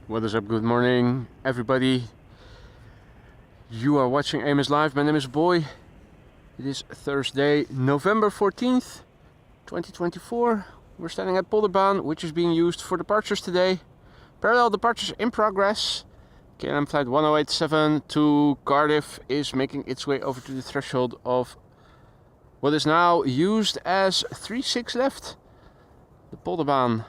What is up? Good morning, everybody. You are watching AMS Live. My name is Boy. It is Thursday, November 14th, 2024. We're standing at Polderbaan, which is being used for departures today. Parallel departures in progress. KLM flight 1087 to Cardiff is making its way over to the threshold of what is now used as 36 left. The Polderbaan.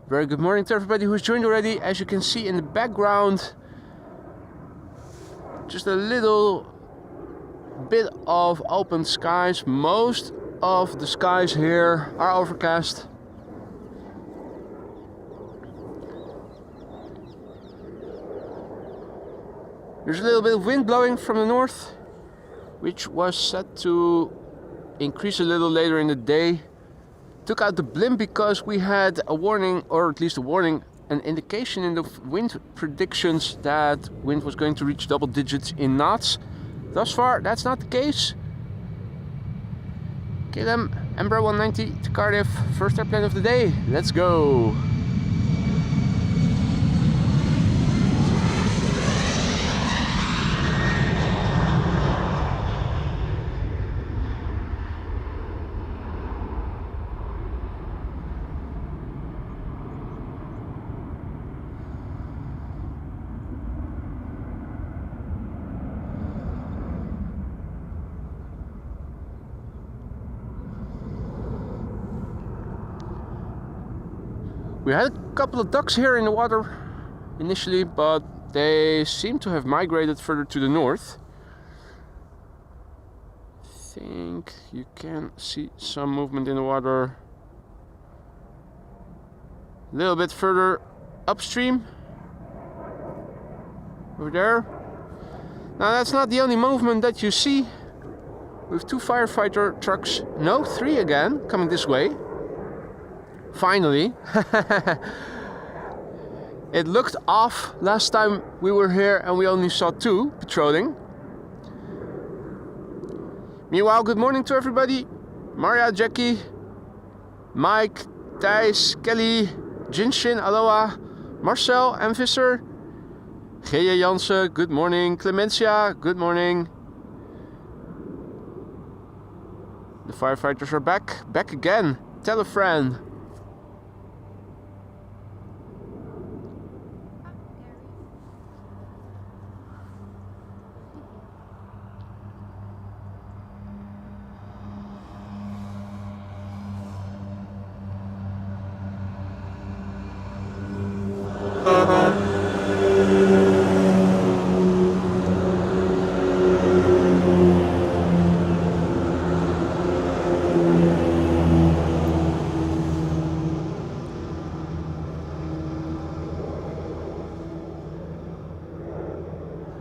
Very good morning to everybody who's joined already. As you can see in the background, just a little bit of open skies. Most of the skies here are overcast. There's a little bit of wind blowing from the north, which was set to increase a little later in the day. Took out the blimp because we had a warning, or at least a warning, an indication in the wind predictions that wind was going to reach double digits in knots. Thus far, that's not the case. KLM Embraer 190 to Cardiff, first airplane of the day. Let's go. We had a couple of ducks here in the water initially, but they seem to have migrated further to the north. I think you can see some movement in the water a little bit further upstream over there. Now that's not the only movement that you see. We have two firefighter trucks, no, three again, coming this way. Finally. It looked off last time we were here and we only saw two patrolling. Meanwhile, good morning to everybody. Maria, Jackie, Mike, Thijs, Kelly, Jinshin, Aloha, Marcel and Visser, Gea Jansen, good morning. Clemencia, good morning. The firefighters are back again. Tell a friend.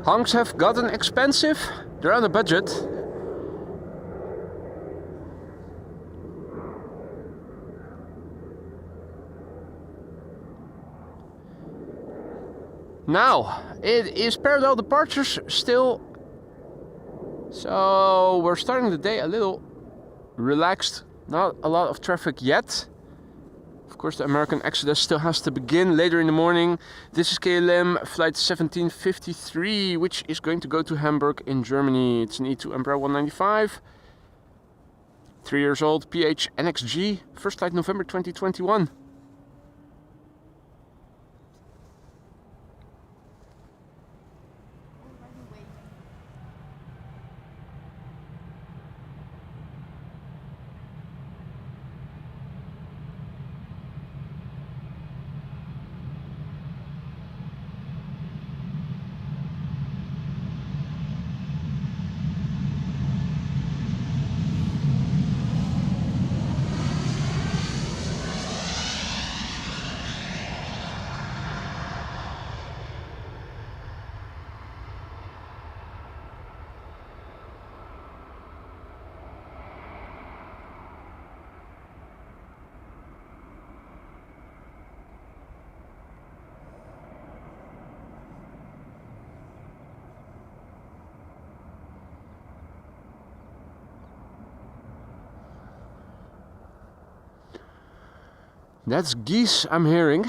Honks have gotten expensive. They're on a budget. Now, it is parallel departures still. So we're starting the day a little relaxed. Not a lot of traffic yet. Of course, the American Exodus still has to begin later in the morning. This is KLM flight 1753, which is going to go to Hamburg in Germany. It's an E2 Embraer 195. 3 years old, PH NXG. First flight November 2021. That's geese I'm hearing,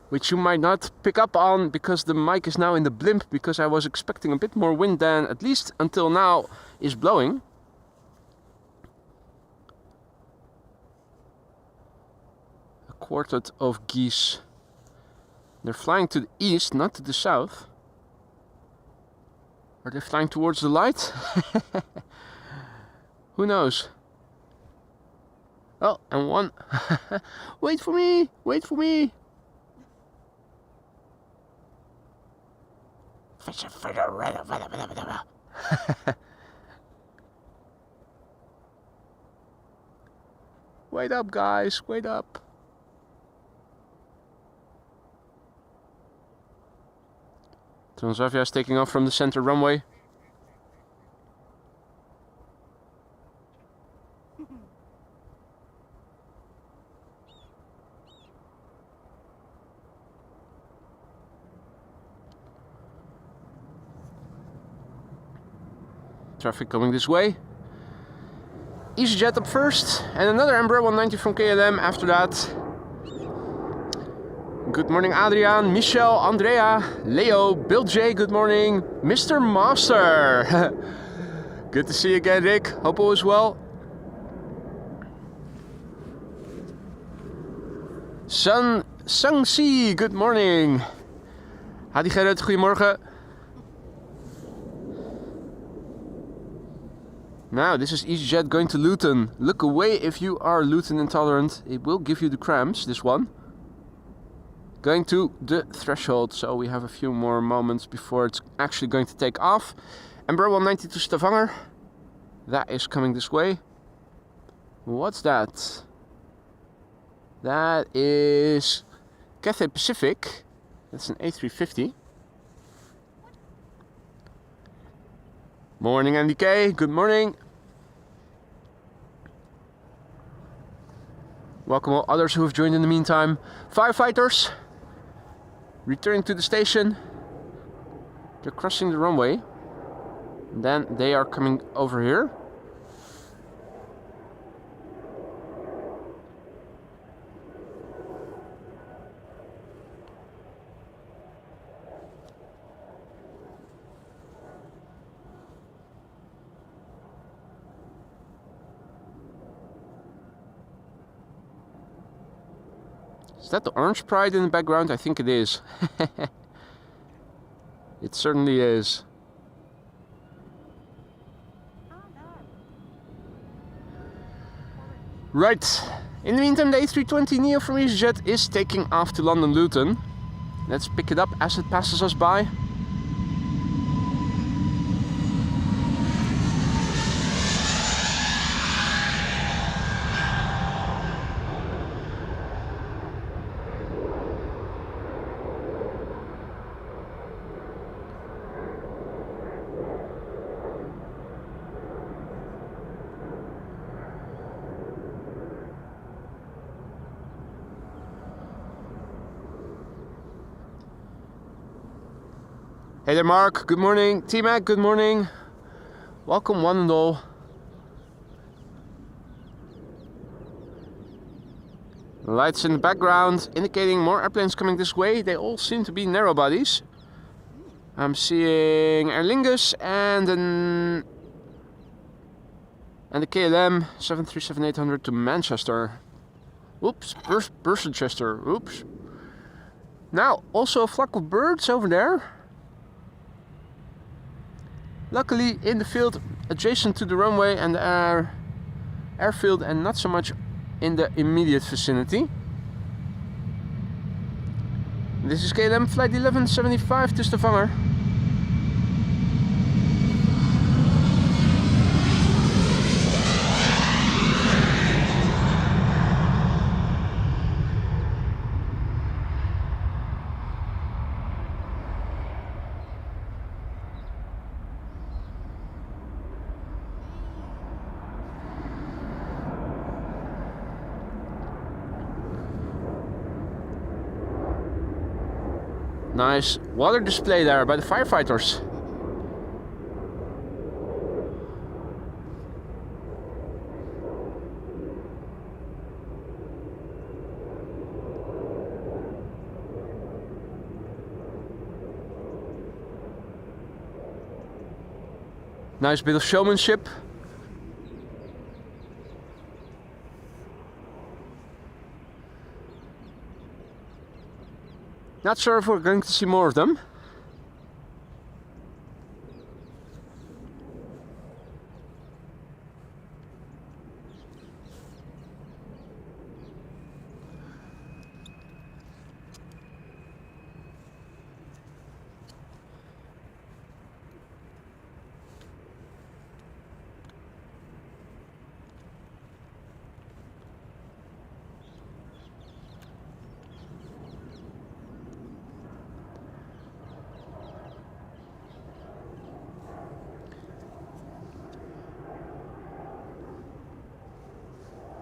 which you might not pick up on because the mic is now in the blimp, because I was expecting a bit more wind than, at least until now, is blowing. A quartet of geese. They're flying to the east, not to the south. Are they flying towards the light? Who knows? Oh, and one. Wait for me! Wait for me! Wait up, guys, wait up. Transavia is taking off from the center runway. Traffic coming this way. EasyJet up first, and another Embraer 190 from KLM after that. Good morning, Adrian, Michelle, Andrea, Leo, Bill J, good morning. Mr. Master. Good to see you again, Rick. Hope all is well. Sangsi, good morning. Hadi Gerrit, goedemorgen. Now, this is EasyJet going to Luton. Look away if you are Luton intolerant. It will give you the cramps, this one. Going to the threshold, so we have a few more moments before it's actually going to take off. Embraer 190 to Stavanger. That is coming this way. What's that? That is Cathay Pacific. That's an A350. Morning, Andy K. Good morning. Welcome all others who have joined in the meantime. Firefighters returning to the station. They're crossing the runway. And then they are coming over here. Is that the Orange Pride in the background? I think it is. It certainly is. Right. In the meantime, the A320neo from EasyJet is taking off to London Luton. Let's pick it up as it passes us by. Hey there, Mark. Good morning. T-Mac, good morning. Welcome, one and all. Lights in the background indicating more airplanes coming this way. They all seem to be narrow bodies. I'm seeing Aer Lingus and the KLM 737-800 to Manchester. Oops, Bursenchester. Oops. Now, also a flock of birds over there. Luckily in the field adjacent to the runway and the airfield, and not so much in the immediate vicinity. This is KLM flight 1175 to Stavanger. Nice water display there by the firefighters. Nice bit of showmanship. Not sure if we're going to see more of them.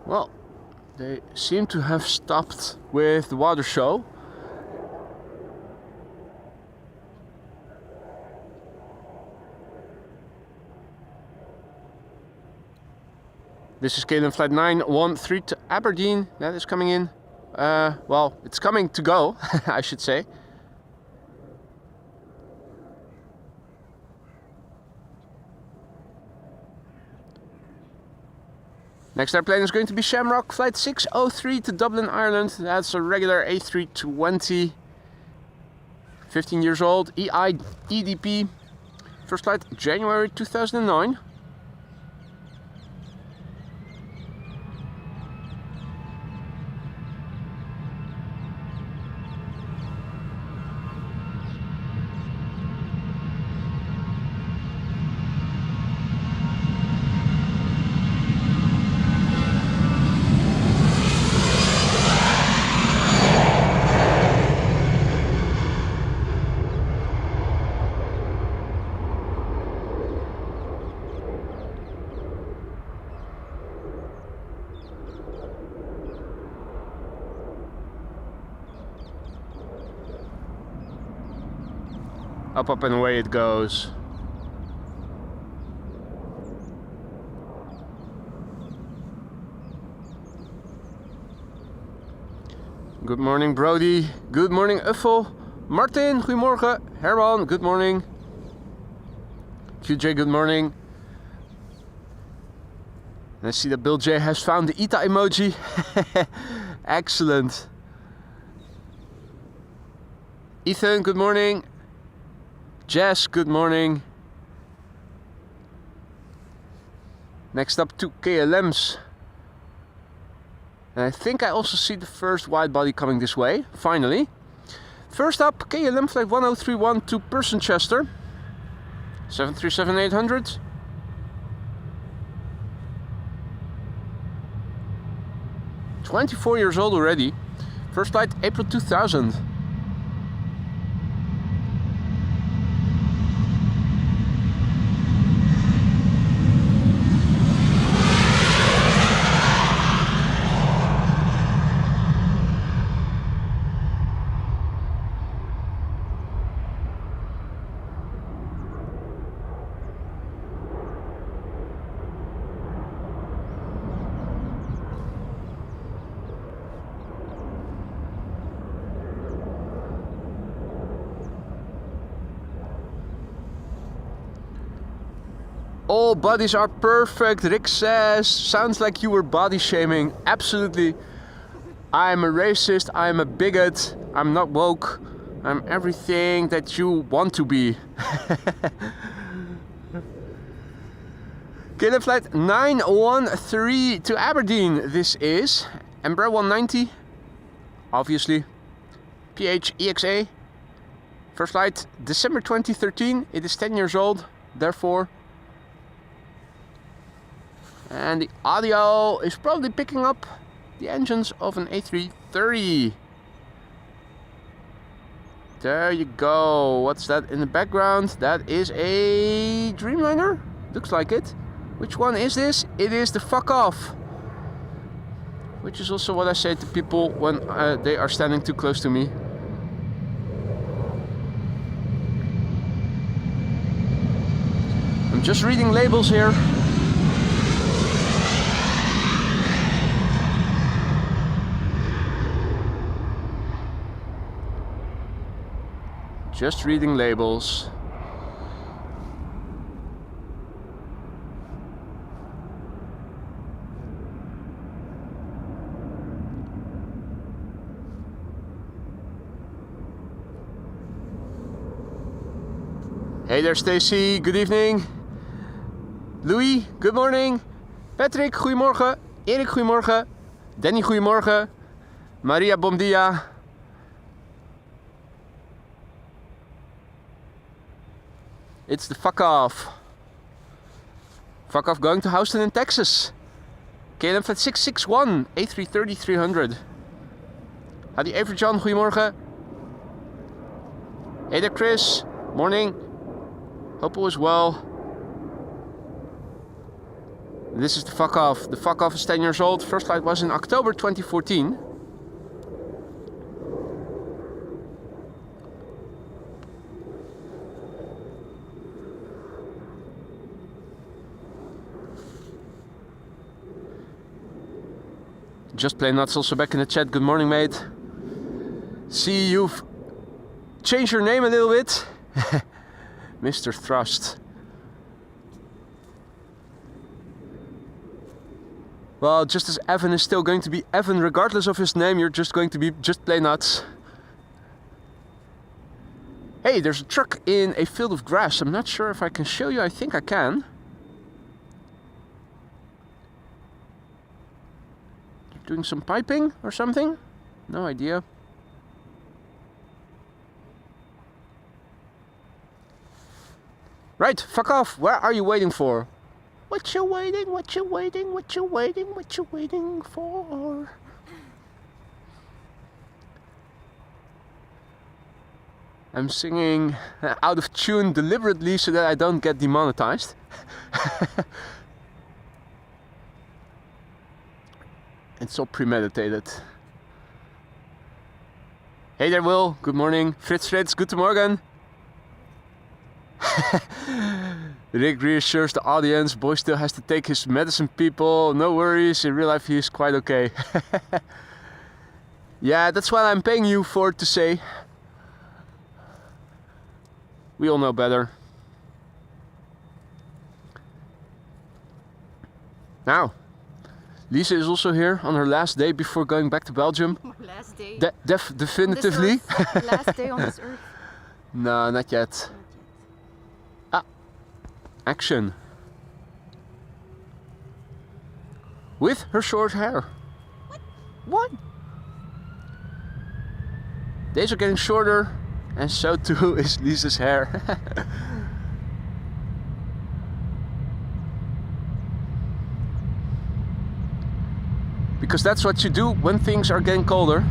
Well, they seem to have stopped with the water show. This is KLM flight 913 to Aberdeen. That is coming in. Well, it's coming to go, I should say. Next airplane is going to be Shamrock flight 603 to Dublin, Ireland. That's a regular A320. 15 years old, EDP. First flight January 2009. Up, up and away it goes. Good morning Brody, good morning Uffel. Martin, goedemorgen. Herman, good morning. QJ, good morning. And I see that Bill J has found the ETA emoji. Excellent. Ethan, good morning. Jess, good morning. Next up, two KLMs. And I think I also see the first wide body coming this way, finally. First up, KLM flight 1031 to Person-Chester. 737-800. "24 years old already. First flight April 2000. All bodies are perfect, Rick says. Sounds like you were body shaming. Absolutely. I'm a racist, I'm a bigot, I'm not woke. I'm everything that you want to be. KLM flight 913 to Aberdeen. This is Embraer 190. Obviously. PHEXA. First flight December 2013. It is 10 years old, therefore. And the audio is probably picking up the engines of an A330. There you go. What's that in the background? That is a Dreamliner? Looks like it. Which one is this? It is the fuck off. Which is also what I say to people when they are standing too close to me. I'm just reading labels here. Just reading labels. Hey there Stacy, good evening. Louis, good morning. Patrick, goedemorgen. Erik, goedemorgen. Danny, goedemorgen. Maria, bom dia. It's the fuck off. Fuck off going to Houston in Texas. KLM flight 661, A330-300. Howdy Avery John, goedemorgen. Hey there Chris, morning. Hope all is well. This is the fuck off. The fuck off is 10 years old. First flight was in October 2014. Just Play Nuts also back in the chat. Good morning, mate. See, you've changed your name a little bit. Mr. Thrust. Well, just as Evan is still going to be Evan regardless of his name, you're just going to be Just Play Nuts. Hey, there's a truck in a field of grass. I'm not sure if I can show you. I think I can. Doing some piping or something? No idea. Right, fuck off. Where are you waiting for? What you waiting, what you waiting, what you waiting, what you waiting for? I'm singing out of tune deliberately so that I don't get demonetized. It's all premeditated. Hey there Will, good morning. Fritz, good morning. Rick reassures the audience, boy still has to take his medicine, people. No worries, in real life he is quite okay. Yeah, that's what I'm paying you for to say. We all know better. Now, Lisa is also here on her last day before going back to Belgium. Last day? Definitively. Last day on this earth. No, not yet. Ah, action. With her short hair. What? Days are getting shorter, and so too is Lisa's hair. Because that's what you do when things are getting colder.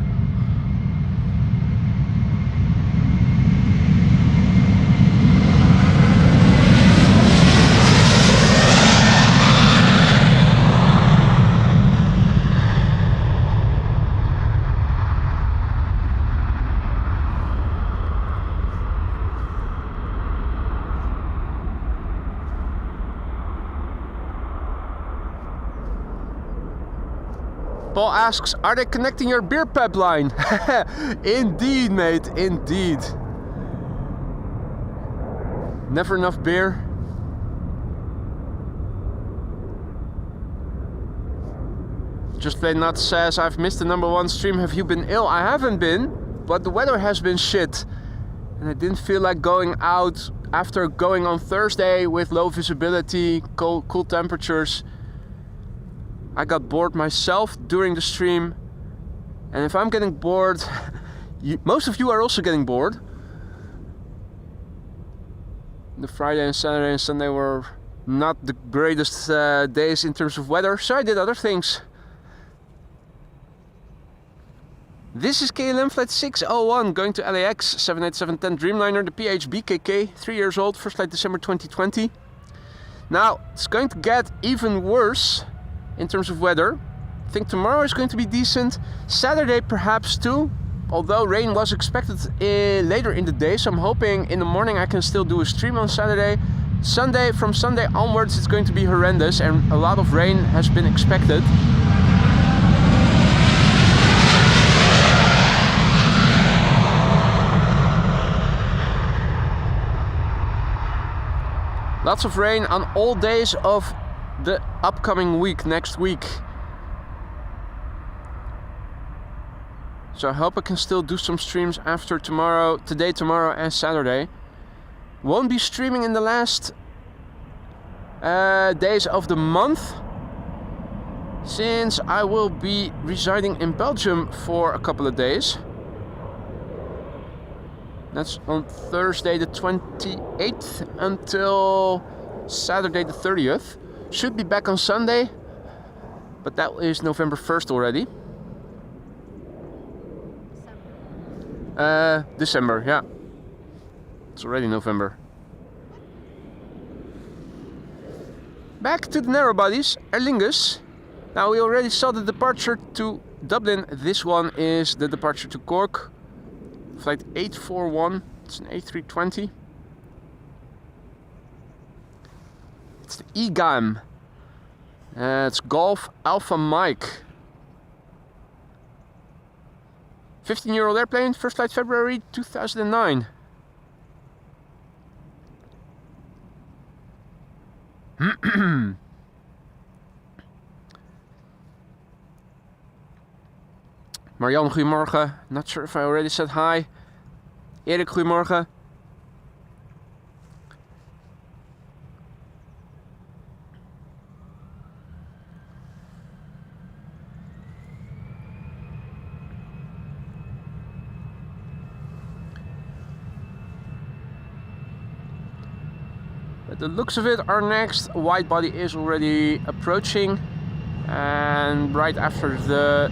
Paul asks, are they connecting your beer pipeline? Indeed, mate, indeed. Never enough beer. Just Play Nuts says, I've missed the #1 stream. Have you been ill? I haven't been, but the weather has been shit. And I didn't feel like going out after going on Thursday with low visibility, cool temperatures. I got bored myself during the stream, and if I'm getting bored, most of you are also getting bored. The Friday and Saturday and Sunday were not the greatest days in terms of weather, so I did other things. This is KLM flight 601 going to LAX 787-10 Dreamliner, the PHBKK, 3 years old, first flight December 2020. Now, it's going to get even worse in terms of weather. I think tomorrow is going to be decent. Saturday perhaps too, although rain was expected later in the day, so I'm hoping in the morning I can still do a stream on Saturday. From Sunday onwards it's going to be horrendous, and a lot of rain has been expected. Lots of rain on all days of the upcoming week, next week. So I hope I can still do some streams after today, tomorrow and Saturday. Won't be streaming in the last days of the month, since I will be residing in Belgium for a couple of days. That's on Thursday the 28th until Saturday the 30th. Should be back on Sunday, but that is November 1st already. December, yeah. It's already November. Back to the narrow bodies, Aer Lingus. Now we already saw the departure to Dublin. This one is the departure to Cork. Flight 841, it's an A320. It's the EGAM. It's Golf Alpha Mike. 15-year-old airplane, first flight February 2009. Marianne, goedemorgen. Not sure if I already said hi. Erik, goedemorgen. By the looks of it, our next wide body is already approaching, and right after the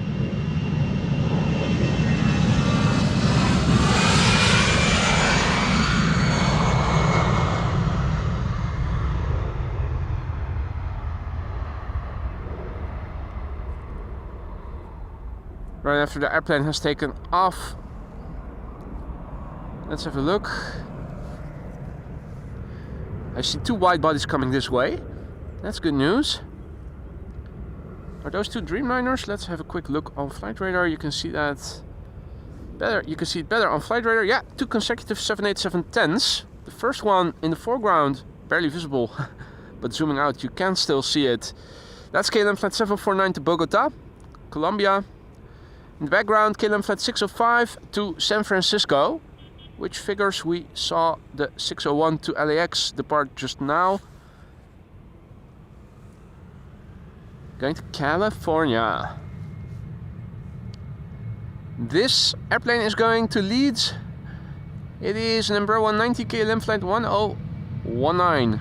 airplane has taken off. Let's have a look. I see two wide bodies coming this way. That's good news. Are those two Dreamliners? Let's have a quick look on flight radar. You can see that better. You can see it better on flight radar. Yeah, two consecutive 787-10s. The first one in the foreground, barely visible, but zooming out you can still see it. That's KLM flight 749 to Bogota, Colombia. In the background, KLM flight 605 to San Francisco, which figures we saw the 601 to LAX depart just now. Going to California. This airplane is going to Leeds. It is an Embraer 190 KLM flight 1019.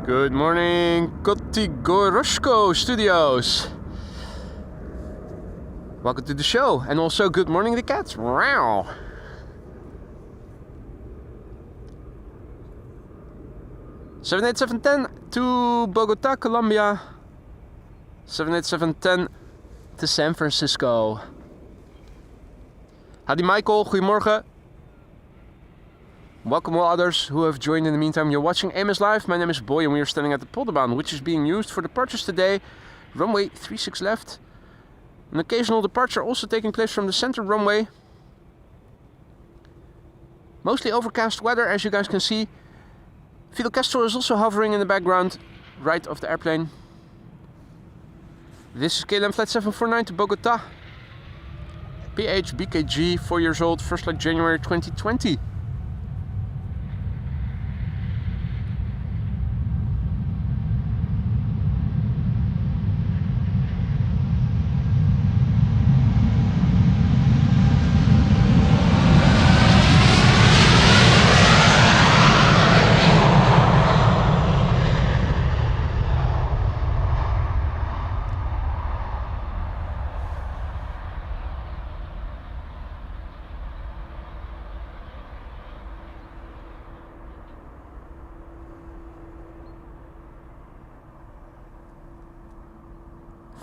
Good morning, Kotigoroshko Studios. Welcome to the show, and also good morning, the cats. Wow. Seven 787-10 to Bogota, Colombia. 787-10 to San Francisco. Howdy, Michael. Goedemorgen. Welcome all others who have joined in the meantime. You're watching AMS Live. My name is Boy and we are standing at the Polderbaan, which is being used for departures today. Runway 36 left. An occasional departure also taking place from the center runway. Mostly overcast weather, as you guys can see. Fidel Castro is also hovering in the background, right of the airplane. This is KLM flight 749 to Bogota. PH BKG, 4 years old, first flight January 2020.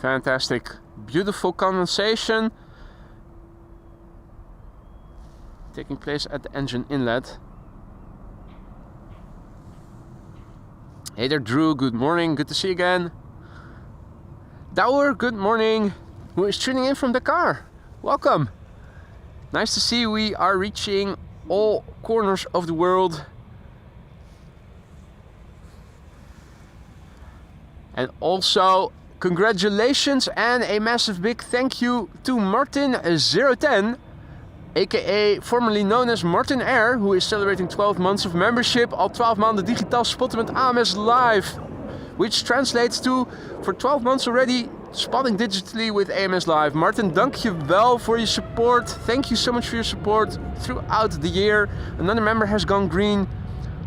Fantastic, beautiful condensation taking place at the engine inlet. Hey there, Drew. Good morning. Good to see you again. Dower, good morning. Who is tuning in from Dakar? Welcome. Nice to see we are reaching all corners of the world. And also, congratulations and a massive big thank you to Martin010, aka formerly known as Martin Air, who is celebrating 12 months of membership, al 12 maanden digitaal spotten met AMS Live, which translates to, for 12 months already, spotting digitally with AMS Live. Martin, dank je wel for your support. Thank you so much for your support throughout the year. Another member has gone green.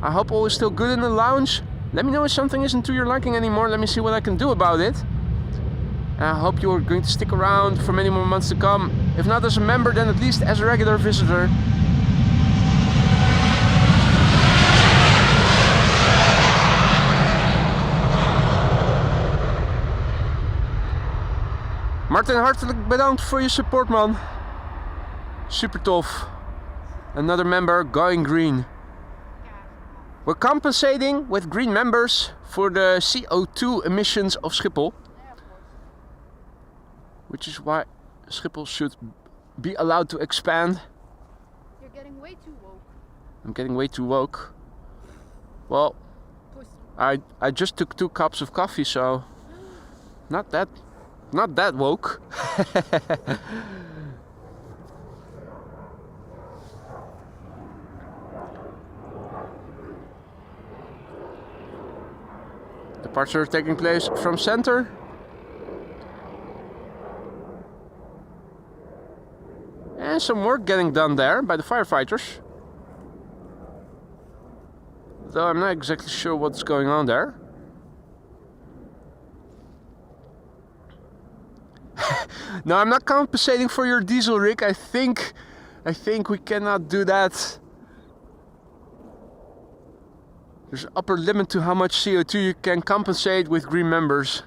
I hope all is still good in the lounge. Let me know if something isn't to your liking anymore. Let me see what I can do about it. I hope you're going to stick around for many more months to come. If not as a member, then at least as a regular visitor. Martin, hartelijk bedankt voor je support, man. Super tof. Another member going green. We're compensating with green members for the CO2 emissions of Schiphol. Which is why Schiphol should be allowed to expand. You're getting way too woke. I'm getting way too woke. Well, I just took 2 cups of coffee, so not that woke. Departure taking place from center. And some work getting done there by the firefighters. Though I'm not exactly sure what's going on there. No, I'm not compensating for your diesel rig. I think we cannot do that. There's an upper limit to how much CO2 you can compensate with green members.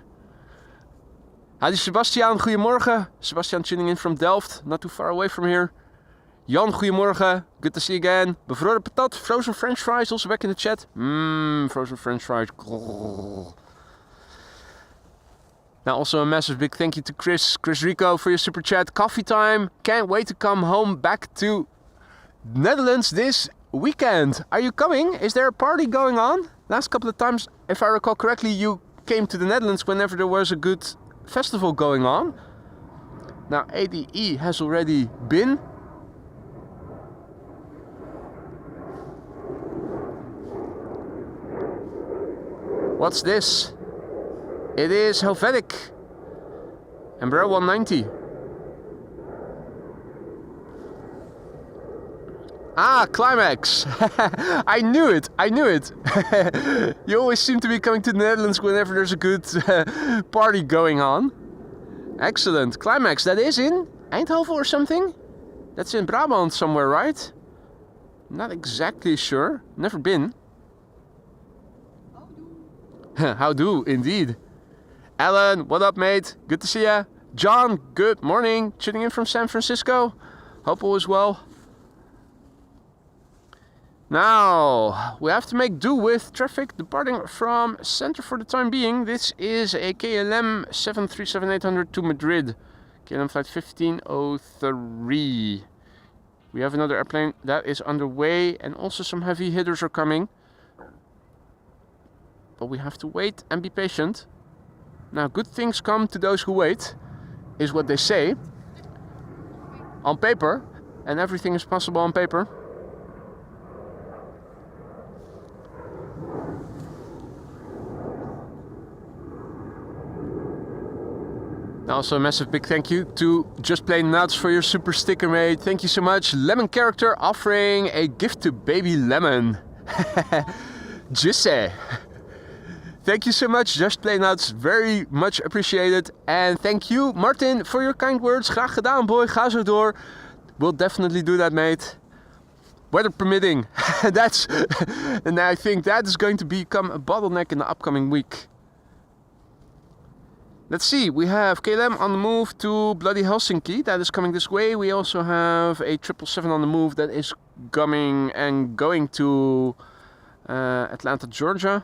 Howdy Sebastian, goedemorgen. Sebastian tuning in from Delft, not too far away from here. Jan, goedemorgen. Good to see you again. Bevroren patat, frozen french fries, also back in the chat. Frozen french fries. Now also a massive big thank you to Chris Rico for your super chat. Coffee time. Can't wait to come home back to Netherlands this weekend. Are you coming? Is there a party going on? Last couple of times, if I recall correctly, you came to the Netherlands whenever there was a good festival going on. Now ADE has already been. What's this? It is Helvetic Embraer 190. Ah, Climax. I knew it. You always seem to be coming to the Netherlands whenever there's a good party going on. Excellent. Climax, that is in Eindhoven or something? That's in Brabant somewhere, right? Not exactly sure. Never been. How do, indeed. Alan, what up, mate? Good to see ya. John, good morning. Tuning in from San Francisco. Hope all is well. Now, we have to make do with traffic departing from center for the time being. This is a KLM 737-800 to Madrid. KLM flight 1503. We have another airplane that is underway and also some heavy hitters are coming. But we have to wait and be patient. Now, good things come to those who wait, is what they say. On paper, and everything is possible on paper. Also a massive big thank you to Just Plain Nuts for your super sticker, mate. Thank you so much. Lemon Character offering a gift to baby Lemon. Juicy. Thank you so much, Just Plain Nuts. Very much appreciated. And thank you, Martin, for your kind words. Graag gedaan, boy. Ga zo door. We'll definitely do that, mate. Weather permitting. And I think that is going to become a bottleneck in the upcoming week. Let's see, we have KLM on the move to bloody Helsinki. That is coming this way. We also have a 777 on the move that is coming and going to Atlanta, Georgia.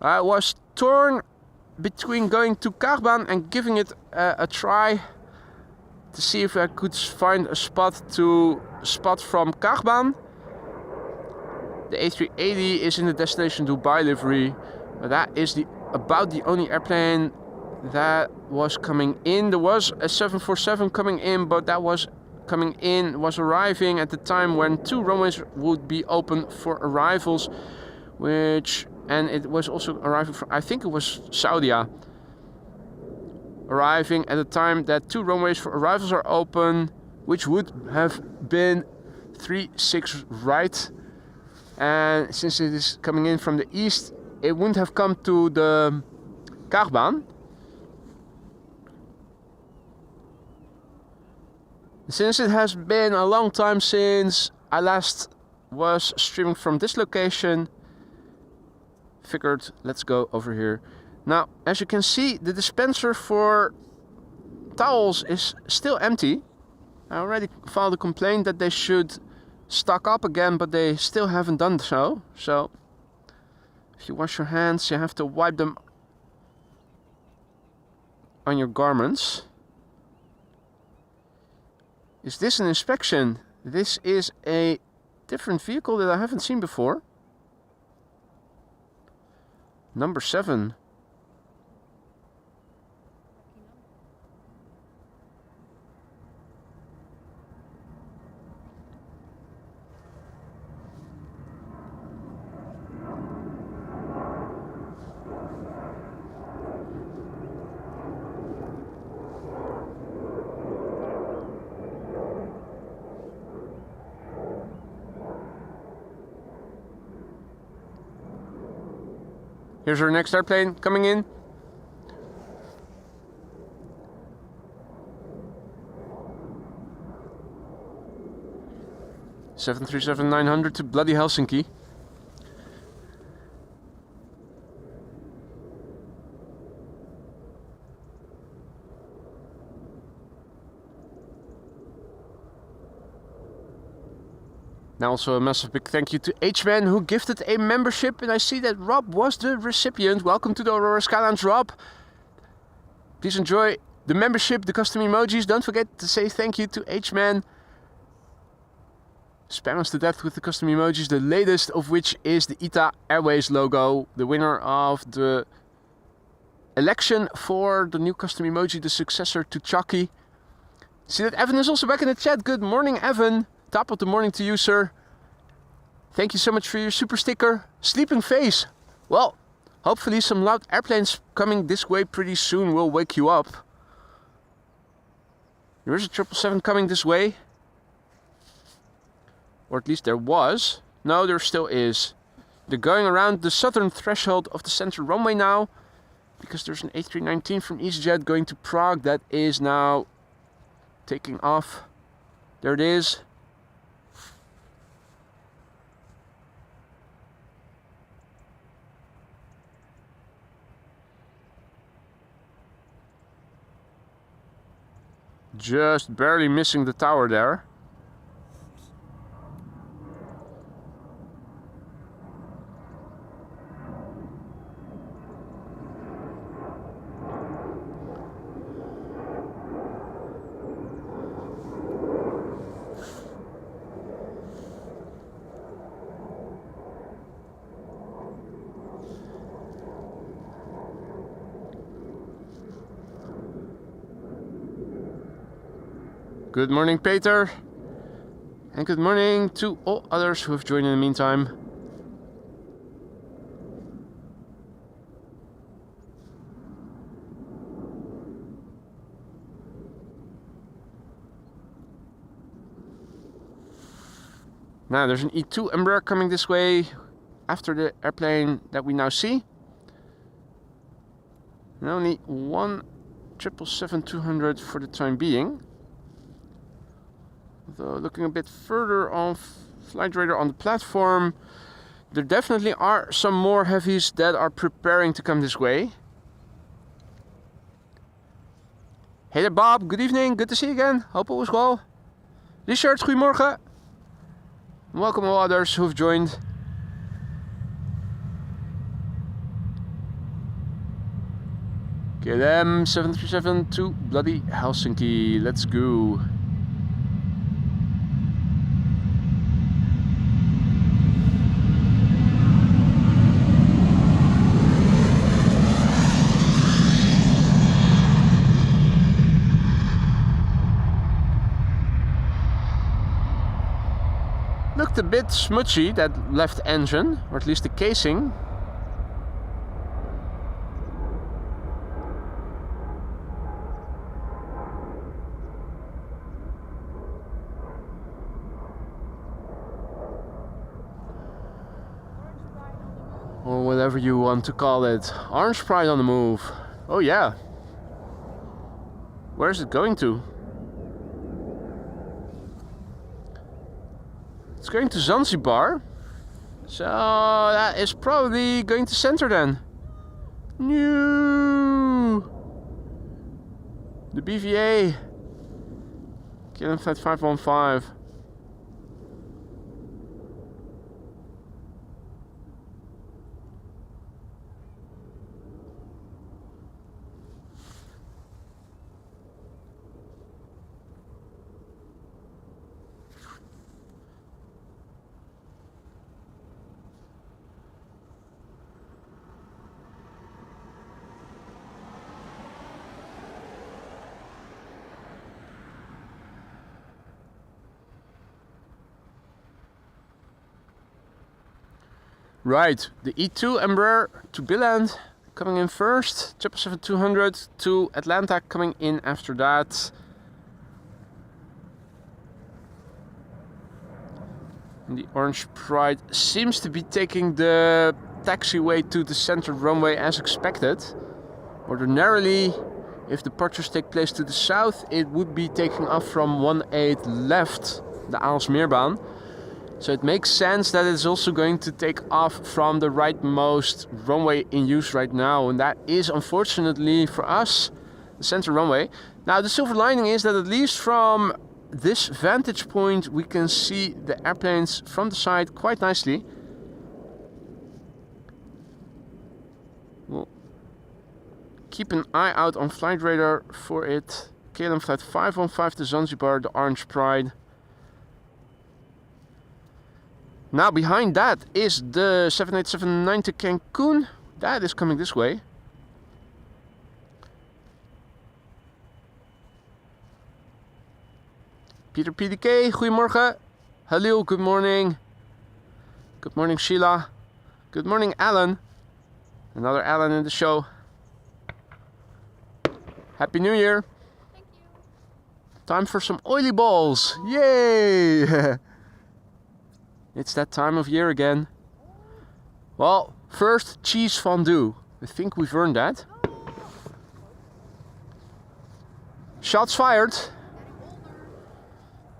I was torn between going to Kaagbaan and giving it a try to see if I could find a spot from Kaagbaan. The A380 is in the destination Dubai livery, but that is about the only airplane that was coming in. There was a 747 coming in, but that was arriving at the time when 2 runways would be open for arrivals, and it was also arriving from, I think it was Saudia, arriving at the time that 2 runways for arrivals are open, which would have been 36 right. And since it is coming in from the east, it wouldn't have come to the Kaagbaan. Since it has been a long time since I last was streaming from this location, figured let's go over here. Now, as you can see, the dispenser for towels is still empty. I already filed a complaint that they should stock up again, but they still haven't done so. So, if you wash your hands, you have to wipe them on your garments. Is this an inspection? This is a different vehicle that I haven't seen before. Number 7. Here's our next airplane coming in. (737-900) to bloody Helsinki. Now also a massive big thank you to H-Man who gifted a membership, and I see that Rob was the recipient. Welcome to the Aurora Skylounge, Rob. Please enjoy the membership, the custom emojis. Don't forget to say thank you to H-Man. Spam us to death with the custom emojis, the latest of which is the ITA Airways logo, the winner of the election for the new custom emoji, the successor to Chucky. See that Evan is also back in the chat. Good morning, Evan. Top of the morning to you, sir. Thank you so much for your super sticker. Sleeping face. Well, hopefully some loud airplanes coming this way pretty soon will wake you up. There is a 777 coming this way. Or at least there was. No, there still is. They're going around the southern threshold of the central runway now, because there's an A319 from EasyJet going to Prague that is now taking off. There it is. Just barely missing the tower there. Good morning, Peter. And good morning to all others who have joined in the meantime. Now there's an E2 Embraer coming this way after the airplane that we now see. And only one 777-200 for the time being. Although looking a bit further on flight radar on the platform, there definitely are some more heavies that are preparing to come this way. Hey there, Bob. Good evening. Good to see you again. Hope all was well. Richard, goedemorgen. Welcome all others who have joined. KLM 737 to bloody Helsinki. Let's go. Looked a bit smudgy, that left engine, or at least the casing. Or whatever you want to call it. Orange Pride on the move. Oh yeah. Where is it going to? It's going to Zanzibar. So that is probably going to center then. No. The BVA. KLM Flight 515. Right, the E2 Embraer to Billund coming in first, 777-200 to Atlanta coming in after that. And the Orange Pride seems to be taking the taxiway to the center runway as expected. Ordinarily, if departures take place to the south, it would be taking off from 18 left, the Aalsmeerbaan. So it makes sense that it's also going to take off from the rightmost runway in use right now. And that is, unfortunately for us, the center runway. Now the silver lining is that at least from this vantage point we can see the airplanes from the side quite nicely. We'll keep an eye out on flight radar for it. KLM Flight 515 to Zanzibar, the Orange Pride. Now behind that is the 787-9 to Cancun. That is coming this way. Peter PDK, goedemorgen. Halil, good morning. Good morning, Sheila. Good morning, Alan. Another Alan in the show. Happy New Year. Thank you. Time for some oily balls. Yay! It's that time of year again. Well, first cheese fondue. I think we've earned that. Shots fired.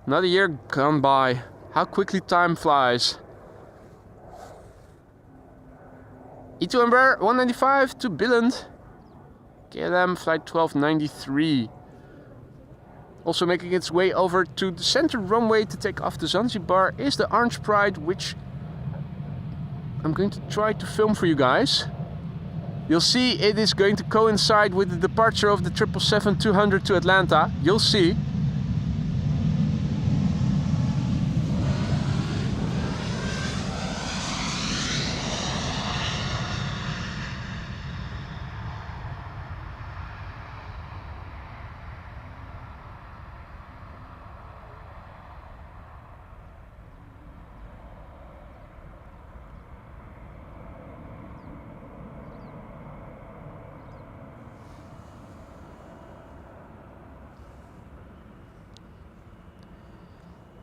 Another year gone by. How quickly time flies. E2 Embraer 195 to Billund. KLM Flight 1293. Also making its way over to the center runway to take off to Zanzibar is the Orange Pride, which I'm going to try to film for you guys. You'll see it is going to coincide with the departure of the 777-200 to Atlanta. You'll see.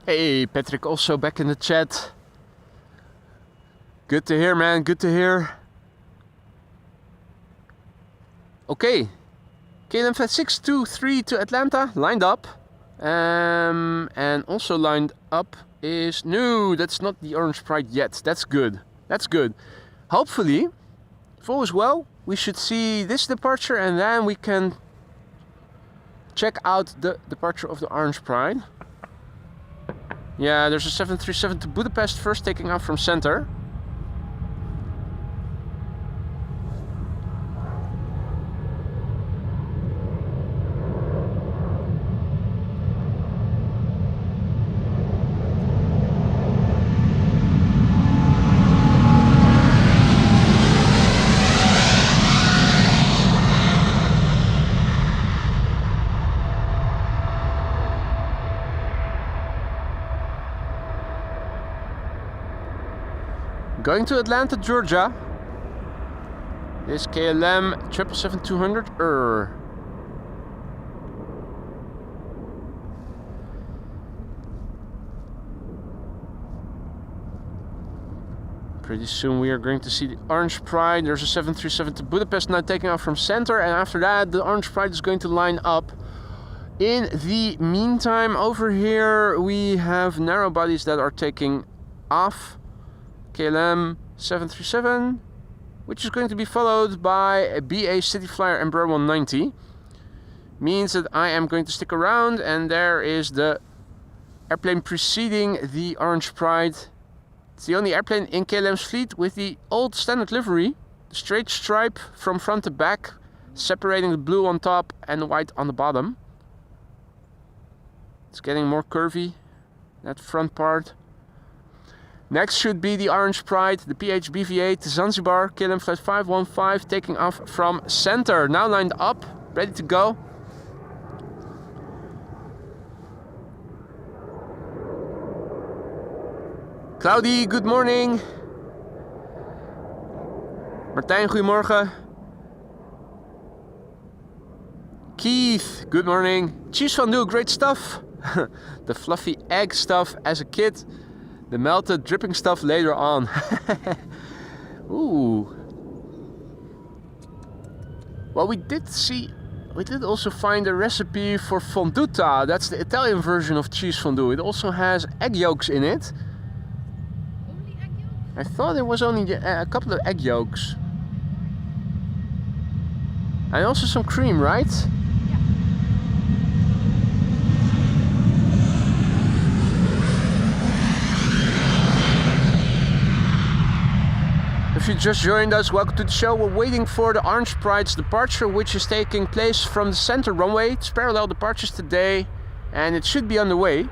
Hey, Patrick also back in the chat. Good to hear, man. Good to hear. Okay. KLM Flight 623 to Atlanta, lined up. And also lined up is... No, that's not the Orange Pride yet. That's good. That's good. Hopefully, if all is well, we should see this departure and then we can check out the departure of the Orange Pride. Yeah, there's a 737 to Budapest first taking off from center. Going to Atlanta, Georgia. This KLM 777-200. Pretty soon we are going to see the Orange Pride. There's a 737 to Budapest now taking off from center, and after that the Orange Pride is going to line up. In the meantime, over here we have narrow bodies that are taking off. KLM 737, which is going to be followed by a BA City Flyer Embraer 190. Means that I am going to stick around, and there is the airplane preceding the Orange Pride. It's the only airplane in KLM's fleet with the old standard livery, the straight stripe from front to back, separating the blue on top and the white on the bottom. It's getting more curvy, that front part. Next should be the Orange Pride, the PHBV-8 to Zanzibar, KLM Flight 515, taking off from center. Now lined up, ready to go. Claudie, good morning. Martijn, goedemorgen. Keith, good morning. Cheese fondue, great stuff. The fluffy egg stuff as a kid. The melted dripping stuff later on. Ooh. Well, we did also find a recipe for fonduta. That's the Italian version of cheese fondue. It also has egg yolks in it. Only egg yolks? I thought there was only a couple of egg yolks. And also some cream, right? Yeah. If you just joined us, welcome to the show. We're waiting for the Orange Pride's departure, which is taking place from the center runway. It's parallel departures today, and it should be on the way.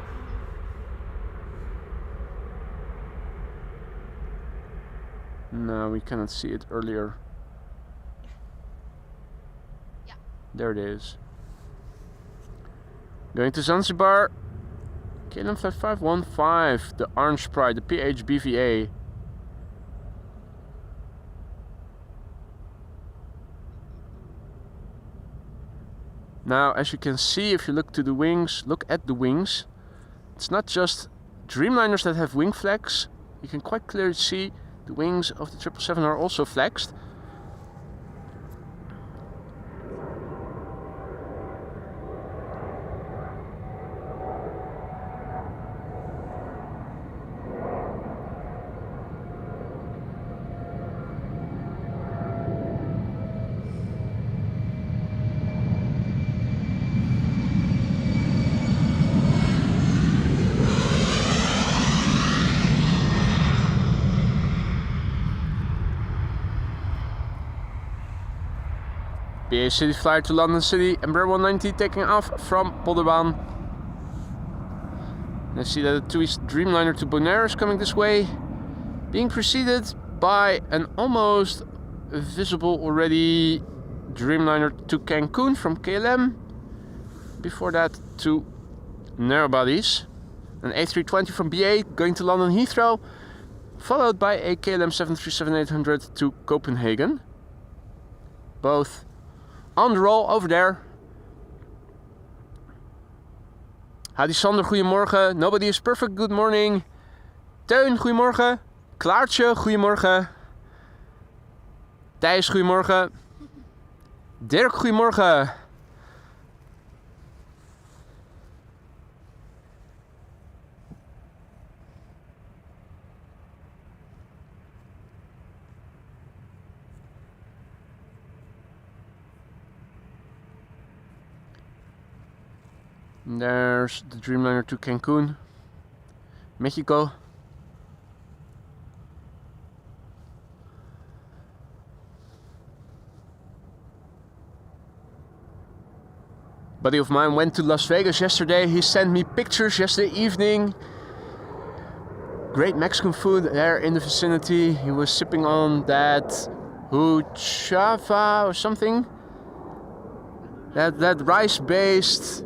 No, we cannot see it earlier. Yeah. There it is. Going to Zanzibar. KLM Flight 515, the Orange Pride, the PHBVA. Now, as you can see, if you look to the wings, look at the wings. It's not just Dreamliners that have wing flags. You can quite clearly see the wings of the 777 are also flexed. BA City Flyer to London City, Embraer 190 taking off from Polderbaan. I see that the TUI Dreamliner to Bonaire is coming this way, being preceded by an almost visible already Dreamliner to Cancun from KLM. Before that, two narrow bodies, an A380 from BA going to London Heathrow, followed by a KLM 737-800 to Copenhagen. Both on the roll over there. Hadi Sander, goedemorgen. Nobody is perfect, good morning. Teun, goedemorgen. Klaartje, goedemorgen. Thijs, goedemorgen. Dirk, goedemorgen. And there's the Dreamliner to Cancun, Mexico. Buddy of mine went to Las Vegas yesterday. He sent me pictures yesterday evening. Great Mexican food there in the vicinity. He was sipping on that huchava or something. That rice-based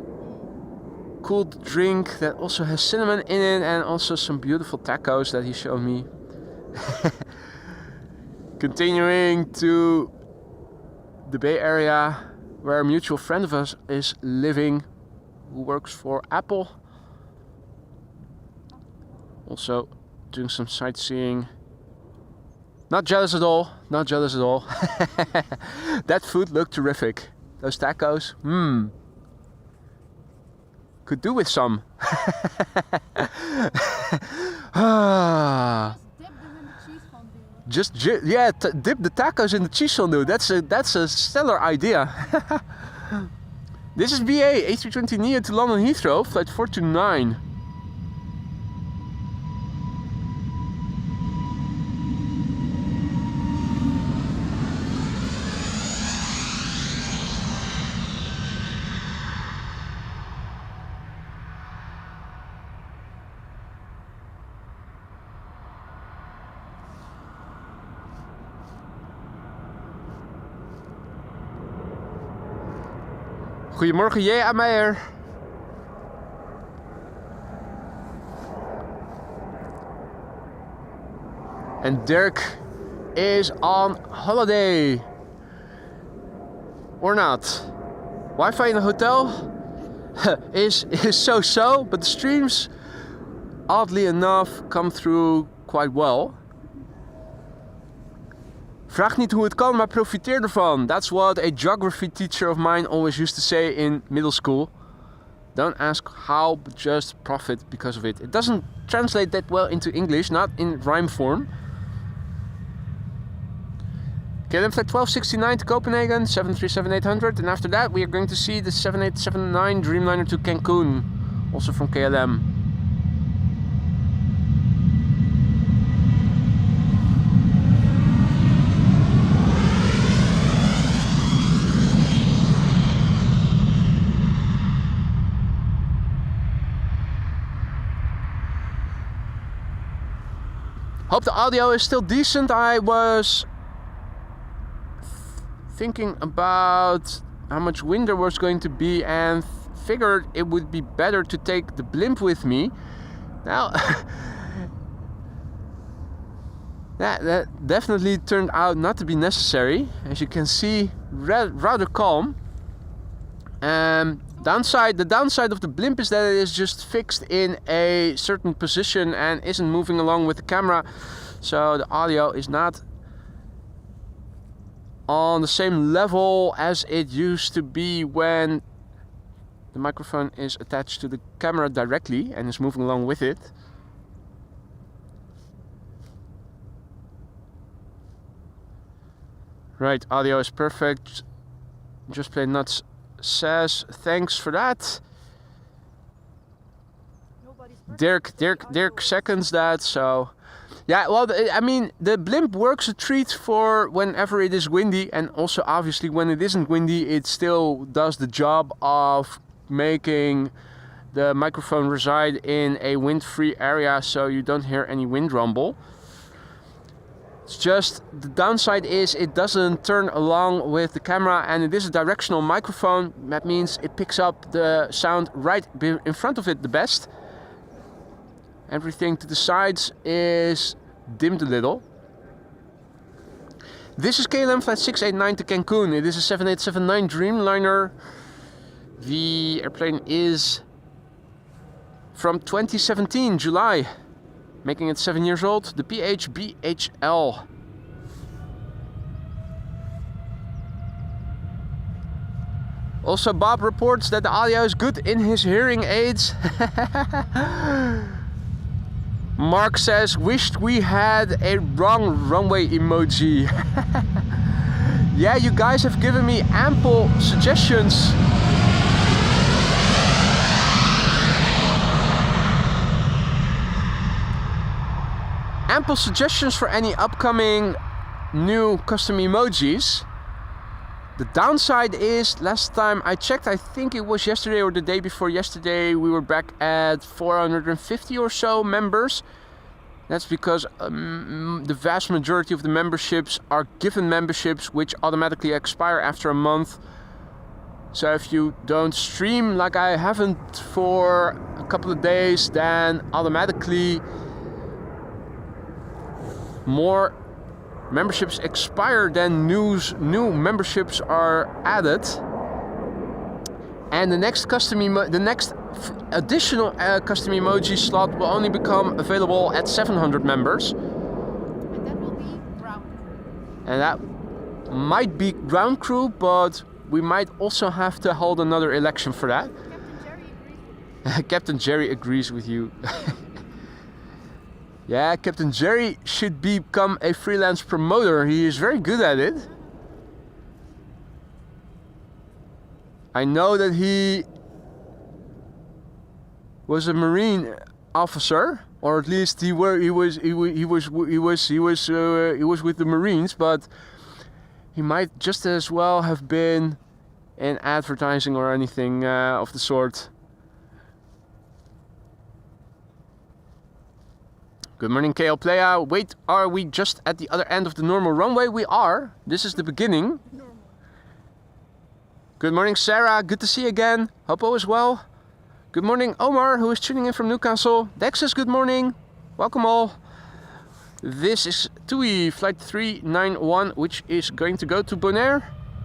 cooled drink that also has cinnamon in it, and also some beautiful tacos that he showed me. Continuing to the Bay Area, where a mutual friend of us is living, who works for Apple. Also doing some sightseeing. Not jealous at all, not jealous at all. That food looked terrific. Those tacos, could do with some. Just dip the tacos in the cheese fondue. That's a stellar idea. This is BA A320 Neo to London Heathrow, flight 429. Goedemorgen, J.A. Meijer. And Dirk is on holiday. Or not. Wi-Fi in the hotel is so-so, but the streams, oddly enough, come through quite well. Vraag niet hoe het kan, maar profiteer ervan. That's what a geography teacher of mine always used to say in middle school. Don't ask how, but just profit because of it. It doesn't translate that well into English, not in rhyme form. KLM flight 1269 to Copenhagen, 737-800. And after that we are going to see the 7879 Dreamliner to Cancun, also from KLM. Hope the audio is still decent. I was thinking about how much wind there was going to be and figured it would be better to take the blimp with me. Now, that definitely turned out not to be necessary. As you can see, rather calm. The downside of the blimp is that it is just fixed in a certain position and isn't moving along with the camera, so the audio is not on the same level as it used to be when the microphone is attached to the camera directly and is moving along with it. Right, audio is perfect. Just play nuts. Says thanks for that. Dirk seconds that, so yeah, well, I mean, the blimp works a treat for whenever it is windy, and also obviously when it isn't windy it still does the job of making the microphone reside in a wind-free area so you don't hear any wind rumble. It's just the downside is it doesn't turn along with the camera, and it is a directional microphone. That means it picks up the sound right in front of it the best. Everything to the sides is dimmed a little. This is KLM flight 689 to Cancun. It is a 7879 Dreamliner. The airplane is from 2017, July. Making it 7 years old, the PHBHL. Also, Bob reports that the audio is good in his hearing aids. Mark says, wished we had a wrong runway emoji. Yeah, you guys have given me ample suggestions. Ample suggestions for any upcoming new custom emojis. The downside is, last time I checked, I think it was yesterday or the day before yesterday, we were back at 450 or so members. That's because the vast majority of the memberships are given memberships which automatically expire after a month. So if you don't stream like I haven't for a couple of days, then automatically more memberships expire, then new memberships are added. And the next additional custom emoji slot will only become available at 700 members. And that will be ground. And that might be ground crew, but we might also have to hold another election for that. Captain Jerry agrees with you. Captain Jerry agrees with you. Yeah, Captain Jerry should become a freelance promoter. He is very good at it. I know that he was a Marine officer, or at least he was with the Marines, but he might just as well have been in advertising or anything of the sort. Good morning, KL Playa. Wait, are we just at the other end of the normal runway? We are. This is the beginning. Normal. Good morning, Sarah. Good to see you again. Hope all is well. Good morning, Omar, who is tuning in from Newcastle. Dexus, good morning. Welcome all. This is TUI Flight 391, which is going to go to Bonaire.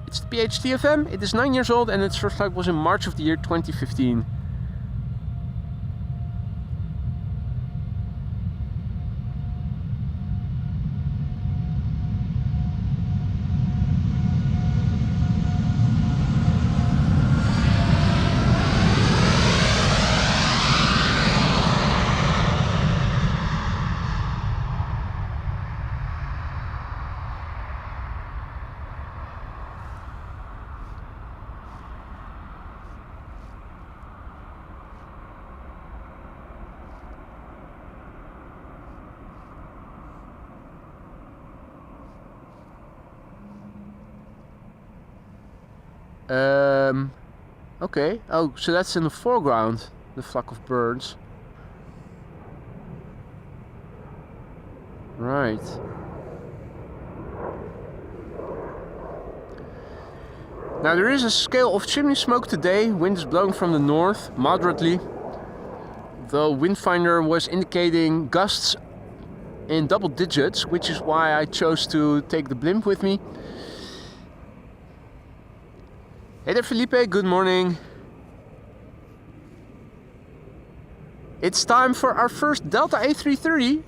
It's the PHTFM. It is 9 years old and its first flight was in March of the year 2015. Okay. Oh, so that's in the foreground, the flock of birds. Right. Now there is a scale of chimney smoke today. Wind is blowing from the north, moderately. The wind finder was indicating gusts in double digits, which is why I chose to take the blimp with me. Hey there, Felipe, good morning. It's time for our first Delta A330.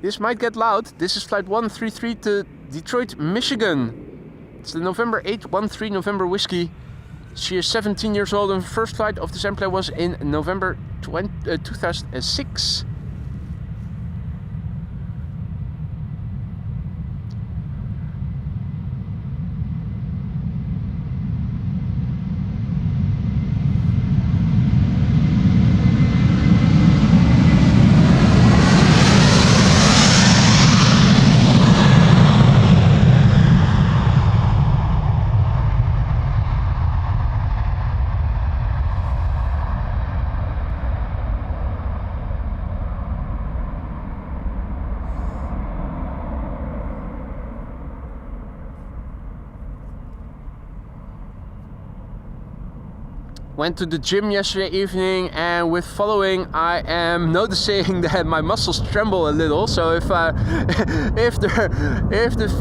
This might get loud. This is flight 133 to Detroit, Michigan. It's the November 813 November Whiskey. She is 17 years old and first flight of this airplane was in November 2006. Went to the gym yesterday evening, and with following I am noticing that my muscles tremble a little. So if the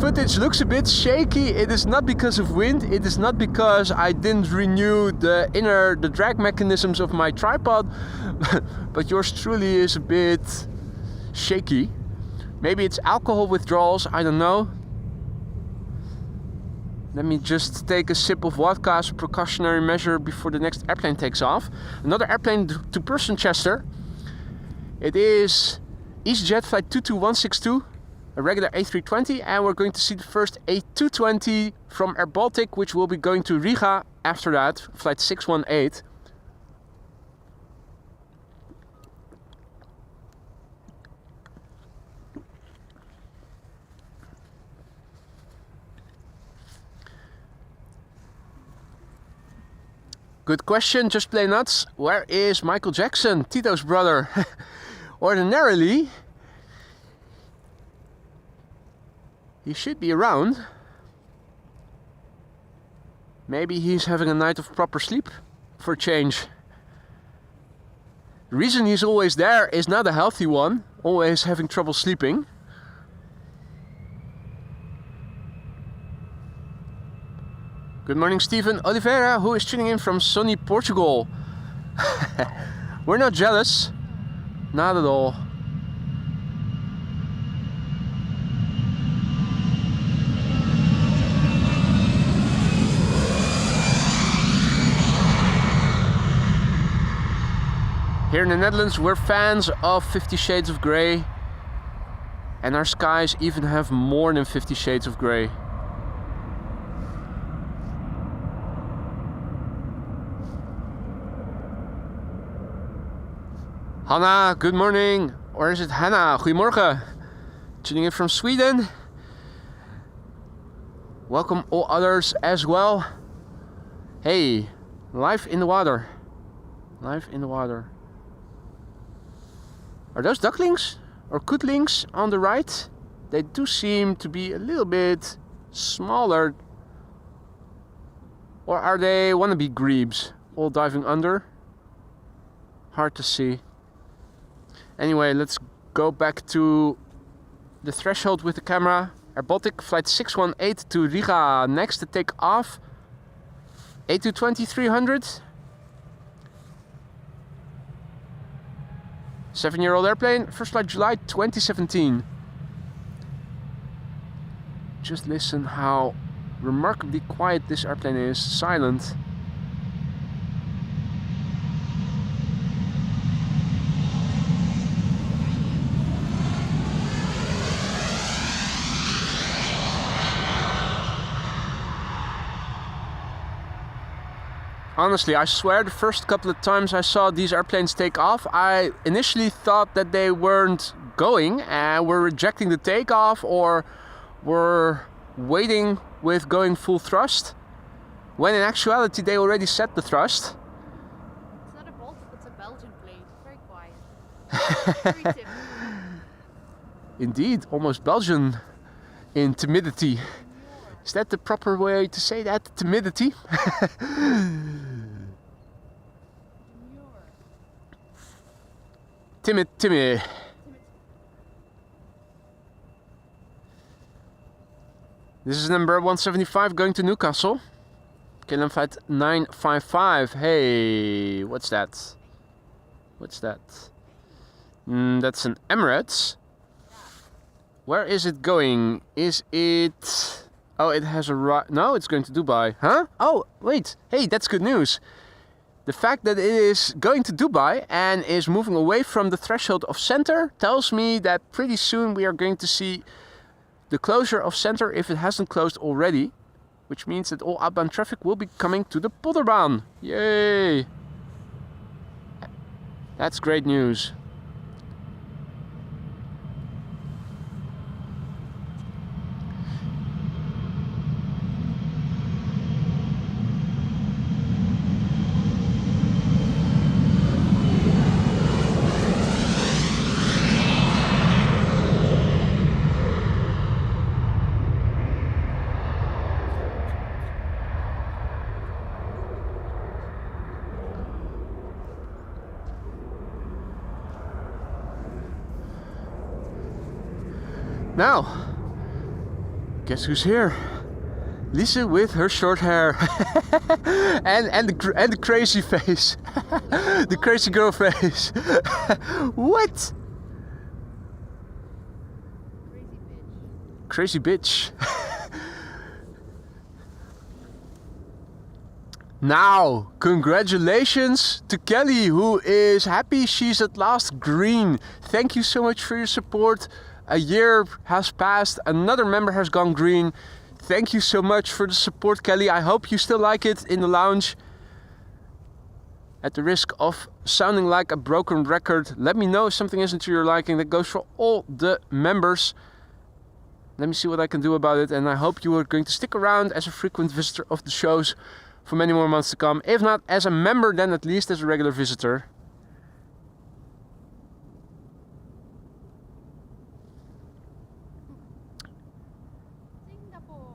footage looks a bit shaky, it is not because of wind, it is not because I didn't renew the drag mechanisms of my tripod, but yours truly is a bit shaky. Maybe it's alcohol withdrawals, I don't know. Let me just take a sip of vodka as a precautionary measure before the next airplane takes off. Another airplane to Person-Chester. It is EasyJet flight 22162, a regular A320, and we're going to see the first A220 from Air Baltic, which will be going to Riga after that, flight 618. Good question, just play nuts. Where is Michael Jackson, Tito's brother? Ordinarily, he should be around. Maybe he's having a night of proper sleep for a change. The reason he's always there is not a healthy one, always having trouble sleeping. Good morning, Stephen Oliveira, who is tuning in from sunny Portugal. We're not jealous. Not at all. Here in the Netherlands, we're fans of 50 Shades of Grey. And our skies even have more than 50 Shades of Grey. Hanna, good morning. Or is it Hannah? Goedemorgen. Tuning in from Sweden. Welcome all others as well. Hey, life in the water. Life in the water. Are those ducklings or cootlings on the right? They do seem to be a little bit smaller. Or are they wannabe grebes all diving under? Hard to see. Anyway, let's go back to the threshold with the camera. Air Baltic flight 618 to Riga. Next to take off. A220-300. 7-year-old airplane, first flight July 2017. Just listen how remarkably quiet this airplane is, silent. Honestly, I swear the first couple of times I saw these airplanes take off, I initially thought that they weren't going and were rejecting the takeoff or were waiting with going full thrust, when in actuality they already set the thrust. It's not a Baltic, it's a Belgian plane. Very quiet. Very timid. Indeed, almost Belgian in timidity. Is that the proper way to say that? Timidity? Timid. This is number 175 going to Newcastle. KLM flight 955. Hey, what's that? What's that? That's an Emirates. Where is it going? Is it... Oh, it has a... No, it's going to Dubai. Huh? Oh, wait. Hey, that's good news. The fact that it is going to Dubai and is moving away from the threshold of center tells me that pretty soon we are going to see the closure of center if it hasn't closed already, which means that all outbound traffic will be coming to the Polderbaan. Yay! That's great news. Now, guess who's here? Lisa with her short hair and the crazy face, the crazy girl face. What? Crazy bitch. Now, congratulations to Kelly, who is happy she's at last green. Thank you so much for your support. A year has passed, another member has gone green. Thank you so much for the support, Kelly. I hope you still like it in the lounge. At the risk of sounding like a broken record, let me know if something isn't to your liking. That goes for all the members. Let me see what I can do about it. And I hope you are going to stick around as a frequent visitor of the shows for many more months to come. If not as a member, then at least as a regular visitor.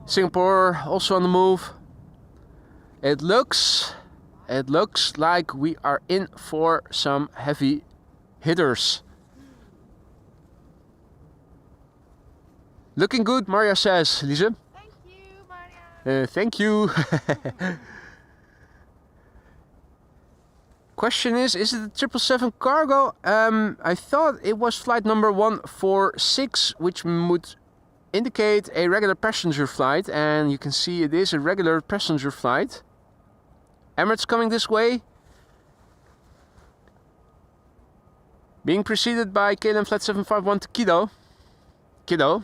Singapore also on the move. It looks like we are in for some heavy hitters. Looking good, Maria says. Lise? Thank you, Maria. Thank you. Question is it a 777 cargo? I thought it was flight number 146, which would indicate a regular passenger flight, and you can see it is a regular passenger flight. Emirates coming this way. Being preceded by KLM flight 751 to Quito. Quito.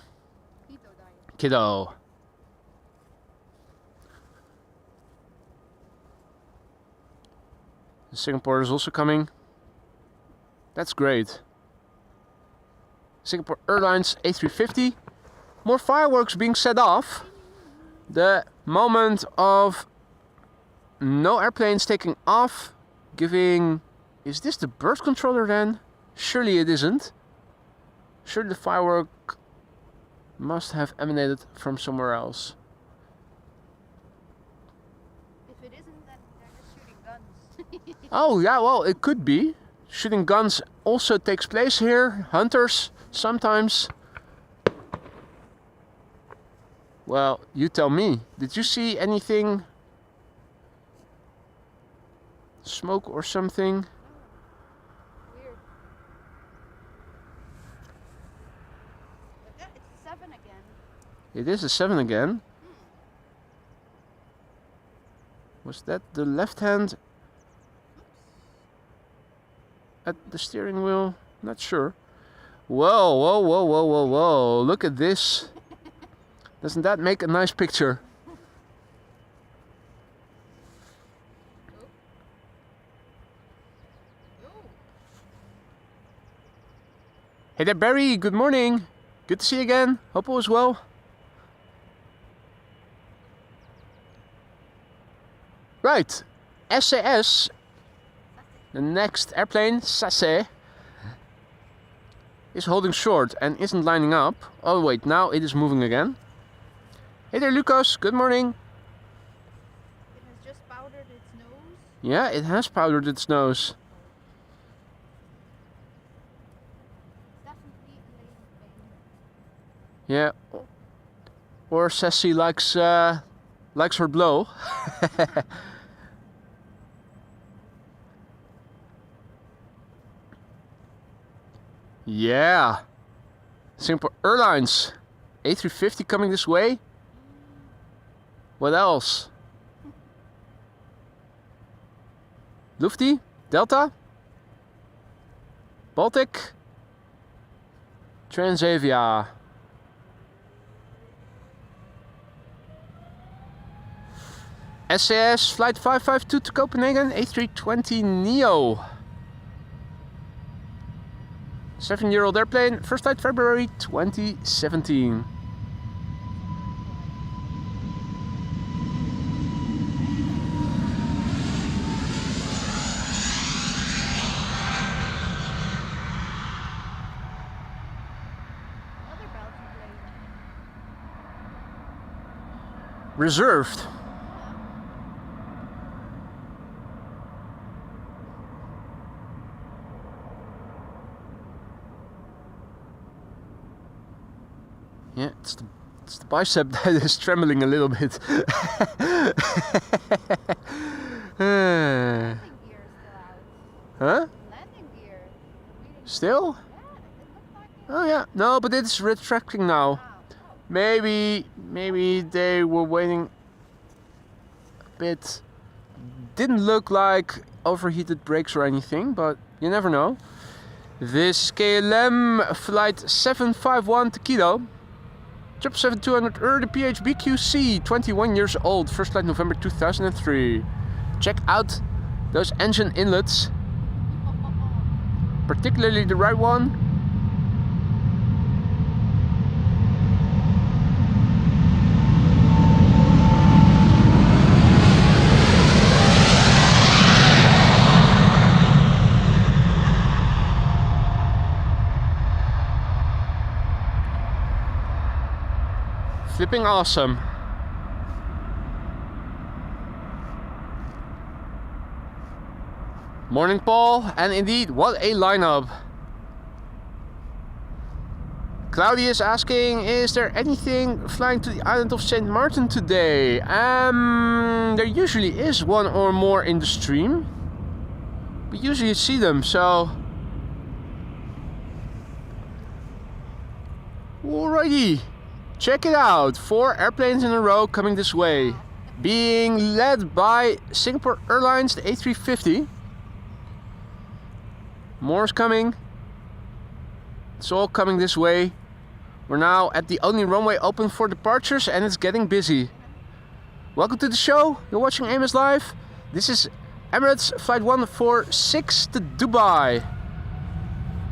Singapore is also coming. That's great. Singapore Airlines A380. More fireworks being set off. The moment of no airplanes taking off, giving... Is this the bird controller then? Surely it isn't. Surely the firework must have emanated from somewhere else. If it isn't, then they're just shooting guns. Oh yeah, well it could be. Shooting guns also takes place here. Hunters sometimes. Well, you tell me. Did you see anything? Smoke or something? Weird. But yeah, it's 7 again. It is a 7 again. Was that the left hand at the steering wheel? Not sure. Whoa, whoa, whoa, whoa, whoa, whoa. Look at this. Doesn't that make a nice picture? Hey there, Barry. Good morning. Good to see you again. Hope all is well. Right. SAS. The next airplane, SAS, is holding short and isn't lining up. Oh wait, now it is moving again. Hey there, Lucas. Good morning. It has just powdered its nose. Yeah, it has powdered its nose. Definitely laying pain. Yeah. Or Sassy likes her blow. Yeah. Singapore Airlines A350 coming this way. What else? Lufty? Delta? Baltic? Transavia. SAS flight 552 to Copenhagen, A320neo. 7-year-old airplane, first flight February 2017. Another Belgian plane. Reserved. Yeah, it's the bicep that is trembling a little bit. Landing gear is still out. Huh? Landing gear. Really? Still? Yeah, it looked like it. Oh yeah. No, but it's retracting now. Maybe they were waiting a bit. Didn't look like overheated brakes or anything, but you never know. This KLM flight 751 to Quito. 777-200 the PHBQC, 21 years old, first flight November 2003. Check out those engine inlets, particularly the right one. Flipping awesome. Morning, Paul, and indeed, what a lineup. Claudia is asking, is there anything flying to the island of St. Martin today? There usually is one or more in the stream. We usually see them, so... Alrighty, check it out. 4 airplanes in a row coming this way. Being led by Singapore Airlines, the A350. More is coming. It's all coming this way. We're now at the only runway open for departures and it's getting busy. Welcome to the show. You're watching Amos Live. This is Emirates Flight 146 to Dubai.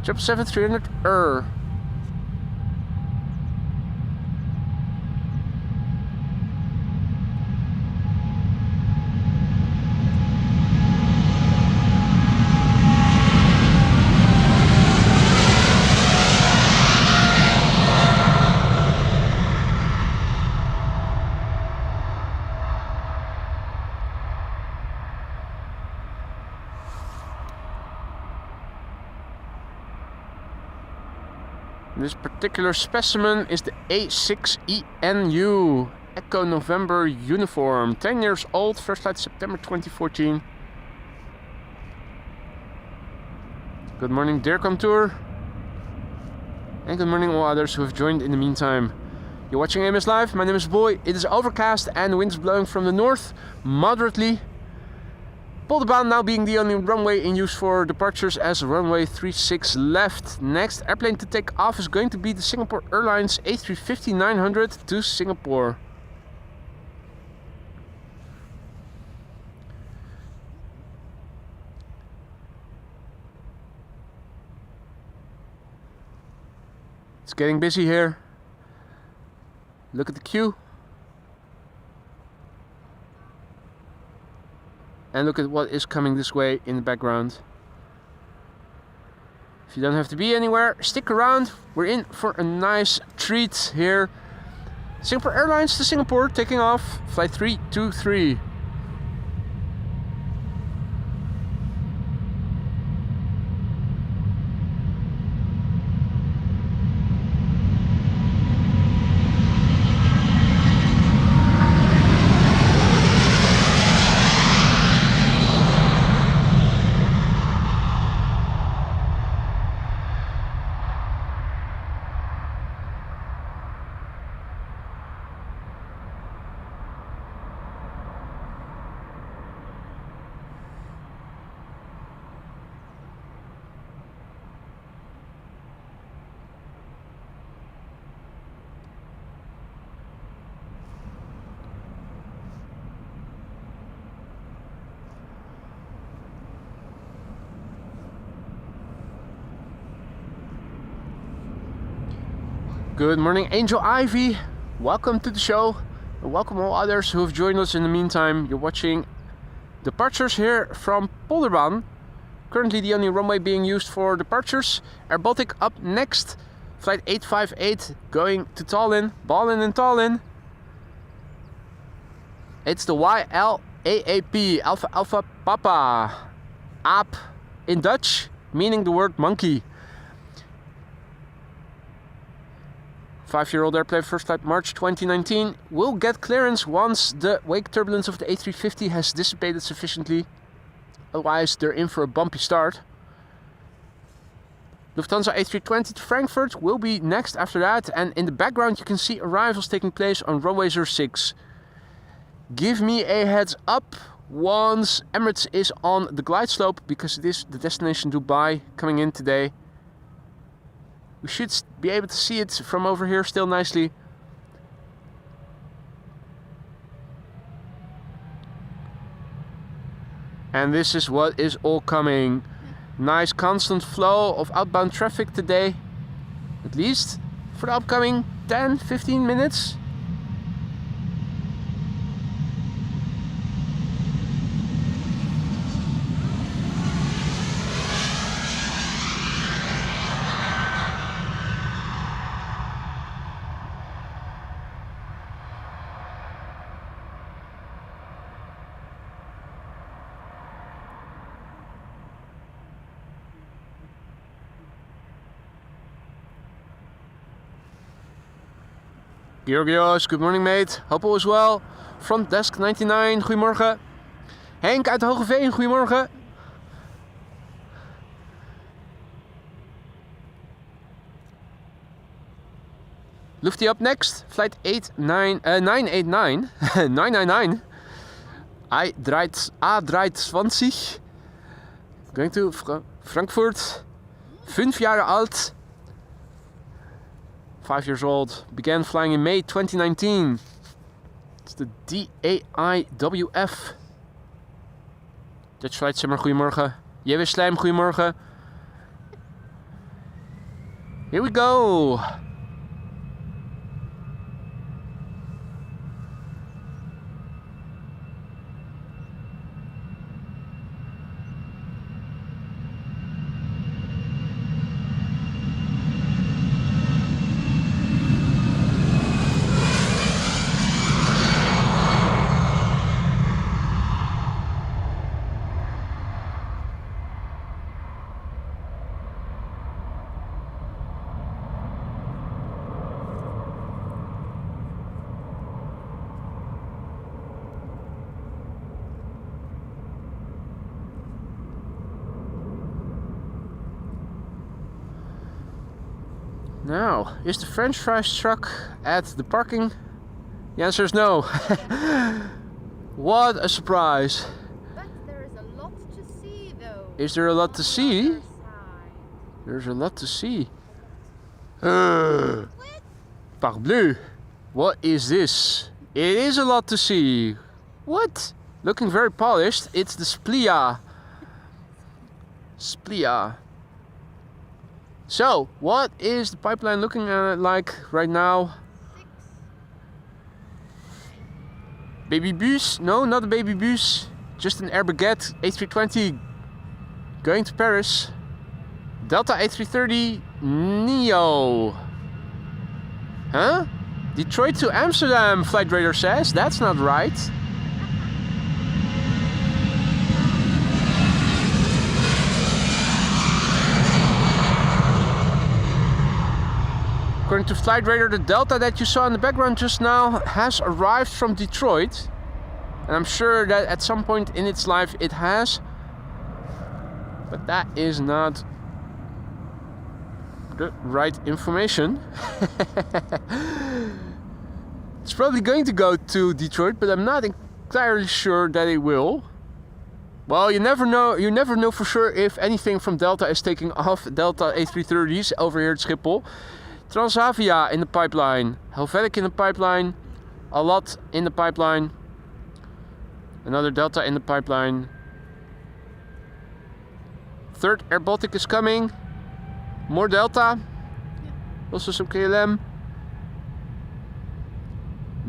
777-300 This particular specimen is the A6ENU Echo November uniform, 10 years old, first flight September 2014. Good morning, dear Contour, and good morning all others who have joined in the meantime. You're watching Amos Live. My name is Boy. It is overcast and the wind's blowing from the north moderately. Polderbaan now being the only runway in use for departures as runway 36 left. Next airplane to take off is going to be the Singapore Airlines A350-900 to Singapore. It's getting busy here. Look at the queue. And look at what is coming this way in the background. If you don't have to be anywhere, stick around. We're in for a nice treat here. Singapore Airlines to Singapore, taking off, flight 323. Good morning, Angel Ivy. Welcome to the show. And welcome all others who have joined us in the meantime. You're watching departures here from Polderbaan. Currently the only runway being used for departures. Air Baltic up next. Flight 858 going to Tallinn. Ballin in Tallinn. It's the YLAAP, Alpha Alpha Papa. Aap in Dutch, meaning the word monkey. 5-year-old airplane, first flight March 2019. Will get clearance once the wake turbulence of the A350 has dissipated sufficiently. Otherwise, they're in for a bumpy start. Lufthansa A320 to Frankfurt will be next after that. And in the background, you can see arrivals taking place on runway 06. Give me a heads up once Emirates is on the glide slope, because it is the destination Dubai coming in today. We should be able to see it from over here still nicely. And this is what is all coming. Nice constant flow of outbound traffic today. At least for the upcoming 10-15 minutes. Georgios, good morning mate. Hope all is well. Front desk 99, goedemorgen. Henk uit Hogeveen, goedemorgen. Lufty up next, flight 989, 999. A380, going to Frankfurt, 5 jaar alt, 5 years old, began flying in May 2019. It's the DAIWF. Dutch Flight Simmer, goedemorgen. JW Slijm, goedemorgen. Here we go. Now, is the French fries truck at the parking? The answer is no. What a surprise. But there is a lot to see though. Is there a lot to see? Other side. There's a lot to see. Parbleu. What is this? It is a lot to see. What? Looking very polished. It's the Splia. Splia. So, what is the pipeline looking like right now? 6. Baby bus? No, not a baby bus. Just an Air Baguette A320 going to Paris. Delta A330 Neo. Huh? Detroit to Amsterdam, Flight Radar says. That's not right. According to Flight Radar, the Delta that you saw in the background just now has arrived from Detroit. And I'm sure that at some point in its life it has. But that is not the right information. It's probably going to go to Detroit, but I'm not entirely sure that it will. Well, you never know. You never know for sure if anything from Delta is taking off. Delta A330s over here at Schiphol. Transavia in the pipeline, Helvetic in the pipeline, a lot in the pipeline, another Delta in the pipeline. Third Air Baltic is coming, more Delta, also some KLM.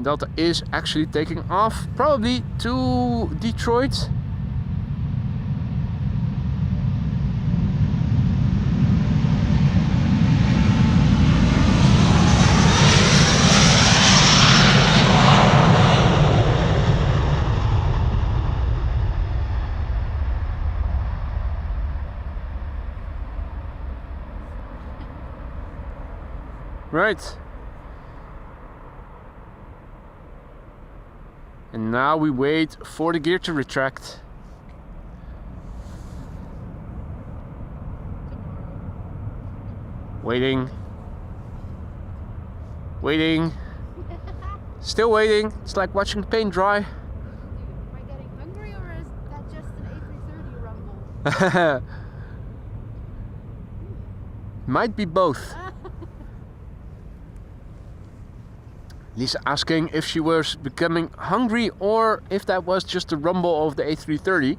Delta is actually taking off, probably to Detroit. Right. And now we wait for the gear to retract. Waiting. Waiting. Still waiting. It's like watching paint dry. Am I getting hungry or is that just an A330 rumble? Might be both. Lisa asking if she was becoming hungry or if that was just the rumble of the A330.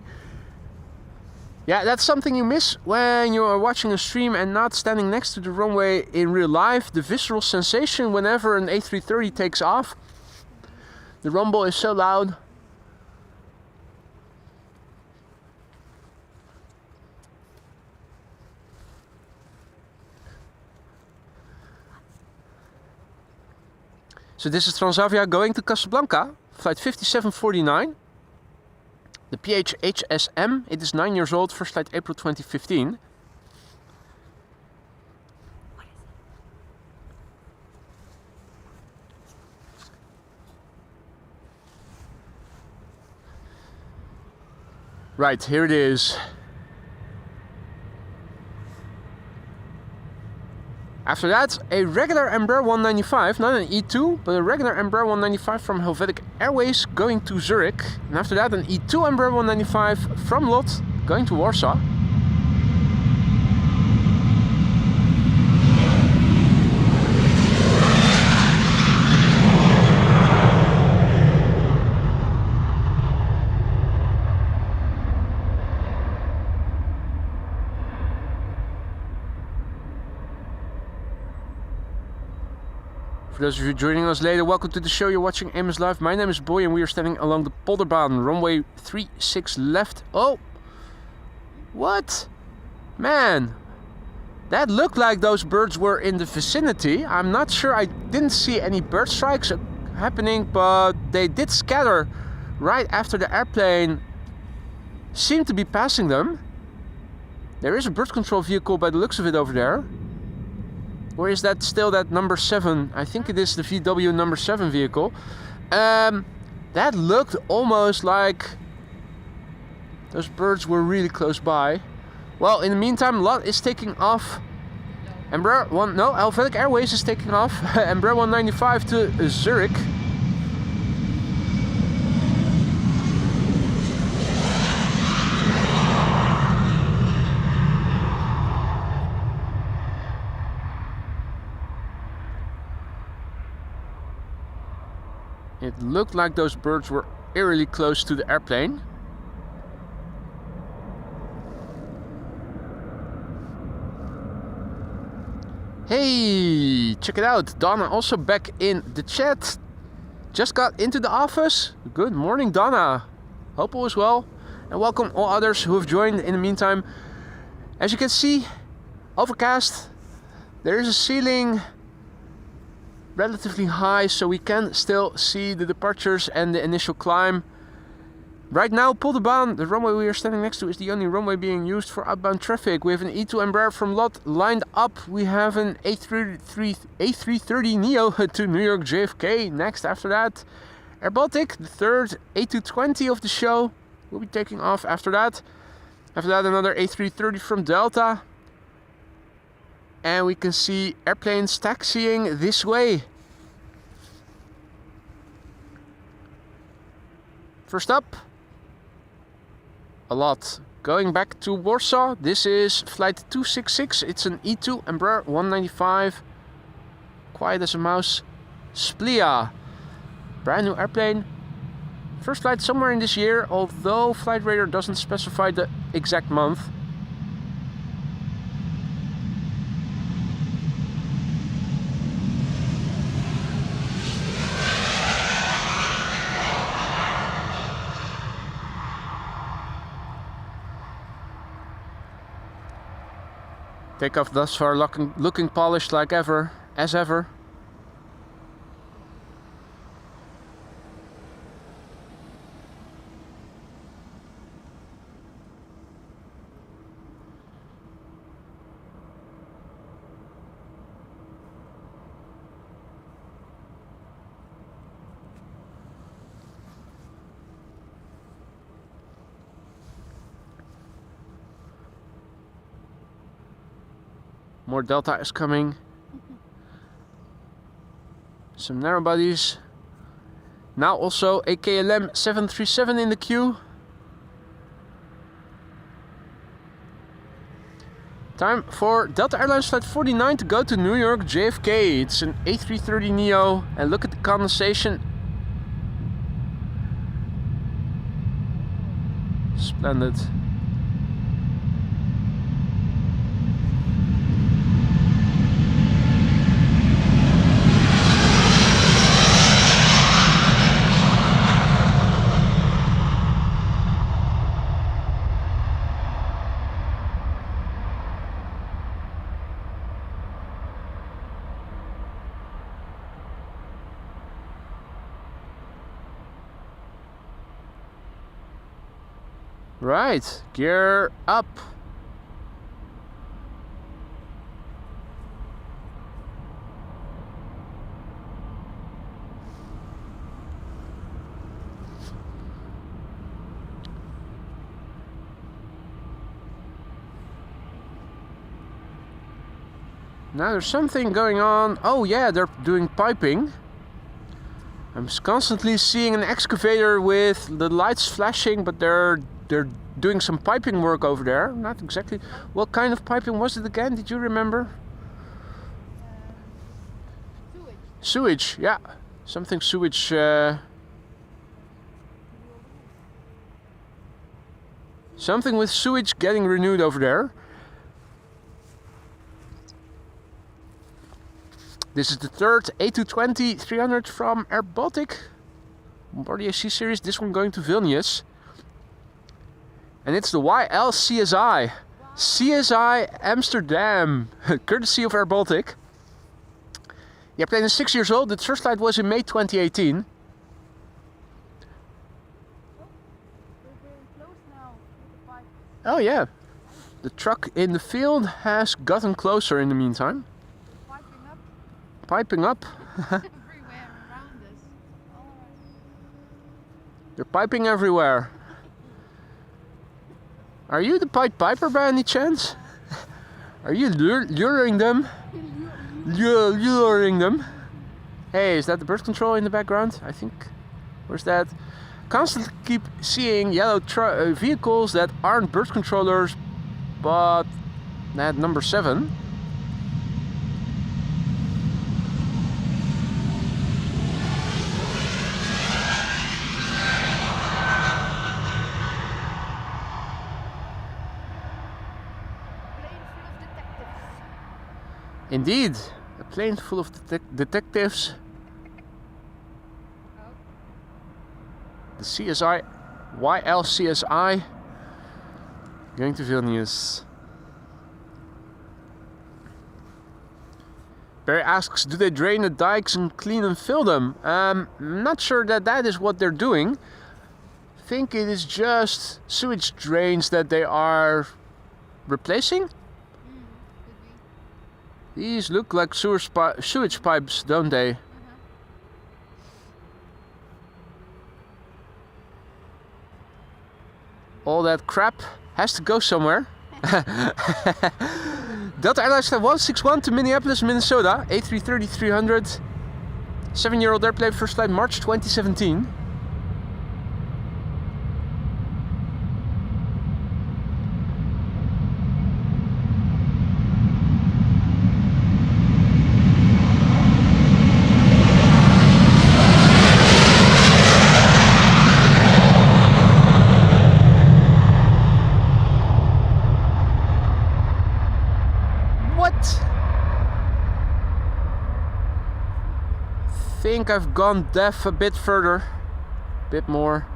Yeah, that's something you miss when you are watching a stream and not standing next to the runway in real life. The visceral sensation whenever an A330 takes off. The rumble is so loud. So this is Transavia going to Casablanca, flight 5749. The PHHSM, it is 9 years old, first flight April 2015. Right, here it is. After that, a regular Embraer 195, not an E2, but a regular Embraer 195 from Helvetic Airways going to Zurich. And after that, an E2 Embraer 195 from LOT going to Warsaw. For those of you joining us later, welcome to the show. You're watching Amos Live. My name is Boy and we are standing along the Polderbaan, runway 36 left. Oh! What? Man! That looked like those birds were in the vicinity. I'm not sure, I didn't see any bird strikes happening, but they did scatter right after the airplane seemed to be passing them. There is a bird control vehicle by the looks of it over there. Or is that still that number 7? I think it is the VW number 7 vehicle. That looked almost like those birds were really close by. Well, in the meantime, LOT is taking off. Helvetic Airways is taking off. Embraer 195 to Zurich. It looked like those birds were eerily close to the airplane. Hey, check it out. Donna also back in the chat. Just got into the office. Good morning, Donna. Hope all is well. And welcome all others who have joined in the meantime. As you can see, overcast. There is a ceiling relatively high, so we can still see the departures and the initial climb. Right now, Polderbaan, the runway we are standing next to, is the only runway being used for outbound traffic. We have an E2 Embraer from LOT lined up. We have an A330 Neo to New York JFK. Next after that, Air Baltic, the third A220 of the show, will be taking off after that. After that, another A330 from Delta. And we can see airplanes taxiing this way. First up, a LOT going back to Warsaw. This is flight 266. It's an E2 Embraer 195. Quiet as a mouse. Splia. Brand new airplane. First flight somewhere in this year, although Flight Radar doesn't specify the exact month. Takeoff thus far looking polished like ever, as ever. More Delta is coming. Some narrow bodies. Now also a KLM 737 in the queue. Time for Delta Airlines Flight 49 to go to New York JFK. It's an A330 Neo, and look at the condensation. Splendid. Right, gear up. Now there's something going on. Oh yeah, they're doing piping. I'm constantly seeing an excavator with the lights flashing, but they're doing some piping work over there. Not exactly. What kind of piping was it again? Did you remember? Sewage. Sewage, yeah. Something sewage. Something with sewage getting renewed over there. This is the third A320 from Air Baltic. Bombardier C series. This one going to Vilnius. And it's the YLCSI. Wow. CSI Amsterdam. Courtesy of Air Baltic. The airplane is 6 years old. Its first flight was in May 2018. We're getting close now with the pipe. Oh yeah. The truck in the field has gotten closer in the meantime. Piping up Piping up. everywhere around us. All around. They're piping everywhere. Are you the Pied Piper by any chance? Are you luring them? Luring them? Hey, is that the birth control in the background? I think. Where's that? Constantly keep seeing yellow vehicles that aren't birth controllers, but at number 7. Indeed, a plane full of detectives. Oh. The CSI, YLCSI, going to Vilnius. Barry asks, do they drain the dikes and clean and fill them? I'm not sure that is what they're doing. I think it is just sewage drains that they are replacing. Could be. These look like sewage pipes, don't they? All that crap has to go somewhere. Delta Airlines Flight 161 to Minneapolis, Minnesota. A330-300. 7-year-old airplane, first flight March 2017. I think I've gone deaf a bit further, a bit more.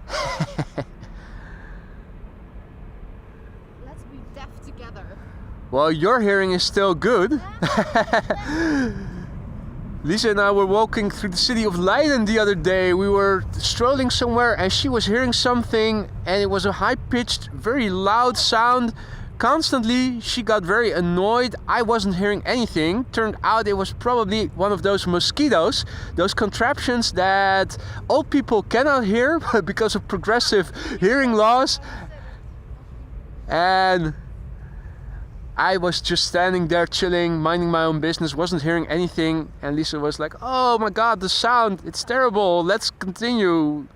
Let's be deaf together. Well, your hearing is still good. Lisa and I were walking through the city of Leiden the other day. We were strolling somewhere and she was hearing something and it was a high-pitched, very loud sound. Constantly, she got very annoyed. I wasn't hearing anything. Turned out it was probably one of those mosquitoes, those contraptions that old people cannot hear because of progressive hearing loss. And I was just standing there chilling, minding my own business, wasn't hearing anything. And Lisa was like, oh my god, the sound, it's terrible, let's continue.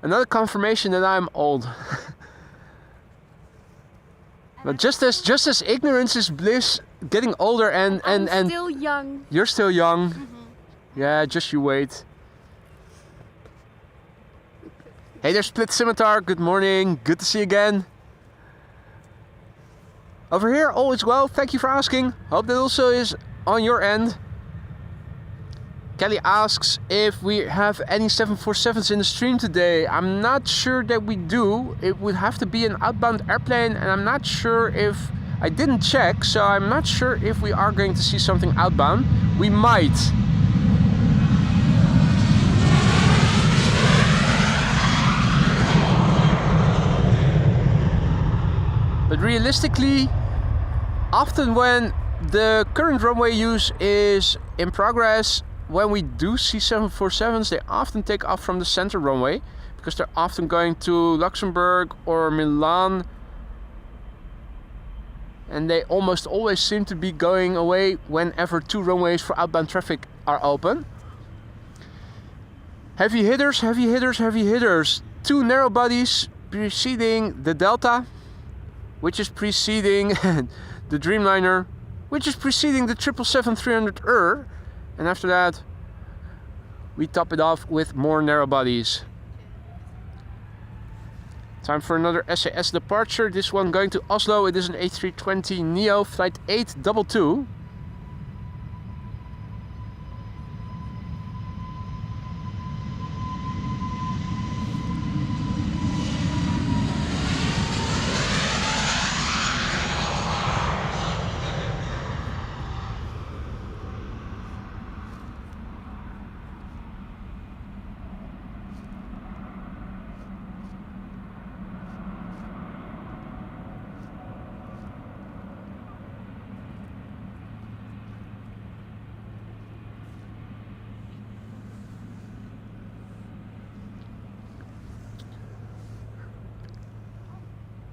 Another confirmation that I'm old. But just as ignorance is bliss, getting older and still young. You're still young. Yeah, just you wait. Hey there, Split Scimitar. Good morning. Good to see you again. Over here, all is well. Thank you for asking. Hope that also is on your end. Kelly asks if we have any 747s in the stream today. I'm not sure that we do. It would have to be an outbound airplane, and I'm not sure if... I didn't check, so I'm not sure if we are going to see something outbound. We might. But realistically, often when the current runway use is in progress, when we do see 747s, they often take off from the center runway because they're often going to Luxembourg or Milan, and they almost always seem to be going away whenever 2 runways for outbound traffic are open. Heavy hitters, heavy hitters, heavy hitters. 2 narrow bodies preceding the Delta, which is preceding the Dreamliner, which is preceding the 777-300ER, and after that we top it off with more narrow bodies. Time for another SAS departure, this one going to Oslo. It is an A320neo flight 822.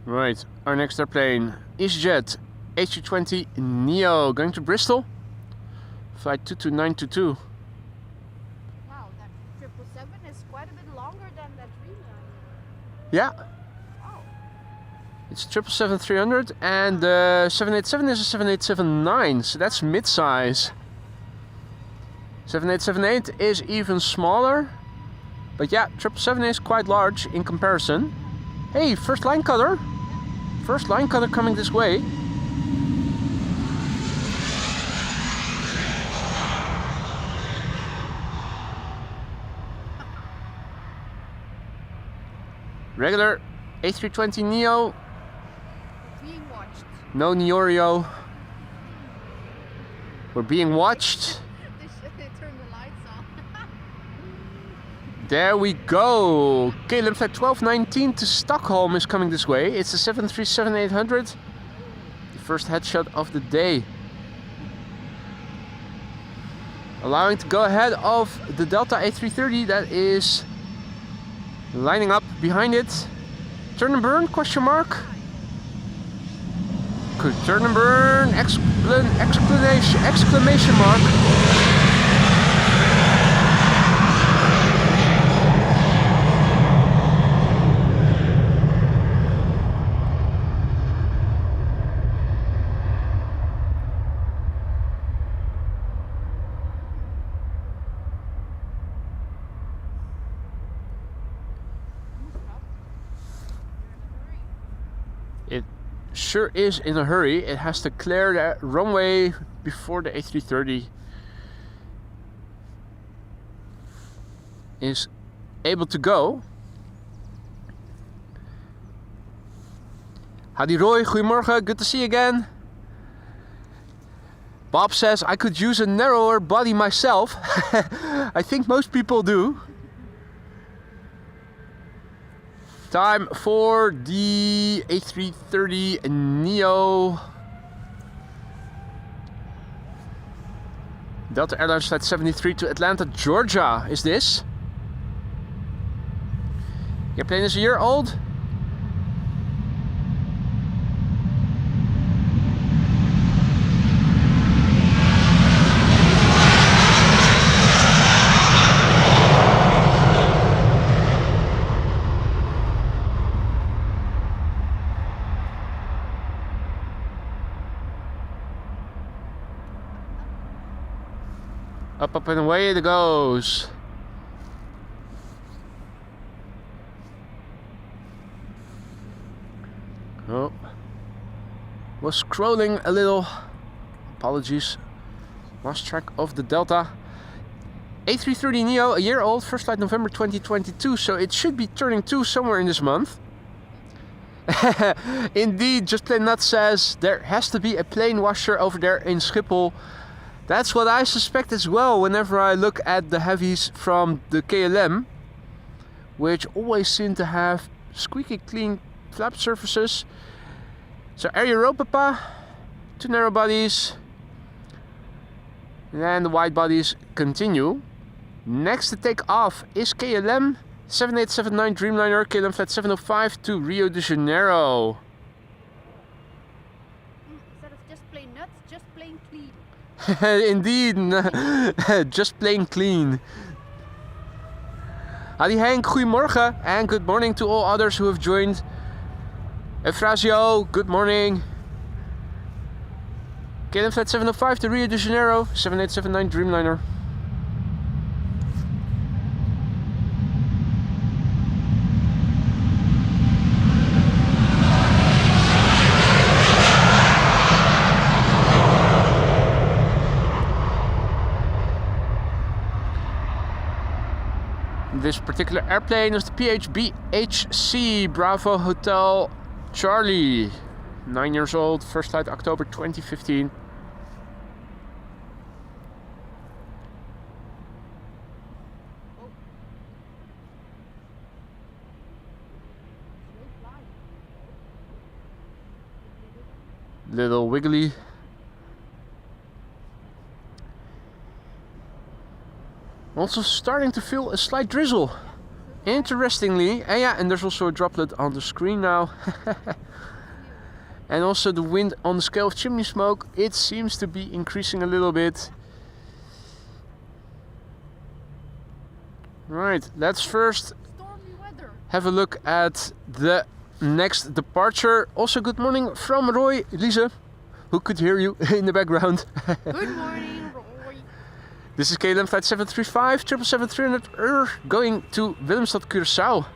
Right, our next airplane, EasyJet A320neo going to Bristol, flight 22922. Wow, that 777 is quite a bit longer than that Dreamliner. Yeah, Oh. it's 777-300, and the 787 is a 787-9, so that's mid-size. 7878 is even smaller, but yeah, 777 is quite large in comparison. Hey, first line cutter! First line cutter coming this way. Regular A320neo. Being watched. No Neorio. We're being watched. They turned the lights on. There we go. KLM flight 1219 to Stockholm is coming this way. It's a 737-800. The first headshot of the day. Allowing to go ahead of the Delta A330 that is lining up behind it. Turn and burn, question mark. Good, turn and burn, exclamation mark. It sure is in a hurry. It has to clear the runway before the A330 is able to go. Howdy Roy, goedemorgen, good to see you again. Bob says I could use a narrower body myself. I think most people do. Time for the A330neo. Delta Airlines flight 73 to Atlanta, Georgia is this. Your plane is a year old. Up and away it goes. Oh, was scrolling a little. Apologies. Lost track of the Delta. A330neo, a year old, first flight November 2022, so it should be turning 2 somewhere in this month. Indeed, Just Plain Nut says there has to be a plane washer over there in Schiphol. That's what I suspect as well whenever I look at the heavies from the KLM, which always seem to have squeaky clean flap surfaces. So Air Europa, 2 narrow bodies. And then the wide bodies continue. Next to take off is KLM 7879 Dreamliner, KLM flight 705 to Rio de Janeiro. Instead of just plain nuts, just plain clean. Indeed, just plain clean. Hadi Henk, goedemorgen, and good morning to all others who have joined. Efrasio, good morning. KLM flight 705 to Rio de Janeiro, 7879 Dreamliner. This particular airplane is the PHBHC Bravo Hotel Charlie. 9 years old, first flight October 2015. Little wiggly. Also starting to feel a slight drizzle. Interestingly, and there's also a droplet on the screen now. And also the wind on the scale of chimney smoke, it seems to be increasing a little bit. Right, let's first have a look at the next departure. Also good morning from Roy, Lise, who could hear you in the background. Good morning, Roy. This is KLM flight 735 777-300 going to Willemstad, Curaçao.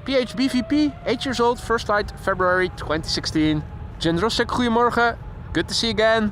PHBVP, 8 years old, first flight February 2016. Jen Rossek, goedemorgen. Good to see you again.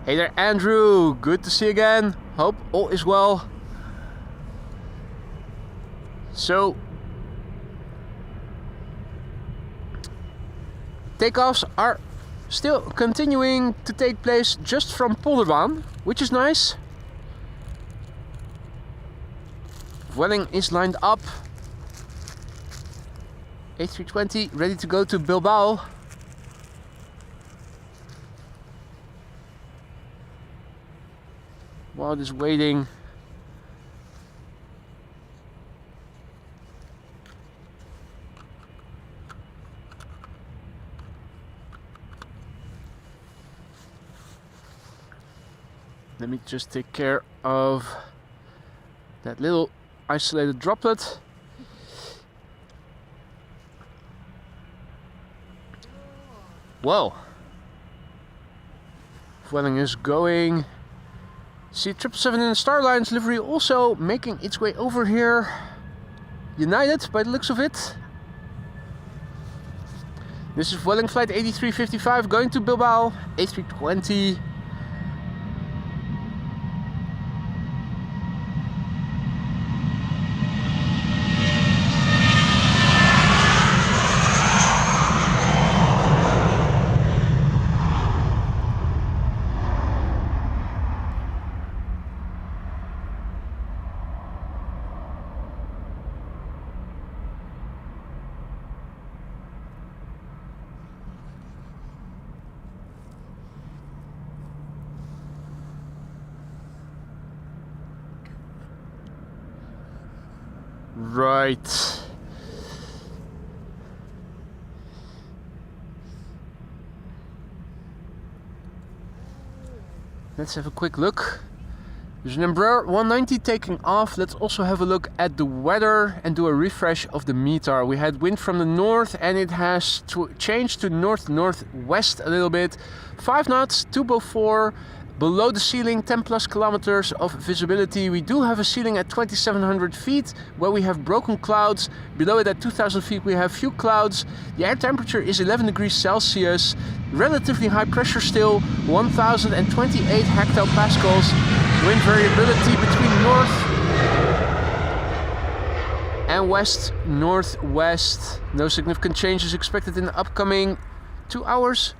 Hey there, Andrew. Good to see you again. Hope all is well. So, takeoffs are still continuing to take place just from Polderbaan, which is nice. Vueling is lined up. A320 ready to go to Bilbao. While just waiting. Let me just take care of that little isolated droplet. Whoa. Vueling is going. See 777 in the Starlines livery also making its way over here. United by the looks of it. This is Vueling flight 8355 going to Bilbao, A320. Right. Let's have a quick look. There's an Embraer 190 taking off. Let's also have a look at the weather and do a refresh of the METAR. We had wind from the north and it has changed to north-northwest a little bit. 5 knots, 204, Below the ceiling, 10 plus kilometers of visibility. We do have a ceiling at 2,700 feet where we have broken clouds. Below it at 2,000 feet we have few clouds. The air temperature is 11 degrees Celsius. Relatively high pressure still, 1,028 hectopascals. Wind variability between north and west, northwest. No significant changes expected in the upcoming 2 hours.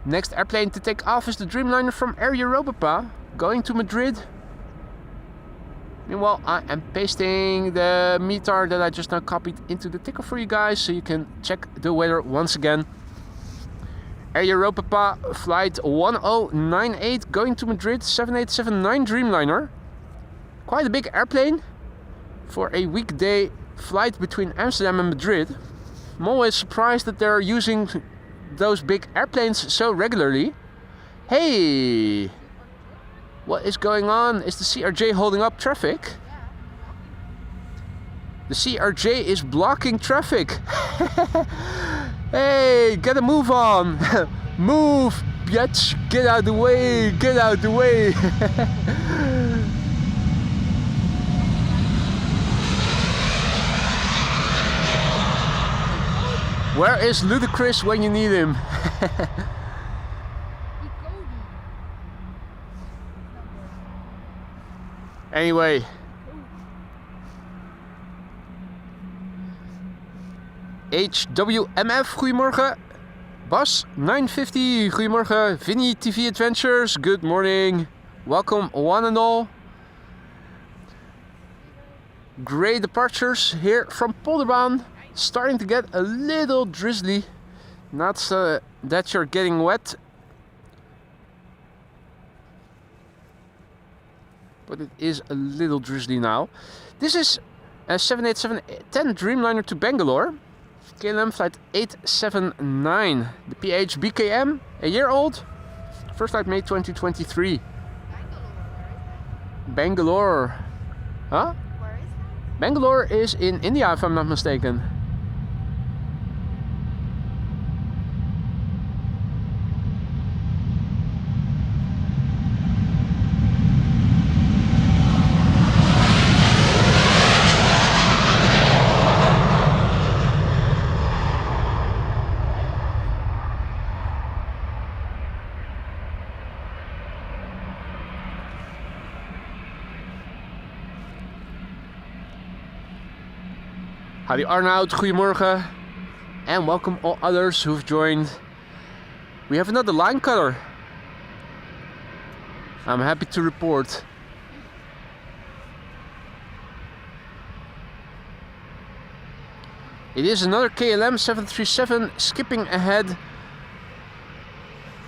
Next airplane to take off is the Dreamliner from Air Europa, going to Madrid. Meanwhile, I am pasting the METAR that I just now copied into the ticker for you guys, so you can check the weather once again. Air Europa flight 1098 going to Madrid, 7879 Dreamliner. Quite a big airplane for a weekday flight between Amsterdam and Madrid. I'm always surprised that they're using those big airplanes so regularly. Hey, what is going on? Is the CRJ holding up traffic? The CRJ is blocking traffic. Hey, get a move on. Move, bitch, get out of the way, get out of the way. Where is Ludacris when you need him? Anyway. HWMF, goedemorgen. Bas, 950, goedemorgen. Vinny TV Adventures, good morning. Welcome one and all. Great departures here from Polderbaan. Starting to get a little drizzly. Not so that you're getting wet, but it is a little drizzly now. This is a 787-10 Dreamliner to Bangalore. KLM flight 879. The PH BKM, a year old. First flight May 2023. Bangalore. Huh? Where is that? Bangalore is in India, if I'm not mistaken. Howdy Arnoud, goedemorgen. And welcome all others who've joined. We have another line cutter. I'm happy to report. It is another KLM 737 skipping ahead.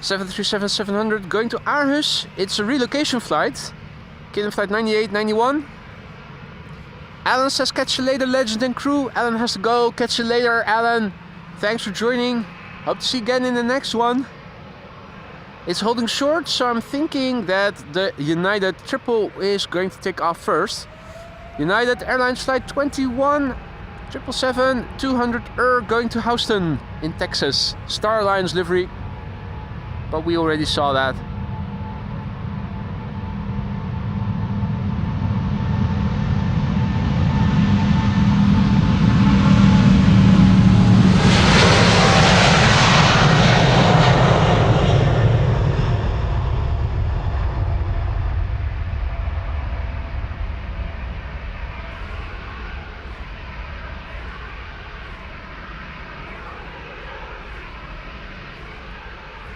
737-700 going to Aarhus. It's a relocation flight. KLM flight 9891. Alan says catch you later, legend and crew. Alan has to go. Catch you later, Alan. Thanks for joining. Hope to see you again in the next one. It's holding short, so I'm thinking that the United triple is going to take off first. United Airlines flight 21 777-200 going to Houston in Texas. Star Alliance livery, but we already saw that.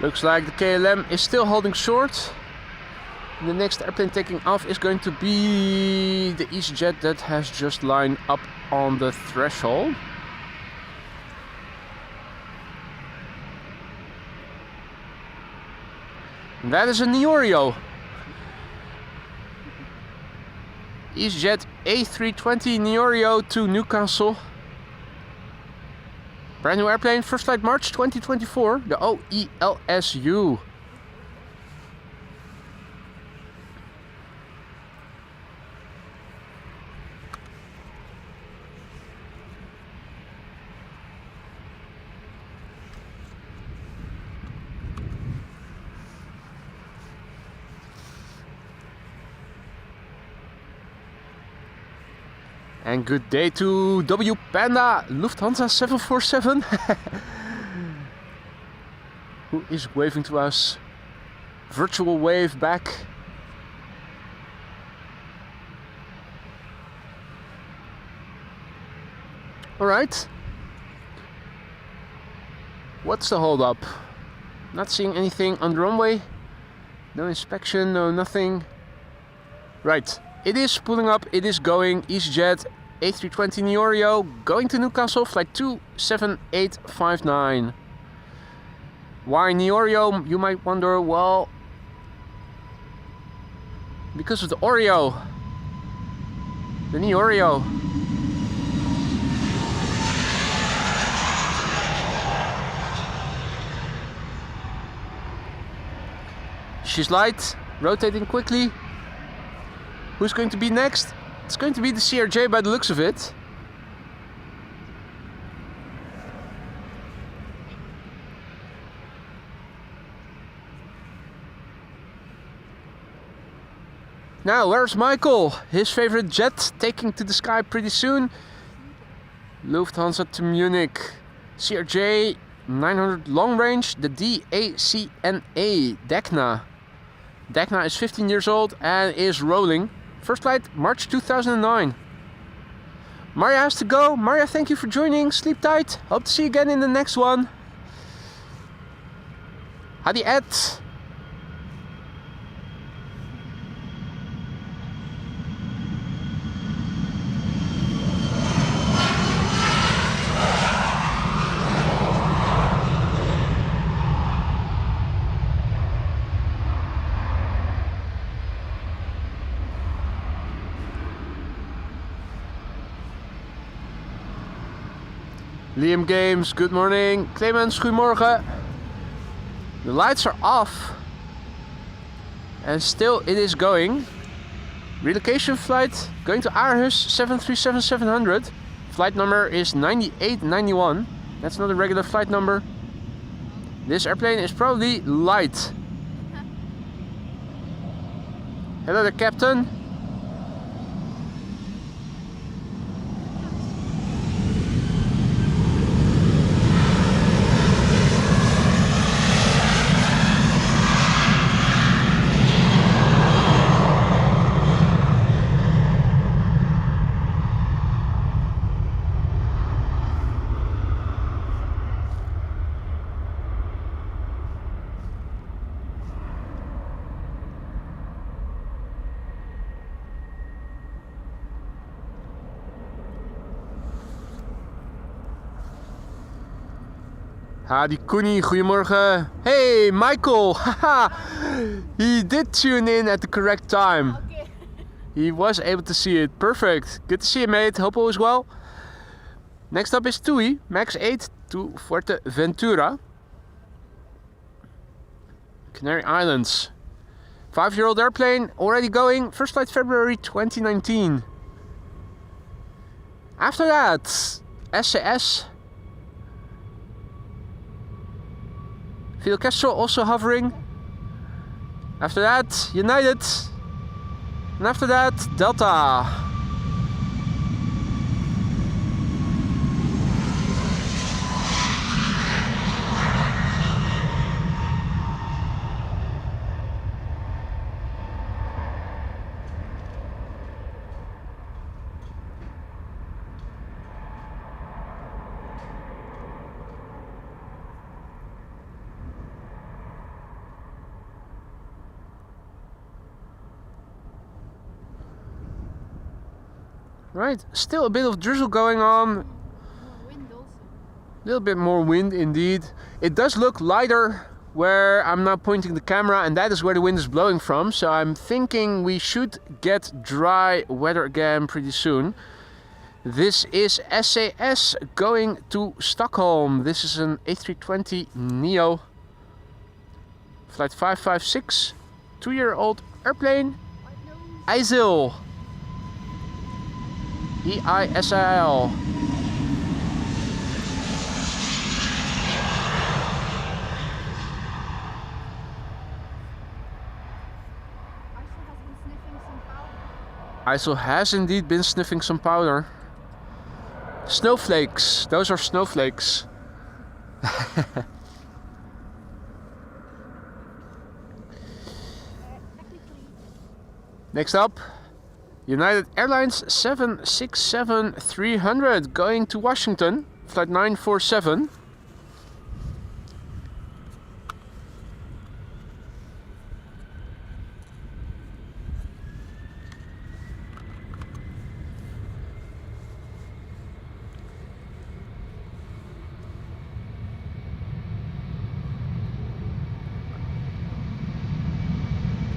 Looks like the KLM is still holding short. The next airplane taking off is going to be the EasyJet that has just lined up on the threshold. And that is a Neorio. EasyJet A380 Neorio to Newcastle. Brand new airplane, first flight March 2024, the OELSU. And good day to W Panda Lufthansa 747 who is waving to us. Virtual wave back. Alright. What's the hold up? Not seeing anything on the runway. No inspection, no nothing. Right. It is pulling up, it is going. EasyJet A320 Neorio going to Newcastle, flight 27859. Why Neorio, you might wonder? Well, because of the Oreo. The Neorio. She's light, rotating quickly. Who's going to be next? It's going to be the CRJ by the looks of it. Now, where's Michael? His favorite jet taking to the sky pretty soon. Lufthansa to Munich. CRJ 900 long range, the DACNA, Decna. Decna is 15 years old and is rolling. First flight, March 2009. Maria has to go. Maria, thank you for joining. Sleep tight. Hope to see you again in the next one. Hadi Ed. Liam Games, good morning. Clemens, goedemorgen. The lights are off. And still it is going. Relocation flight going to Aarhus 737-700. Flight number is 9891. That's not a regular flight number. This airplane is probably light. Hello there, Captain. Hadi Koenie, goedemorgen. Hey, Michael. Haha. He did tune in at the correct time. Okay. He was able to see it. Perfect. Good to see you, mate. Hope all is well. Next up is Tui, Max 8 to Fuerteventura. Canary Islands. 5-year-old airplane, already going. First flight February 2019. After that, SAS. Fidel Castro also hovering. After that, United. And after that, Delta. Right, still a bit of drizzle going on. More wind also. A little bit more wind indeed. It does look lighter where I'm now pointing the camera, and that is where the wind is blowing from. So I'm thinking we should get dry weather again pretty soon. This is SAS going to Stockholm. This is an A320 Neo. Flight 556. 2-year-old airplane. White nose. ISIL. EISIL. ISIL has indeed been sniffing some powder. Snowflakes, those are snowflakes. Next up, United Airlines 767-300 going to Washington, flight 947.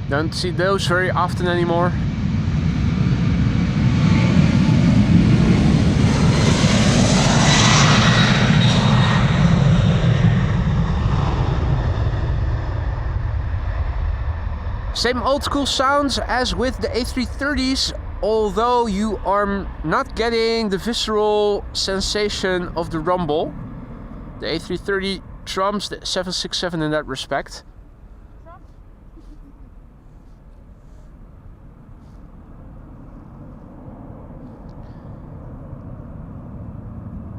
Don't see those very often anymore. Same old school sounds as with the A330s, although you are not getting the visceral sensation of the rumble. The A330 trumps the 767 in that respect.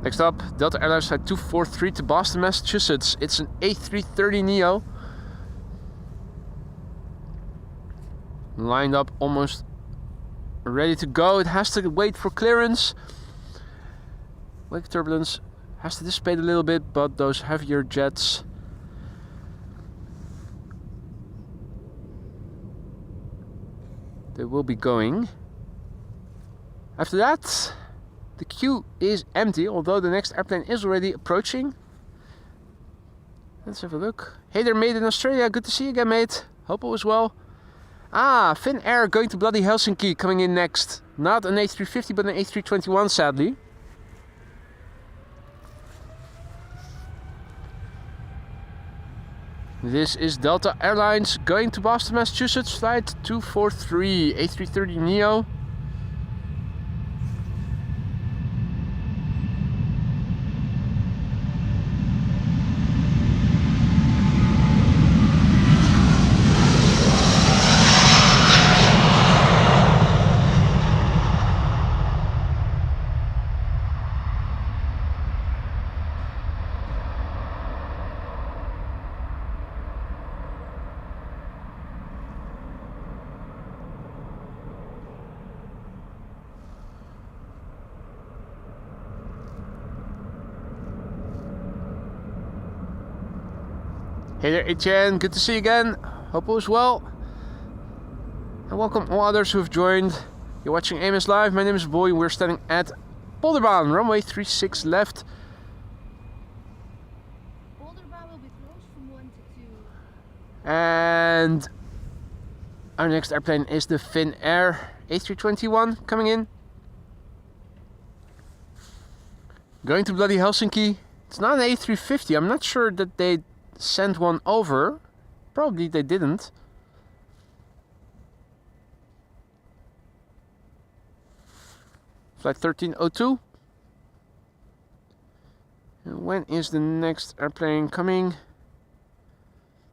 Next up, Delta Airlines Flight 243 to Boston, Massachusetts. It's an A330neo. Lined up, almost ready to go. It has to wait for clearance. Wake turbulence has to dissipate a little bit, but those heavier jets they will be going. After that, the queue is empty, although the next airplane is already approaching. Let's have a look. Hey there, mate in Australia. Good to see you again, mate. Hope all is well. Ah, Finnair going to bloody Helsinki, coming in next. Not an A350, but an A321, sadly. This is Delta Airlines going to Boston, Massachusetts, flight 243, A330neo. Hey there, Etienne, good to see you again. Hope all is well. And welcome all others who have joined. You're watching AMS Live. My name is Boy. We're standing at Polderbaan, runway 36 left. Polderbaan will be closed from 1 to 2. And our next airplane is the Finnair A321 coming in. Going to bloody Helsinki. It's not an A350. I'm not sure that they sent one over. Probably they didn't. Flight 1302. And when is the next airplane coming?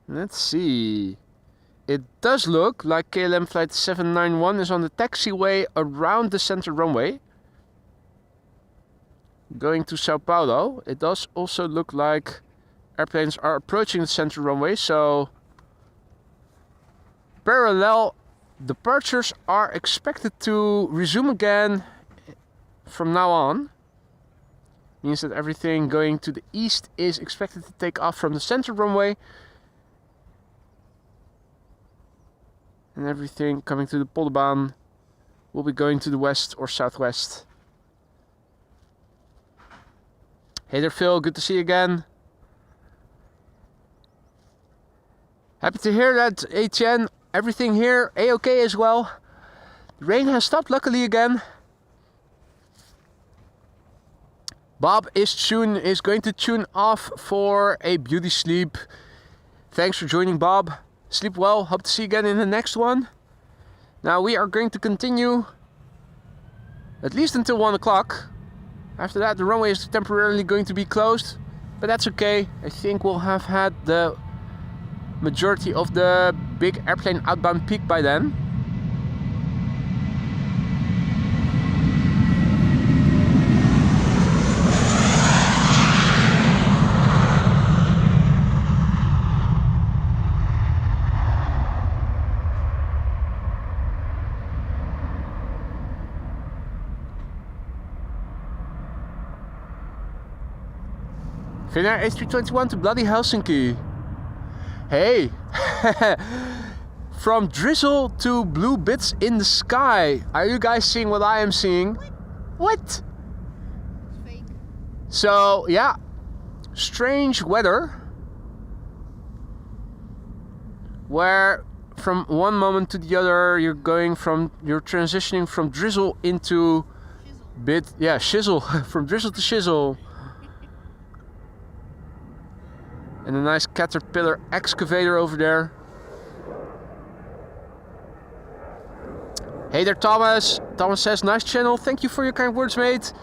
Let's see. It does look like KLM flight 791 is on the taxiway around the center runway. Going to Sao Paulo. It does also look like airplanes are approaching the center runway, so parallel departures are expected to resume again from now on. Means that everything going to the east is expected to take off from the center runway, and everything coming to the Polderbaan will be going to the west or southwest. Hey there, Phil, good to see you again. Happy to hear that, Etienne. Everything here A-okay as well. The rain has stopped luckily again. Bob is going to tune off for a beauty sleep. Thanks for joining, Bob. Sleep well. Hope to see you again in the next one. Now we are going to continue at least until 1 o'clock. After that, the runway is temporarily going to be closed, but that's okay. I think we'll have had the majority of the big airplane outbound peak by then. Finnair A321 to bloody Helsinki. Hey! From drizzle to blue bits in the sky. Are you guys seeing what I am seeing? What? It's fake. So, yeah. Strange weather. Where from one moment to the other you're transitioning from drizzle into Shizzle. shizzle. From drizzle to shizzle. And a nice Caterpillar excavator over there. Hey there, Thomas. Thomas says, nice channel. Thank you for your kind words, mate.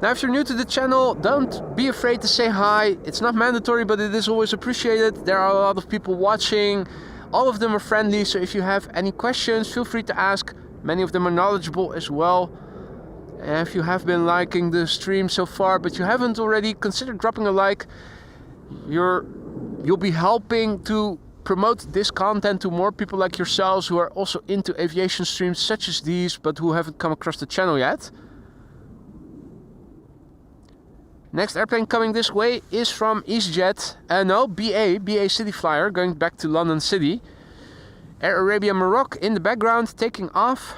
Now, if you're new to the channel, don't be afraid to say hi. It's not mandatory, but it is always appreciated. There are a lot of people watching. All of them are friendly, so if you have any questions, feel free to ask. Many of them are knowledgeable as well. And if you have been liking the stream so far, but you haven't already, consider dropping a like. You'll be helping to promote this content to more people like yourselves who are also into aviation streams such as these, but who haven't come across the channel yet. Next airplane coming this way is from EasyJet. BA City Flyer, going back to London City. Air Arabia Morocco in the background, taking off.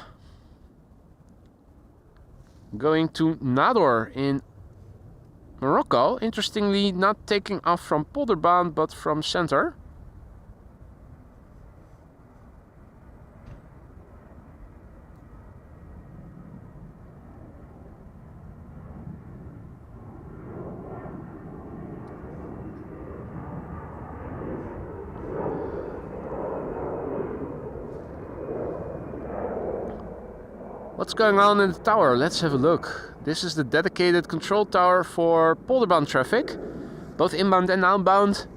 Going to Nador in Morocco. Interestingly, not taking off from Polderbaan, but from center. What's going on in the tower? Let's have a look. This is the dedicated control tower for Polderbaan traffic, both inbound and outbound.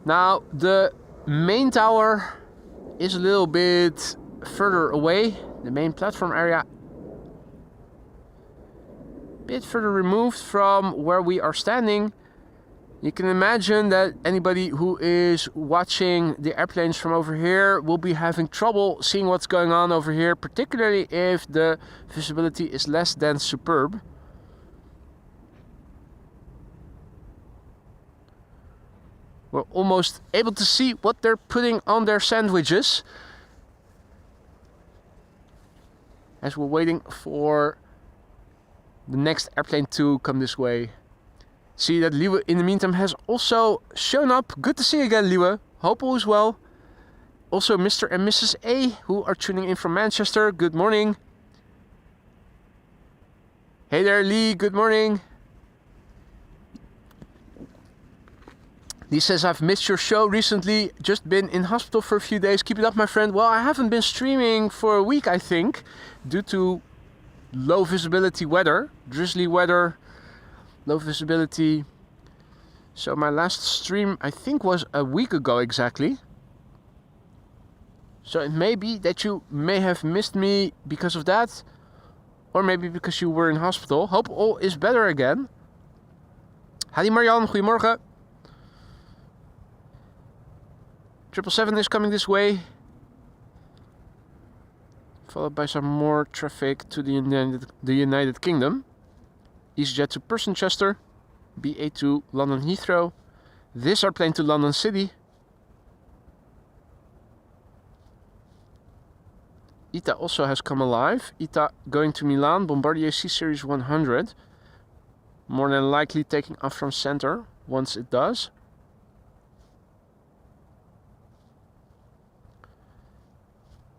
Now, the main tower is a little bit further away. The main platform area, a bit further removed from where we are standing. You can imagine that anybody who is watching the airplanes from over here will be having trouble seeing what's going on over here, particularly if the visibility is less than superb. We're almost able to see what they're putting on their sandwiches as we're waiting for the next airplane to come this way. See that Liwe in the meantime has also shown up. Good to see you again, Liwe. Hope all is well. Also Mr. and Mrs. A, who are tuning in from Manchester. Good morning. Hey there, Lee. Good morning. Lee says, I've missed your show recently. Just been in hospital for a few days. Keep it up, my friend. Well, I haven't been streaming for a week, I think, due to low visibility weather, drizzly weather. Low visibility. So my last stream, I think, was a week ago exactly. So it may be that you may have missed me because of that. Or maybe because you were in hospital. Hope all is better again. Hadi Marianne, goedemorgen. 777 is coming this way. Followed by some more traffic to the United Kingdom. EasyJet to Persenchester, BA to London Heathrow, this airplane to London City, ITA also has come alive, ITA going to Milan, Bombardier C-Series 100, more than likely taking off from center once it does.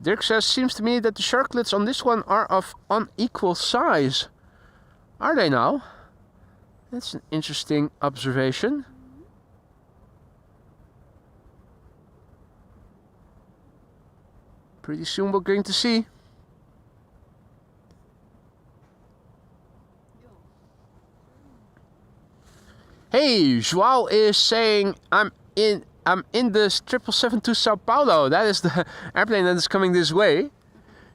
Dirk says, seems to me that the sharklets on this one are of unequal size. Are they now? That's an interesting observation. Pretty soon we're going to see. Hey, Joao is saying I'm in the 777 to Sao Paulo. That is the airplane that is coming this way.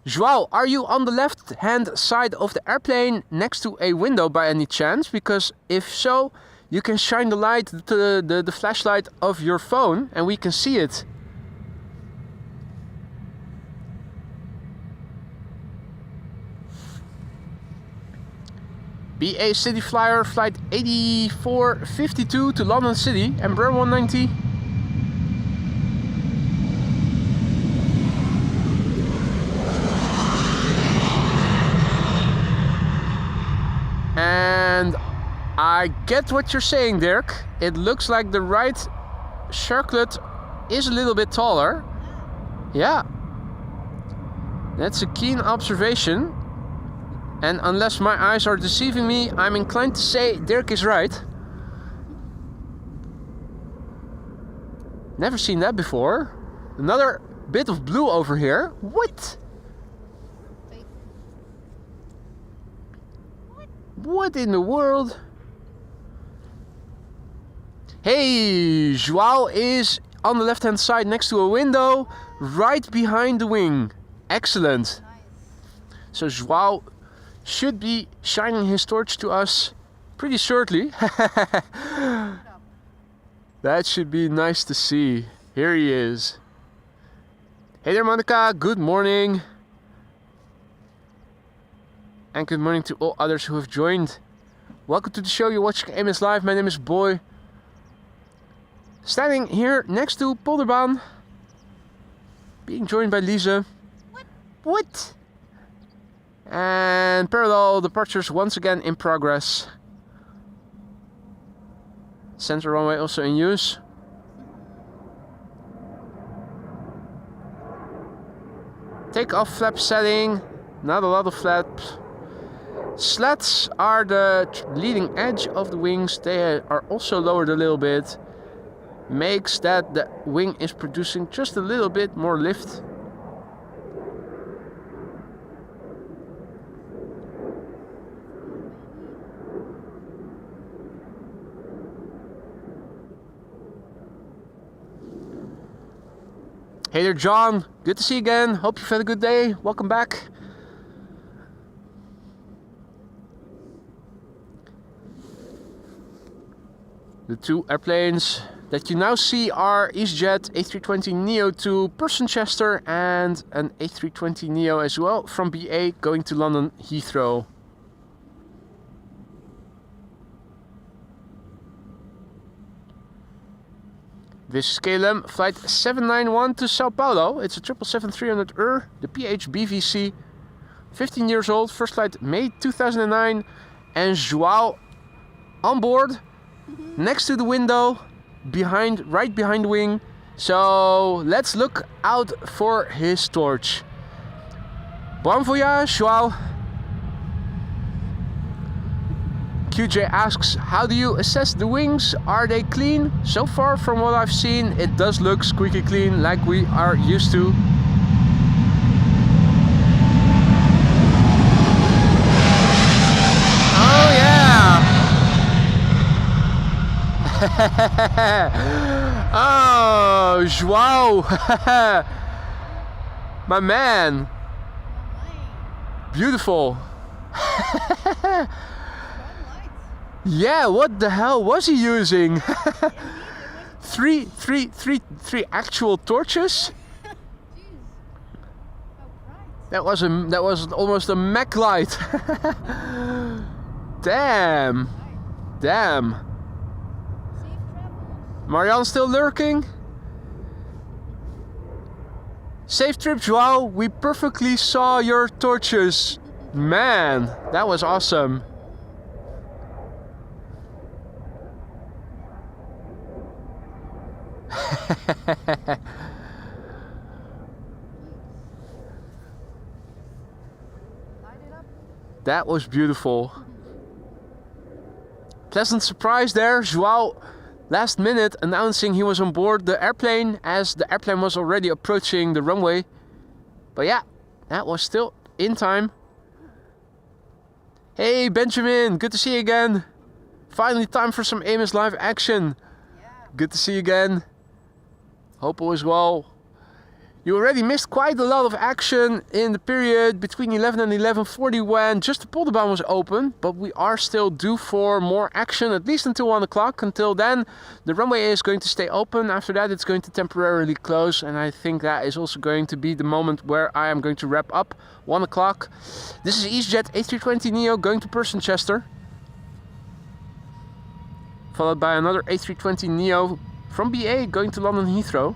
Joao, are you on the left-hand side of the airplane next to a window by any chance? Because if so, you can shine the light to the flashlight of your phone and we can see it. BA City Flyer flight 8452 to London City, Embraer 190. And I get what you're saying, Dirk. It looks like the right circlet is a little bit taller. Yeah. That's a keen observation. And unless my eyes are deceiving me, I'm inclined to say Dirk is right. Never seen that before. Another bit of blue over here. What? What in the world? Hey, Joao is on the left hand side next to a window, right behind the wing. Excellent. So Joao should be shining his torch to us pretty shortly. That should be nice to see. Here he is. Hey there, Monica. Good morning. And good morning to all others who have joined. Welcome to the show. You're watching AMS Live. My name is Boy. Standing here next to Polderbaan. Being joined by Lisa. What? And parallel departures once again in progress. Center runway also in use. Takeoff flap setting. Not a lot of flaps. Slats are the leading edge of the wings. They are also lowered a little bit. Makes that the wing is producing just a little bit more lift. Hey there, John. Good to see you again. Hope you've had a good day. Welcome back. The two airplanes that you now see are EasyJet A320neo to Persenchester and an A320neo as well from BA going to London Heathrow. This is KLM flight 791 to Sao Paulo. It's a 777-300ER, the PHBVC. 15 years old, first flight May 2009. And Joao on board, next to the window, right behind the wing. So let's look out for his torch. Bon voyage, Joao. QJ asks, how do you assess the wings? Are they clean? So far from what I've seen, it does look squeaky clean like we are used to. Oh yeah! Oh, Joao! My man! Beautiful! Yeah, what the hell was he using? three actual torches? That was almost a Mac light. Damn. Marianne still lurking? Safe trip, Joao. We perfectly saw your torches. Man, that was awesome. That was beautiful. Pleasant surprise there. Joao last minute announcing he was on board the airplane as the airplane was already approaching the runway. But yeah, that was still in time. Hey Benjamin, good to see you again. Finally time for some AMS Live action. Good to see you again. Hope all is well. You already missed quite a lot of action in the period between 11 and 11:40 when just the Polderbaan was open, but we are still due for more action at least until 1 o'clock. Until then, the runway is going to stay open. After that, it's going to temporarily close, and I think that is also going to be the moment where I am going to wrap up 1 o'clock. This is EasyJet A320neo going to Persenchester. followed by another A320neo from BA going to London Heathrow.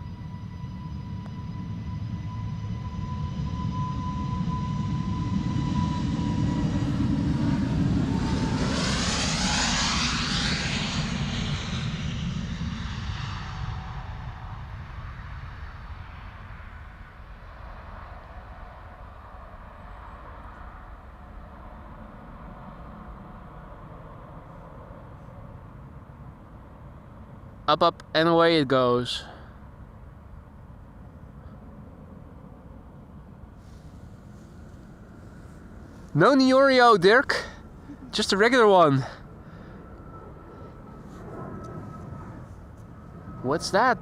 Up, up, and away it goes. No Neorio, Dirk. Just a regular one. What's that?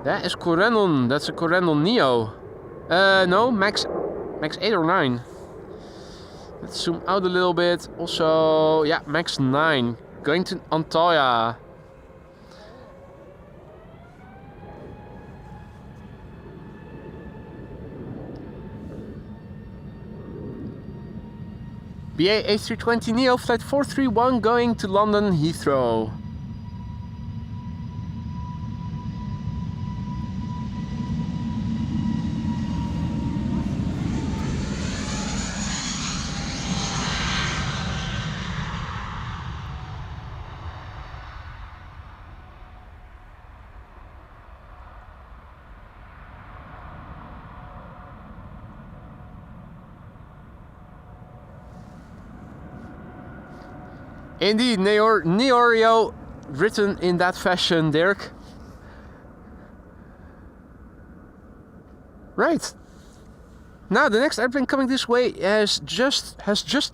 That is Corendon. That's a Corendon Neo. No, Max 8 or 9. Let's zoom out a little bit. Also, yeah, Max 9. Going to Antalya. BA A320neo flight 431 going to London Heathrow. Indeed, Neorio written in that fashion, Dirk. Right. Now the next airplane coming this way has just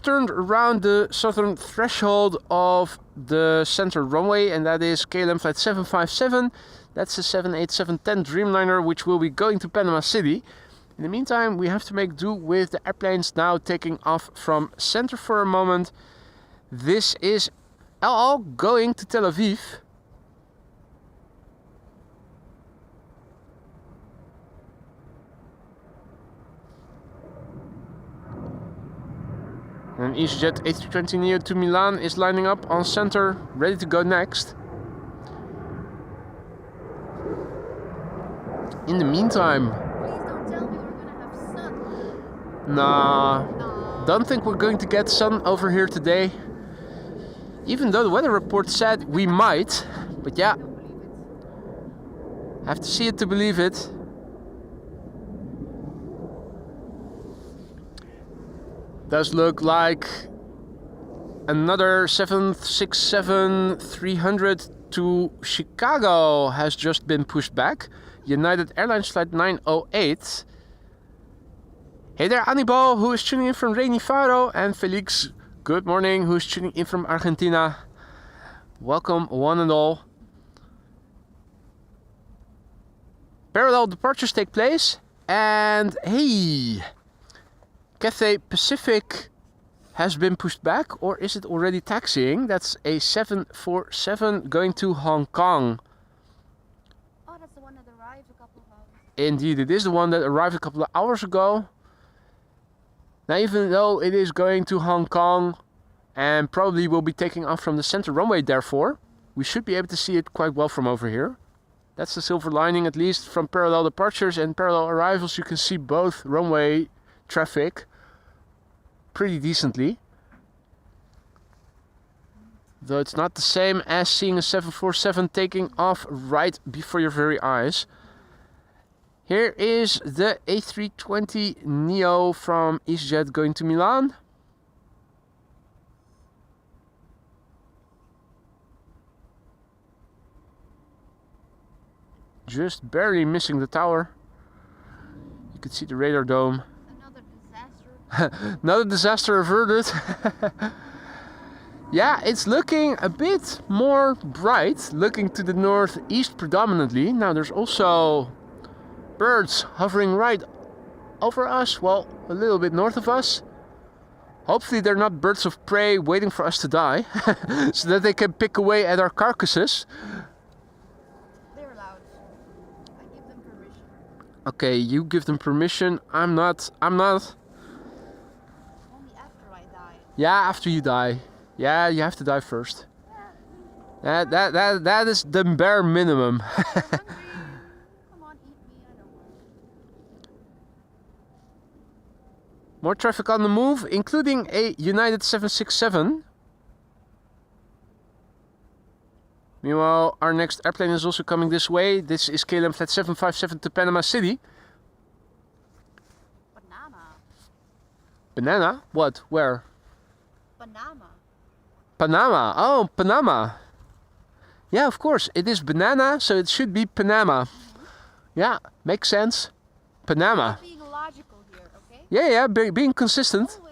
turned around the southern threshold of the center runway, and that is KLM flight 757. That's the 787-10 Dreamliner, which will be going to Panama City. In the meantime, we have to make do with the airplanes now taking off from center for a moment. This is El Al going to Tel Aviv. And EasyJet A320neo to Milan is lining up on center, ready to go next. In the meantime... Please don't tell me we're gonna have sun. Nah, don't think we're going to get sun over here today. Even though the weather report said we might, but yeah, I don't believe it. have to see it to believe it. Does look like another 767-300 to Chicago has just been pushed back. United Airlines flight 908. Hey there, Anibal, who is tuning in from rainy Faro, and Felix, good morning, who is tuning in from Argentina. Welcome, one and all. Parallel departures take place, and hey, Cathay Pacific has been pushed back, or is it already taxiing? That's a 747 going to Hong Kong. Oh, that's the one that arrived a couple of hours. Indeed, it is the one that arrived a couple of hours ago. Now, even though it is going to Hong Kong and probably will be taking off from the center runway, therefore, we should be able to see it quite well from over here. That's the silver lining, at least from parallel departures and parallel arrivals. You can see both runway traffic pretty decently. Though it's not the same as seeing a 747 taking off right before your very eyes. Here is the A320neo from EasyJet going to Milan. Just barely missing the tower. You could see the radar dome. Another disaster. Another disaster averted. Yeah, it's looking a bit more bright, looking to the northeast predominantly. Now there's also birds hovering right over us, well, a little bit north of us. Hopefully they're not birds of prey waiting for us to die, so that they can pick away at our carcasses. They're allowed. I give them permission. Okay, you give them permission. I'm not. Only after I die. Yeah, after you die. Yeah, you have to die first. That is the bare minimum. You're hungry. Come on, eat me. I don't mind. More traffic on the move, including a United 767. Meanwhile, our next airplane is also coming this way. This is KLM Flight 757 to Panama City. Panama. Banana? What? Where? Panama. Panama. Oh, Panama. Yeah, of course. It is banana, so it should be Panama. Yeah, makes sense. Panama. Being logical here, okay? Yeah, being consistent. Always.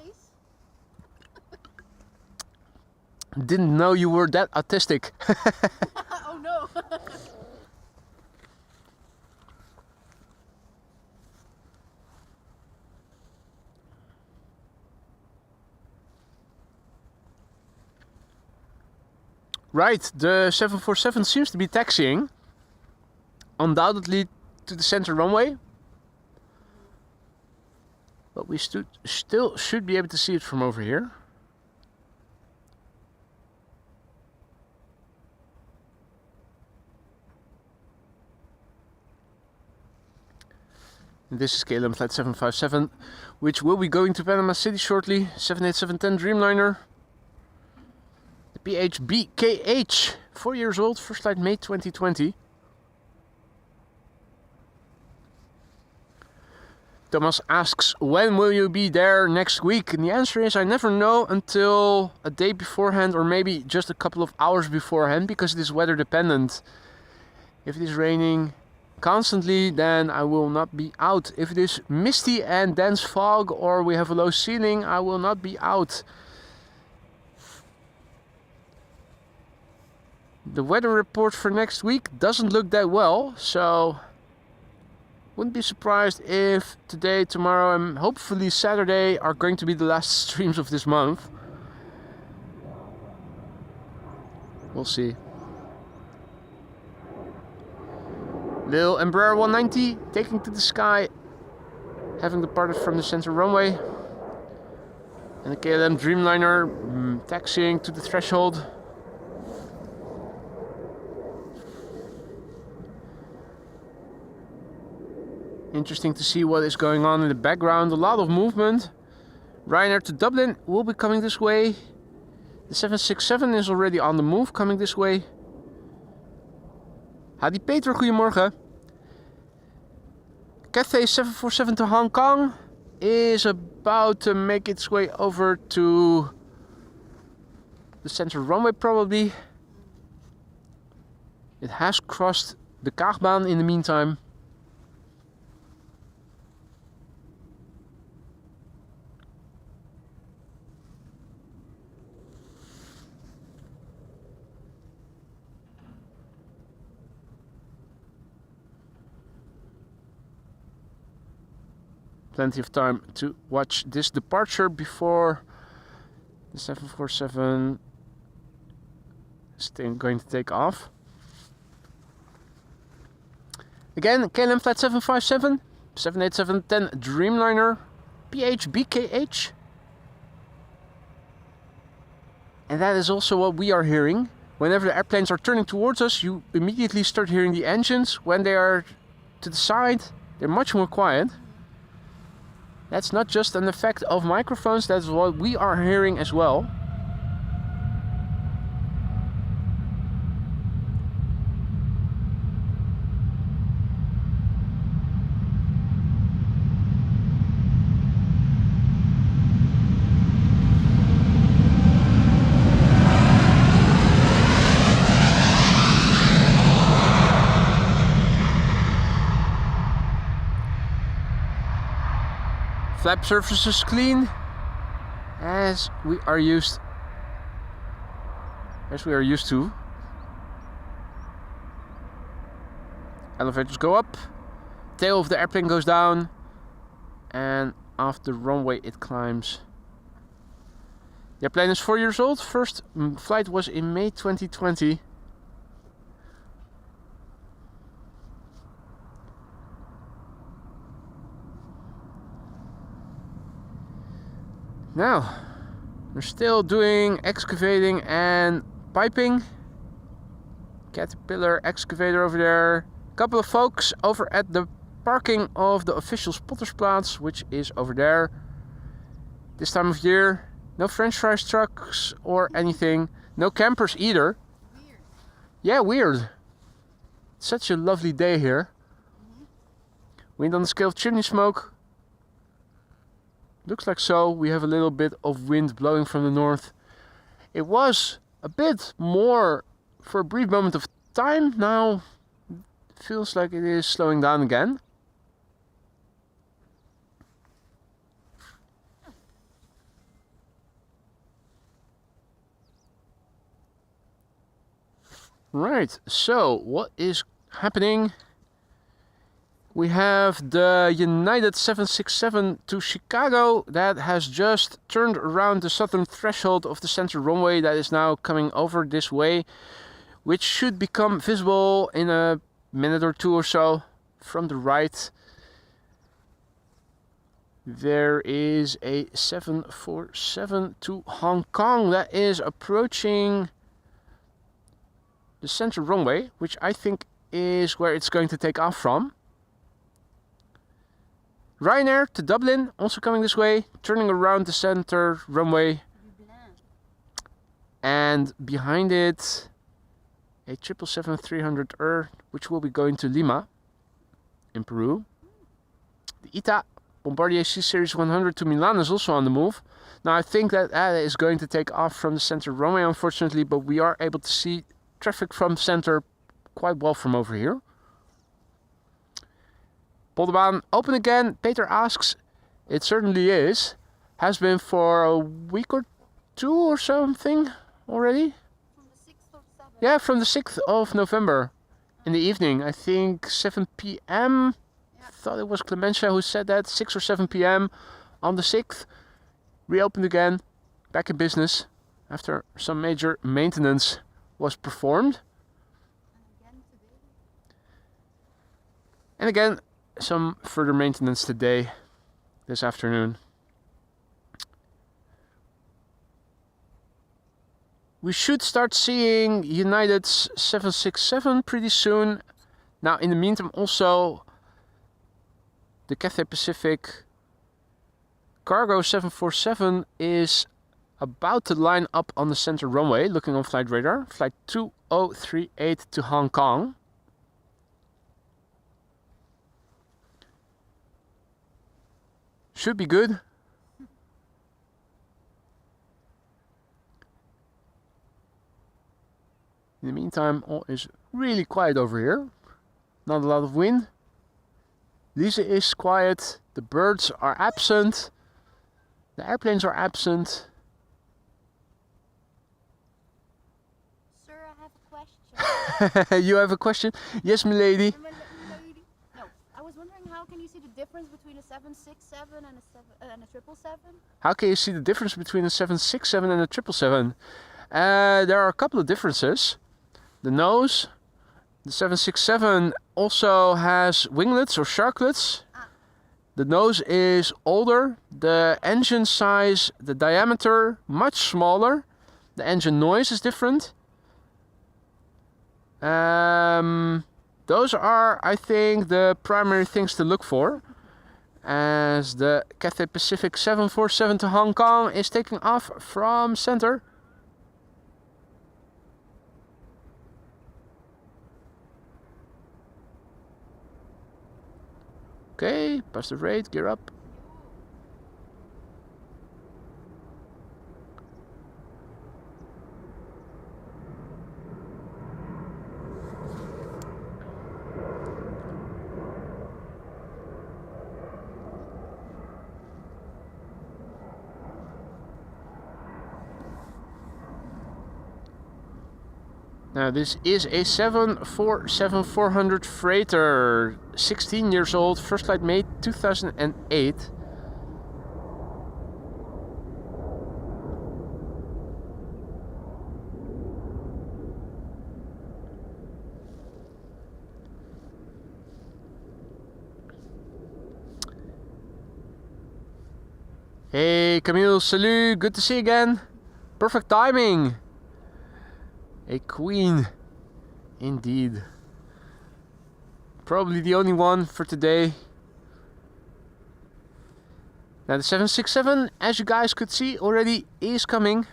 Didn't know you were that autistic. Oh no. Right, the 747 seems to be taxiing. Undoubtedly to the center runway. But we still should be able to see it from over here. This is KLM Flight 757, which will be going to Panama City shortly. 787-10 Dreamliner. The PHBKH, 4 years old, first flight May 2020. Thomas asks, when will you be there next week? And the answer is, I never know until a day beforehand or maybe just a couple of hours beforehand, because it is weather dependent. If it is raining constantly, then I will not be out. If it is misty and dense fog or we have a low ceiling, I will not be out. The weather report for next week doesn't look that well, so wouldn't be surprised if today, tomorrow and hopefully Saturday are going to be the last streams of this month. We'll see. Little Embraer 190 taking to the sky, having departed from the center runway. And the KLM Dreamliner taxiing to the threshold. Interesting to see what is going on in the background. A lot of movement. Ryanair to Dublin will be coming this way. The 767 is already on the move, coming this way. Hadi Peter, goedemorgen. Cathay 747 to Hong Kong is about to make its way over to the center runway probably. It has crossed the Kaagbaan in the meantime. Plenty of time to watch this departure before the 747 is going to take off. Again, KLM Flight 757, 787-10 Dreamliner, PHBKH. And that is also what we are hearing. Whenever the airplanes are turning towards us, you immediately start hearing the engines. When they are to the side, they're much more quiet. That's not just an effect of microphones, that's what we are hearing as well. Flap surface is clean, as we are used to. Elevators go up, tail of the airplane goes down, and off the runway it climbs. The airplane is 4 years old. First flight was in May 2020. Now, They're still doing excavating and piping. Caterpillar excavator over there. Couple of folks over at the parking of the official Spottersplaats, which is over there. This time of year, no French fries trucks or anything. No campers either. Weird. Yeah, weird. Such a lovely day here. Wind on the scale of chimney smoke. Looks like so. We have a little bit of wind blowing from the north. It was a bit more for a brief moment of time. Now it feels like it is slowing down again. Right, so what is happening? We have the United 767 to Chicago that has just turned around the southern threshold of the center runway, that is now coming over this way, which should become visible in a minute or two or so from the right. There is a 747 to Hong Kong that is approaching the center runway, which I think is where it's going to take off from. Ryanair to Dublin, also coming this way, turning around the center runway. And behind it, a 777-300ER, which will be going to Lima, in Peru. The ITA Bombardier C-Series 100 to Milan is also on the move. Now I think that is going to take off from the center runway, unfortunately, but we are able to see traffic from center quite well from over here. Polderbaan open again. Peter asks, it certainly is. Has been for a week or two or something already. From the 6th of 7th. Yeah, from the 6th of November in the evening. I think 7 p.m. Yeah. I thought it was Clementia who said that. 6 or 7 p.m. on the 6th. Reopened again. Back in business after some major maintenance was performed. And again, some further maintenance today, this afternoon. We should start seeing United's 767 pretty soon. Now, in the meantime, also the Cathay Pacific Cargo 747 is about to line up on the center runway, looking on flight radar. Flight 2038 to Hong Kong. Should be good. In the meantime, all is really quiet over here. Not a lot of wind. Lisa is quiet. The birds are absent. The airplanes are absent. Sir, I have a question. You have a question? Yes, milady. No, I was wondering, how can you see the difference between a 767 and a 777? How can you see the difference between a 767 and a 777? There are a couple of differences. The nose, the 767 also has winglets or sharklets. The nose is older, the engine size, the diameter much smaller. The engine noise is different. Those are, I think, the primary things to look for. As the Cathay Pacific 747 to Hong Kong is taking off from center. Okay, positive rate, gear up. Now this is a 747-400 freighter, 16 years old, first flight made 2008. Hey Camille, salut, good to see you again. Perfect timing. A queen, indeed. Probably the only one for today. Now the 767, as you guys could see already, is coming.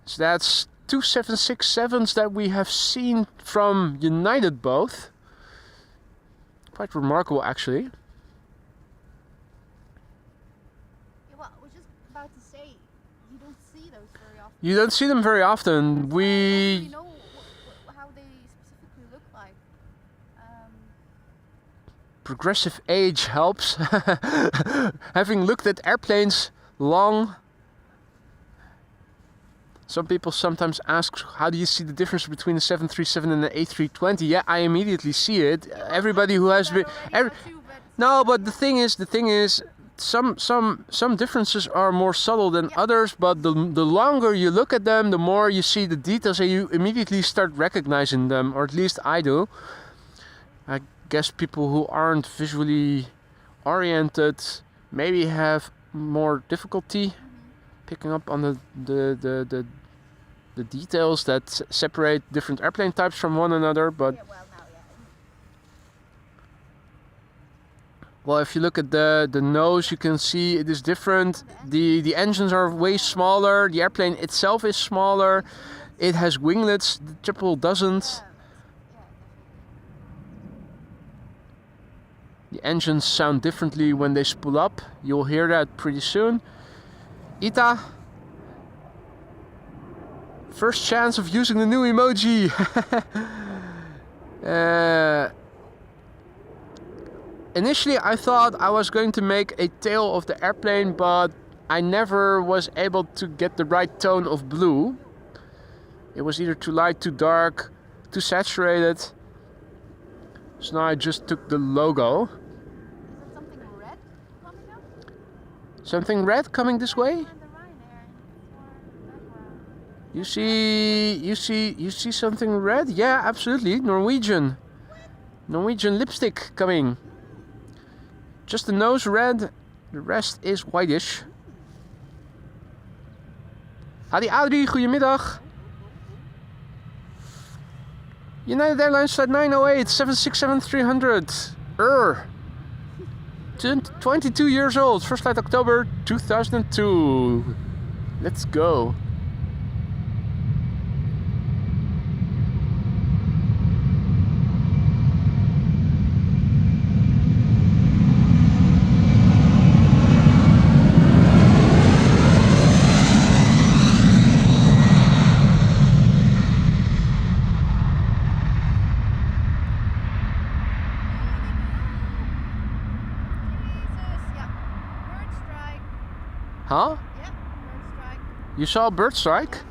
So that's two 767s that we have seen from United both. Quite remarkable actually. Yeah, well, I was just about to say, you don't see those very often. You don't see them very often. I don't really know how they specifically look like. Progressive age helps. Having looked at airplanes long, some people sometimes ask, how do you see the difference between the 737 and the A320? Yeah, I immediately see it. Everybody who has been... No, but the thing is, some differences are more subtle than others, but the longer you look at them, the more you see the details and you immediately start recognizing them, or at least I do. I guess people who aren't visually oriented maybe have more difficulty picking up on the details that separate different airplane types from one another, but well, if you look at the nose, you can see it is different. The engines are way smaller, the airplane itself is smaller, it has winglets, the triple doesn't. The engines sound differently when they spool up, you'll hear that pretty soon. Ita, first chance of using the new emoji. Initially I thought I was going to make a tail of the airplane, but I never was able to get the right tone of blue. It was either too light, too dark, too saturated. So now I just took the logo. Is that something red coming up? Something red coming this way? You see something red? Yeah, absolutely. Norwegian lipstick coming. Just the nose red, the rest is whitish. Adi Adri, goedemiddag. United Airlines flight 908, 767-300. 22 years old, first flight October 2002. Let's go. Huh? Yeah, bird strike. You saw a bird strike? The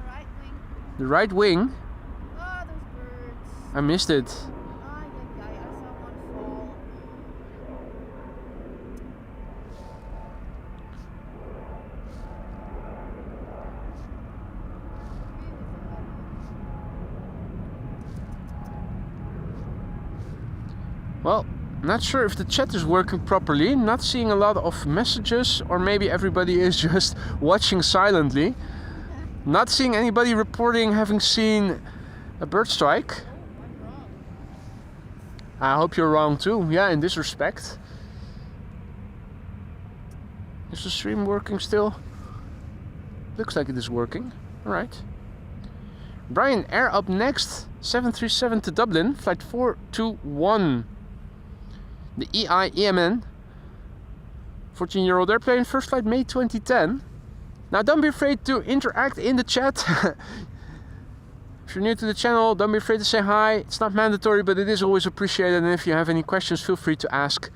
right wing. The right wing? Oh, those birds. I missed it. I saw one fall. Well, not sure if the chat is working properly. Not seeing a lot of messages, or maybe everybody is just watching silently. Not seeing anybody reporting having seen a bird strike. I'm wrong. I hope you're wrong too. Yeah, in this respect. Is the stream working still? Looks like it is working. Alright. Brian, air up next. 737 to Dublin, flight 421. The EMN. 14-year-old airplane, first flight May 2010. Now don't be afraid to interact in the chat. If you're new to the channel, don't be afraid to say hi. It's not mandatory, but it is always appreciated. And if you have any questions, feel free to ask.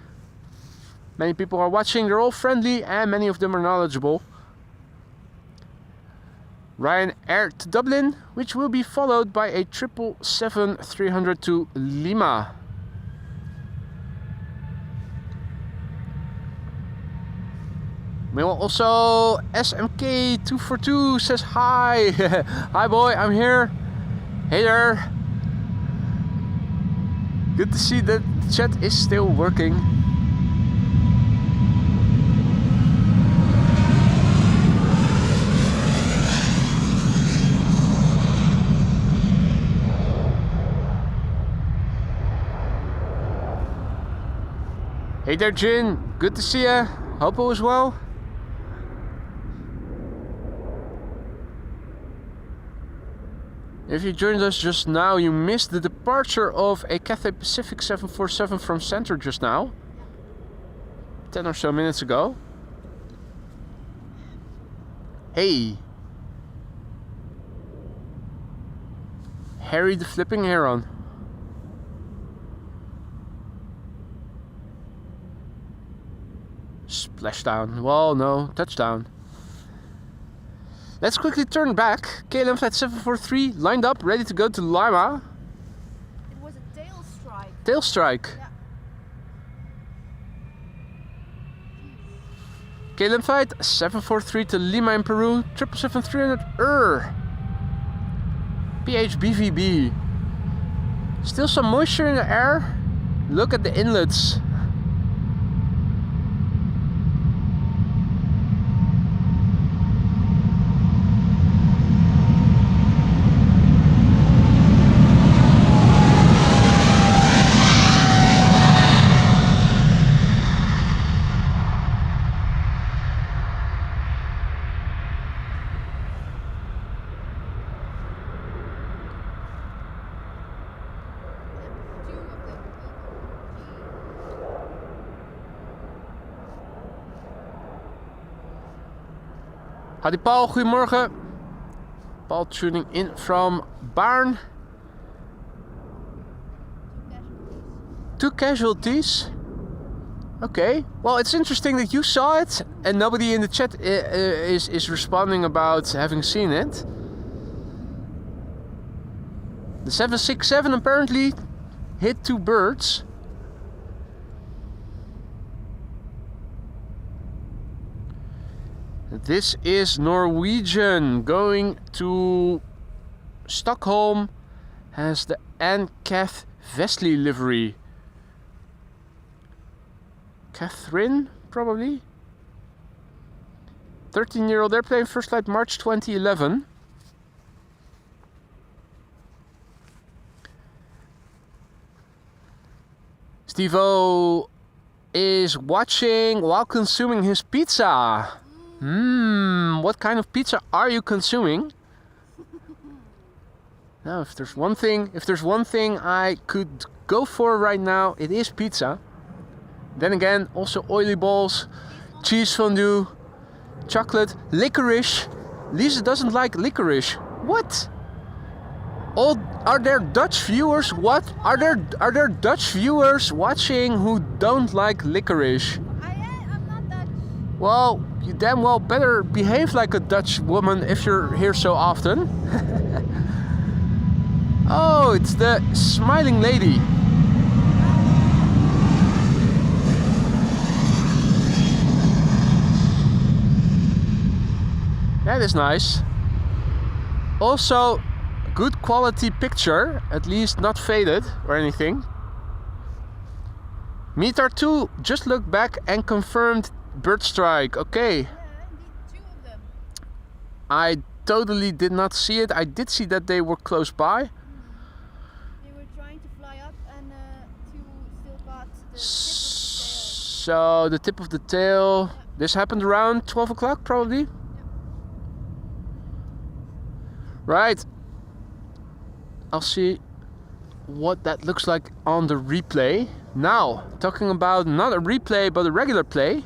Many people are watching, they're all friendly, and many of them are knowledgeable. Ryanair to Dublin, which will be followed by a 777-300 to Lima. Also, SMK242 says hi. Hi boy, I'm here. Hey there. Good to see that the chat is still working. Hey there, Jin. Good to see ya. Hope all is well. If you joined us just now, you missed the departure of a Cathay Pacific 747 from Center just now. 10 or so minutes ago. Hey. Harry the Flipping Heron. Splashdown. Well, no, touchdown. Let's quickly turn back. KLM flight 743 lined up, ready to go to Lima. It was a tail strike. Tail strike. Yeah. KLM flight 743 to Lima in Peru. 777-300 PHBVB. Still some moisture in the air. Look at the inlets. Howdy Paul, goedemorgen. Paul tuning in from Baarn. 2 casualties. Okay, well it's interesting that you saw it and nobody in the chat is responding about having seen it. The 767 apparently hit 2 birds. This is Norwegian going to Stockholm, has the Anne-Kath Vesely livery. Catherine, probably. 13-year-old airplane, first flight March 2011. Steve-O is watching while consuming his pizza. What kind of pizza are you consuming? Now, if there's one thing I could go for right now, it is pizza. Then again, also oily balls, cheese fondue, chocolate, licorice. Lisa doesn't like licorice. What? Are there Dutch viewers? What? Are there Dutch viewers watching who don't like licorice? I'm not Dutch. Well, you damn well better behave like a Dutch woman if you're here so often. Oh, it's the smiling lady. That is nice. Also, good quality picture, at least not faded or anything. Metar2 just looked back and confirmed bird strike. Okay. Yeah, indeed, 2 of them. I totally did not see it. I did see that they were close by. They were trying to fly up and 2 still got the tip of the tail. So the tip of the tail. Yeah. This happened around 12 o'clock probably. Yeah. Right. I'll see what that looks like on the replay. Now, talking about not a replay but a regular play.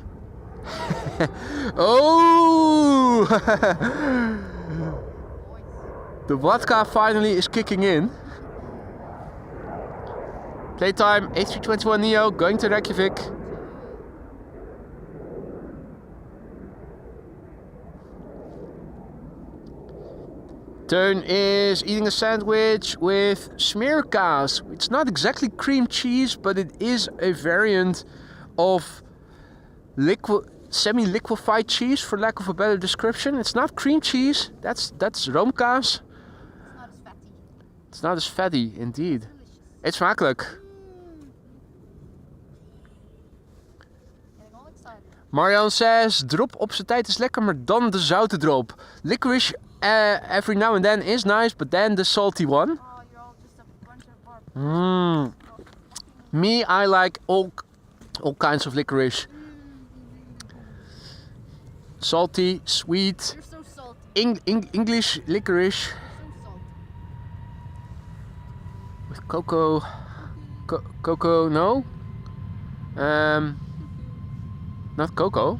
Oh! The vodka finally is kicking in. Playtime A321neo going to Reykjavik. Teun is eating a sandwich with smeerkaas. It's not exactly cream cheese, but it is a variant of semi-liquefied cheese, for lack of a better description. It's not cream cheese. That's roomkaas. It's not as fatty. It's not as fatty, indeed. Delicious. Eet smakelijk. Marianne says, drop op zijn tijd is lekker, maar dan de zoute drop. Licorice every now and then is nice, but then the salty one. Oh, you're all just a bunch of barbarians. Me, I like all kinds of licorice. Salty, sweet. You're so salty. English licorice So salty. with cocoa. Cocoa, no. Not cocoa.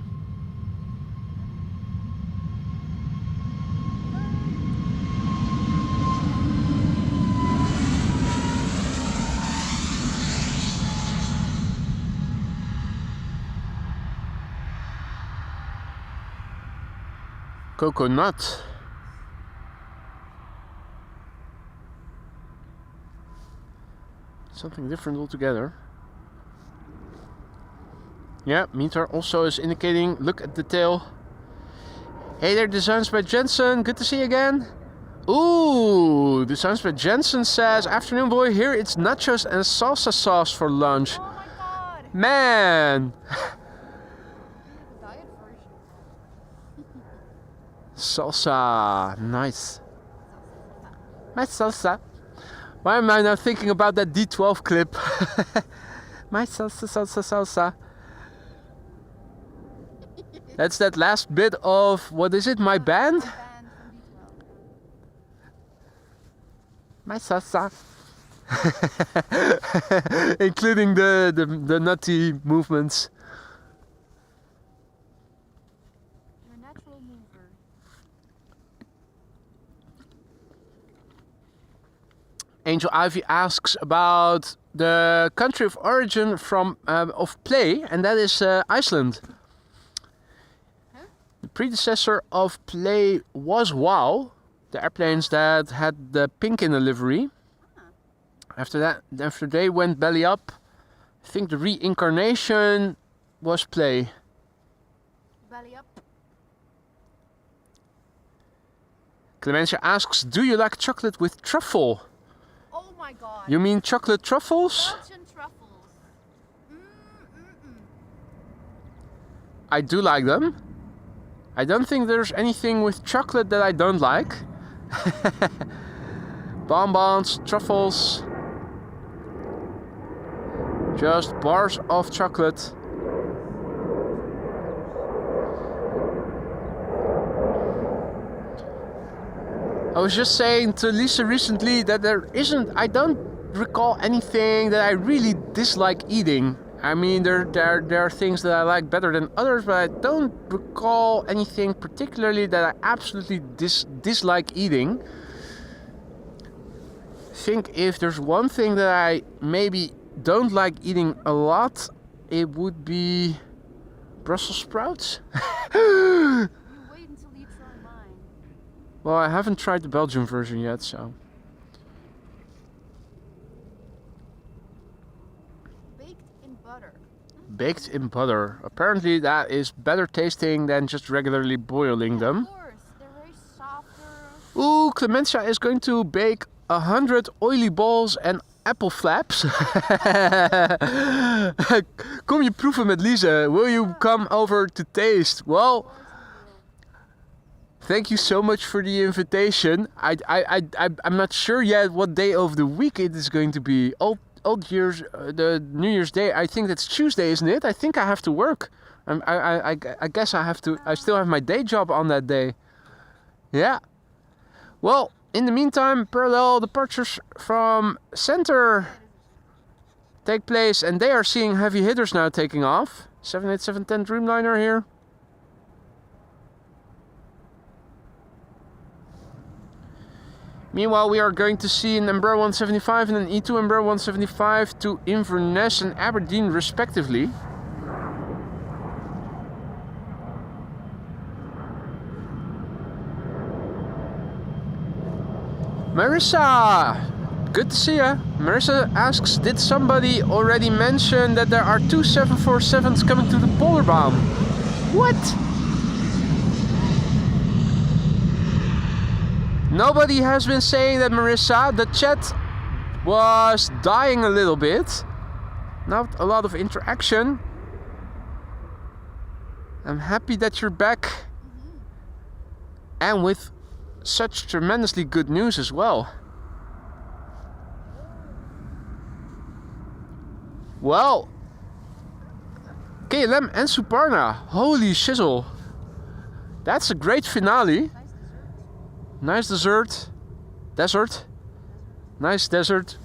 Coconut. Something different altogether. Yeah, meter also is indicating, look at the tail. Hey there, Designs by Jensen, good to see you again. Ooh, Designs by Jensen says, afternoon boy, here it's nachos and salsa sauce for lunch. Oh my god. Man! The diet version. Salsa, nice. My salsa. Why am I now thinking about that D12 clip? My salsa, salsa, salsa. That's that last bit of, what is it, my band? Band from B12. My salsa. Including the nutty movements. You're a natural mover. Angel Ivy asks about the country of origin from of Play, and that is Iceland. Huh? The predecessor of Play was WOW, the airplanes that had the pink in the livery. After they went belly up, I think the reincarnation was Play. Belly up. Clementia asks, do you like chocolate with truffle? Oh my god. You mean chocolate truffles? Belgian truffles. I do like them. I don't think there's anything with chocolate that I don't like. Bonbons, truffles. Just bars of chocolate. I was just saying to Lisa recently that I don't recall anything that I really dislike eating. I mean, there are things that I like better than others, but I don't recall anything particularly that I absolutely dislike eating. I think if there's one thing that I maybe don't like eating a lot, it would be Brussels sprouts. You wait until you try mine. Well, I haven't tried the Belgian version yet, so. Baked in butter. Baked in butter. Apparently that is better tasting than just regularly boiling them. Of course, they're very softer. Ooh, Clementia is going to bake 100 oily balls and apple flaps. Kom je proeven met Lise. Will you come over to taste? Well, thank you so much for the invitation. I'm not sure yet what day of the week it is going to be. The New Year's Day, I think that's Tuesday, isn't it? I think I have to work. I guess I have to. I still have my day job on that day. Yeah. Well, in the meantime, parallel departures from center take place, and they are seeing heavy hitters now taking off. 787-10 Dreamliner here. Meanwhile, we are going to see an Embraer 175 and an E2 Embraer 175 to Inverness and Aberdeen respectively. Marissa! Good to see ya. Marissa asks, did somebody already mention that there are two 747s coming to the Polarbaum? What? Nobody has been saying that, Marissa. The chat was dying a little bit. Not a lot of interaction. I'm happy that you're back. And with such tremendously good news as well. Well, KLM and Suparna, holy shizzle. That's a great finale. Nice dessert. Desert. Nice desert.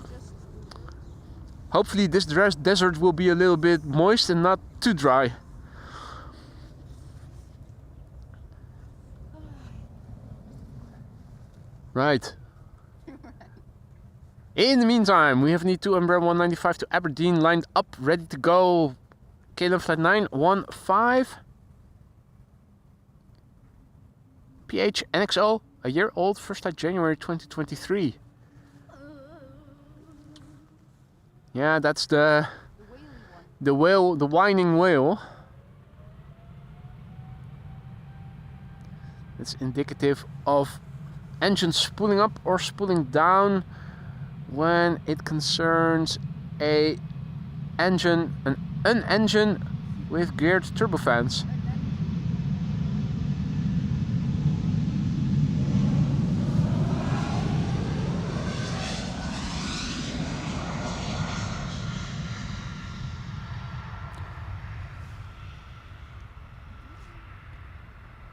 Hopefully this desert will be a little bit moist and not too dry. Right. In the meantime, we have need 2 Embraer 195 to Aberdeen lined up, ready to go. KLM flight 915. PH NXO, a year old, first flight January 2023. Yeah, that's the whale, the whining whale. It's indicative of engines spooling up or spooling down when it concerns an engine with geared turbofans.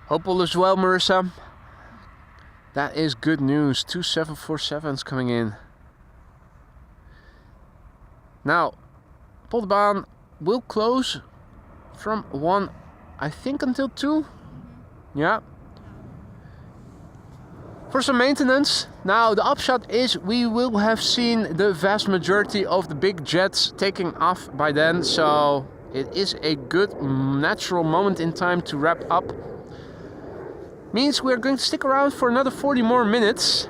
Hope all is well, Marissa. That is good news. 2 747s coming in. Now, Polderbaan will close from 1, I think, until 2. Yeah. For some maintenance. Now, the upshot is we will have seen the vast majority of the big jets taking off by then. So it is a good natural moment in time to wrap up. Means we're going to stick around for another 40 more minutes.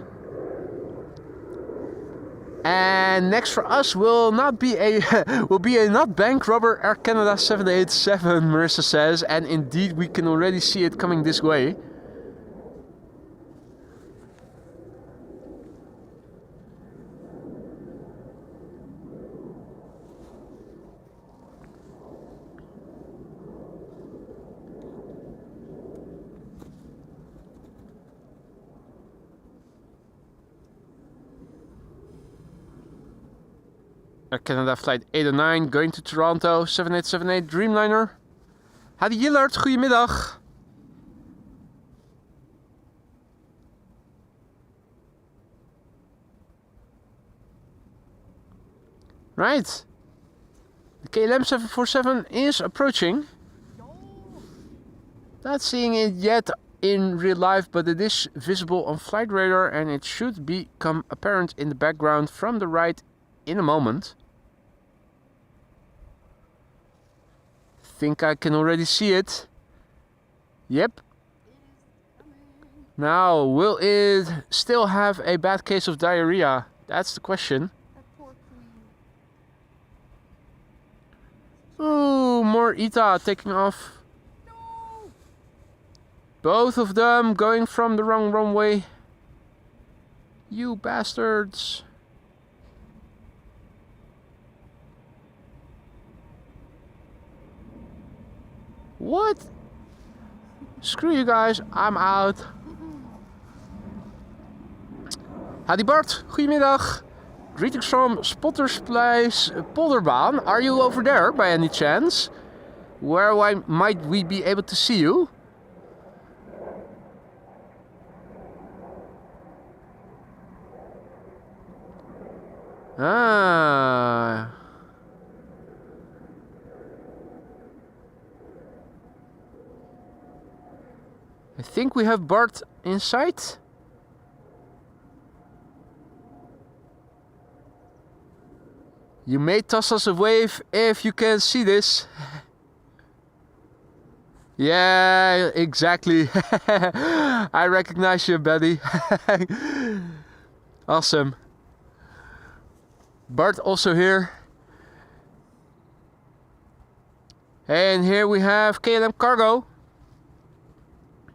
And next for us will not be a not bank robber Air Canada 787, Marissa says, and indeed we can already see it coming this way. Air Canada flight 809 going to Toronto, 7878 Dreamliner. Hadi Jillard, goedemiddag. Right. The KLM 747 is approaching. Not seeing it yet in real life, but it is visible on flight radar and it should become apparent in the background from the right in a moment. Think I can already see it. Yep. Now, will it still have a bad case of diarrhea? That's the question. Ooh, more ITA taking off. No. Both of them going from the wrong runway. You bastards. What? Screw you guys, I'm out. Hadi Bart, goedemiddag. Greetings from Spotters Place, Polderbaan. Are you over there by any chance? Where might we be able to see you? Ah. I think we have Bart in sight. You may toss us a wave if you can see this. Yeah, exactly. I recognize you, buddy. Awesome. Bart also here. And here we have KLM Cargo.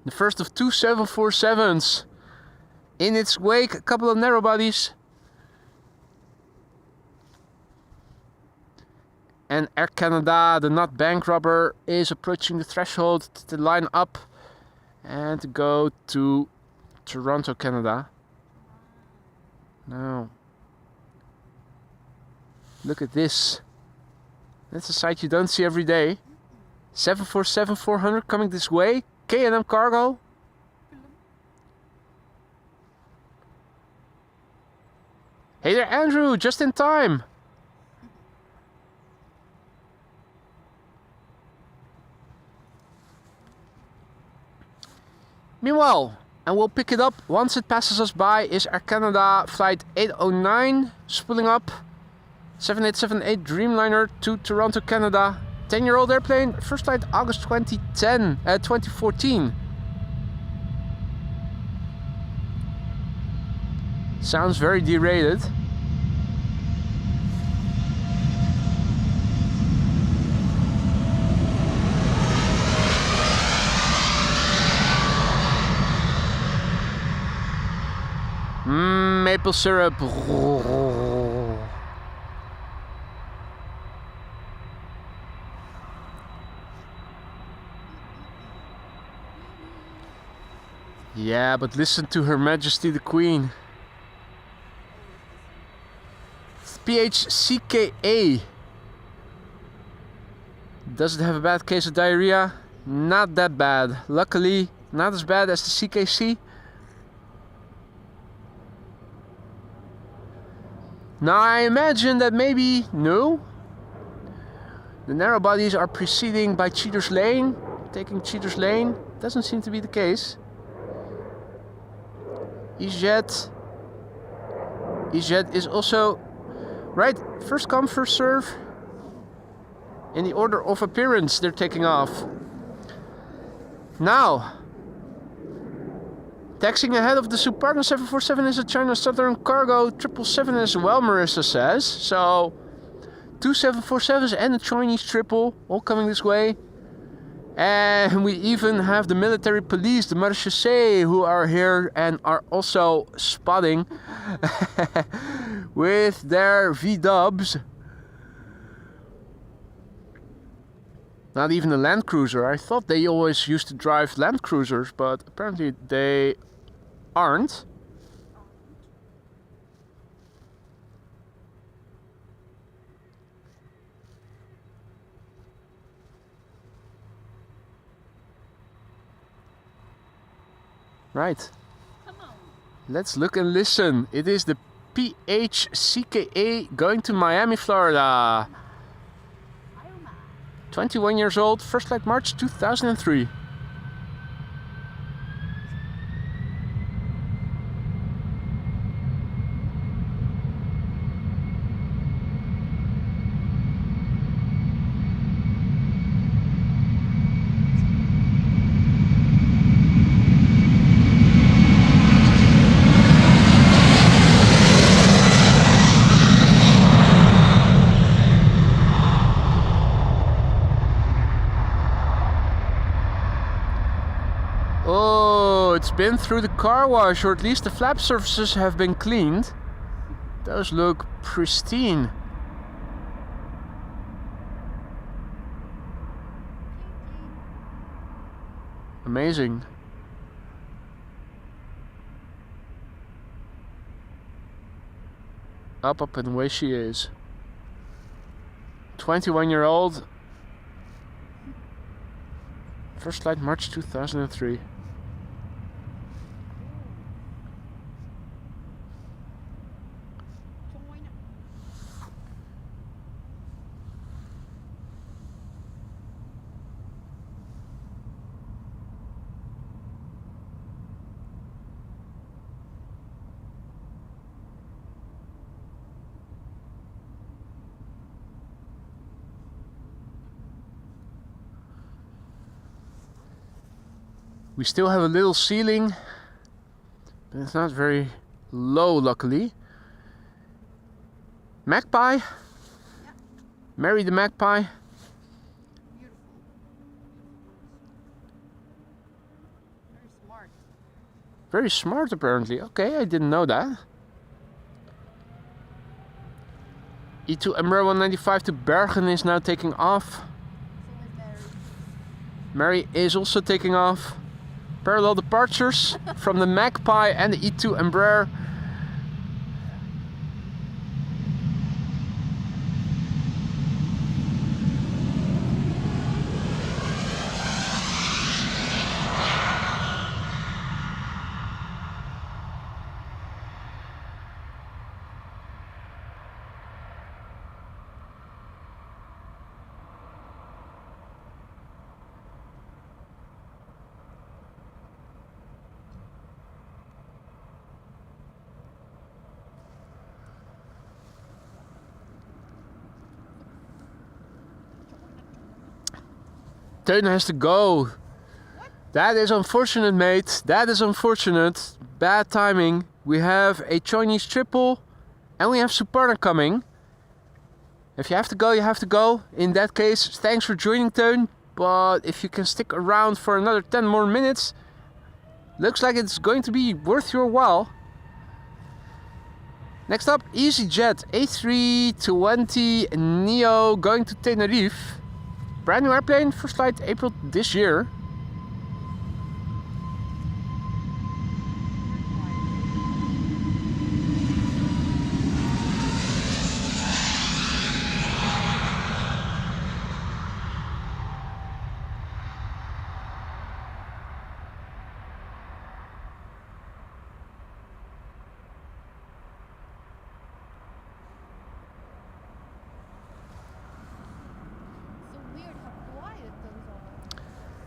The first of 2 747s. In its wake, a couple of narrow bodies. And Air Canada, the not bank robber, is approaching the threshold to line up and to go to Toronto, Canada. Now, look at this. That's a sight you don't see every day. 747-400 coming this way. K&M Cargo. Hey there, Andrew, just in time. Meanwhile, and we'll pick it up once it passes us by, is Air Canada flight 809 spooling up. 7878 Dreamliner to Toronto, Canada. 10-year-old airplane, first flight August 2014. Sounds very derated. Maple syrup. Yeah, but listen to Her Majesty the Queen. PHCKA. Does it have a bad case of diarrhea? Not that bad. Luckily, not as bad as the CKC. Now I imagine that maybe, no. The narrow bodies are preceding by Cheater's Lane. Taking Cheater's Lane. Doesn't seem to be the case. EasyJet is also right, first come, first serve. In the order of appearance, they're taking off. Now, taxiing ahead of the Suparna 747 is a China Southern Cargo 777 as well, Marissa says. So, 2 747s and a Chinese triple, all coming this way. And we even have the military police, the Marechaussee, who are here and are also spotting with their V-dubs. Not even a Land Cruiser. I thought they always used to drive Land Cruisers, but apparently they aren't. Right. Come on. Let's look and listen. It is the PHCKA going to Miami, Florida. 21 years old, first flight March 2003. It's been through the car wash, or at least the flap surfaces have been cleaned. Those look pristine. Amazing. Up and away she is. 21-year-old. First flight March 2003. We still have a little ceiling, but it's not very low, luckily. Magpie? Yeah. Mary the Magpie. Beautiful. Very smart. Very smart, apparently. Okay, I didn't know that. E2 Embraer 195 to Bergen is now taking off. So is Mary is also taking off. Parallel departures from the Magpie and the E2 Embraer. Teun has to go. That is unfortunate, mate. That is unfortunate. Bad timing. We have a Chinese triple and we have Suparna coming. If you have to go, you have to go. In that case, thanks for joining, Teun. But if you can stick around for another 10 more minutes, looks like it's going to be worth your while. Next up, EasyJet A320 Neo going to Tenerife. Brand new airplane, first flight April this year.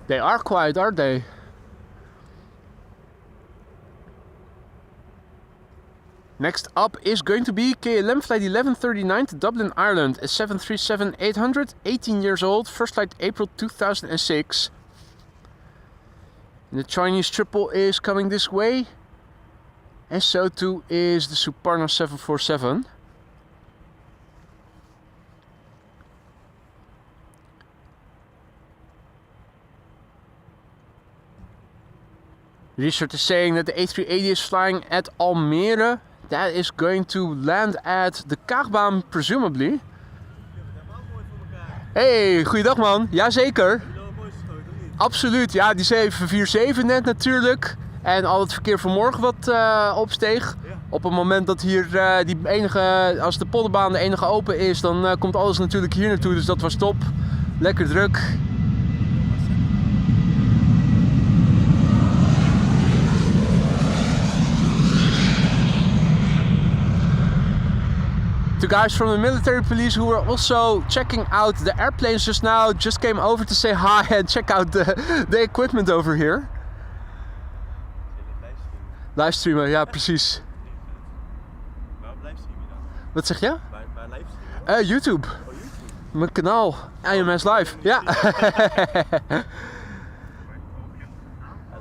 They are quiet, aren't they? Next up is going to be KLM flight 1139 to Dublin, Ireland. A 737-800, 18 years old, first flight April 2006. And the Chinese triple is coming this way. And so too is the Suparna 747. Richard is saying that the A380 is flying at Almere. That is going to land at de Kaagbaan, presumably. Hey, goeiedag man. Jazeker. Absoluut, ja, die 747 net natuurlijk. En al het verkeer vanmorgen wat opsteeg. Op het moment dat hier die enige, als de polderbaan de enige open is, dan komt alles natuurlijk hier naartoe. Dus dat was top. Lekker druk. The guys from the military police who were also checking out the airplanes just now just came over to say hi and check out the equipment over here. Livestreamen, ja precies. Waar livestream je dan? Wat zeg je? Waar livestream je? YouTube. Oh, YouTube? Mijn kanaal, AMS Live. Ja. Ja,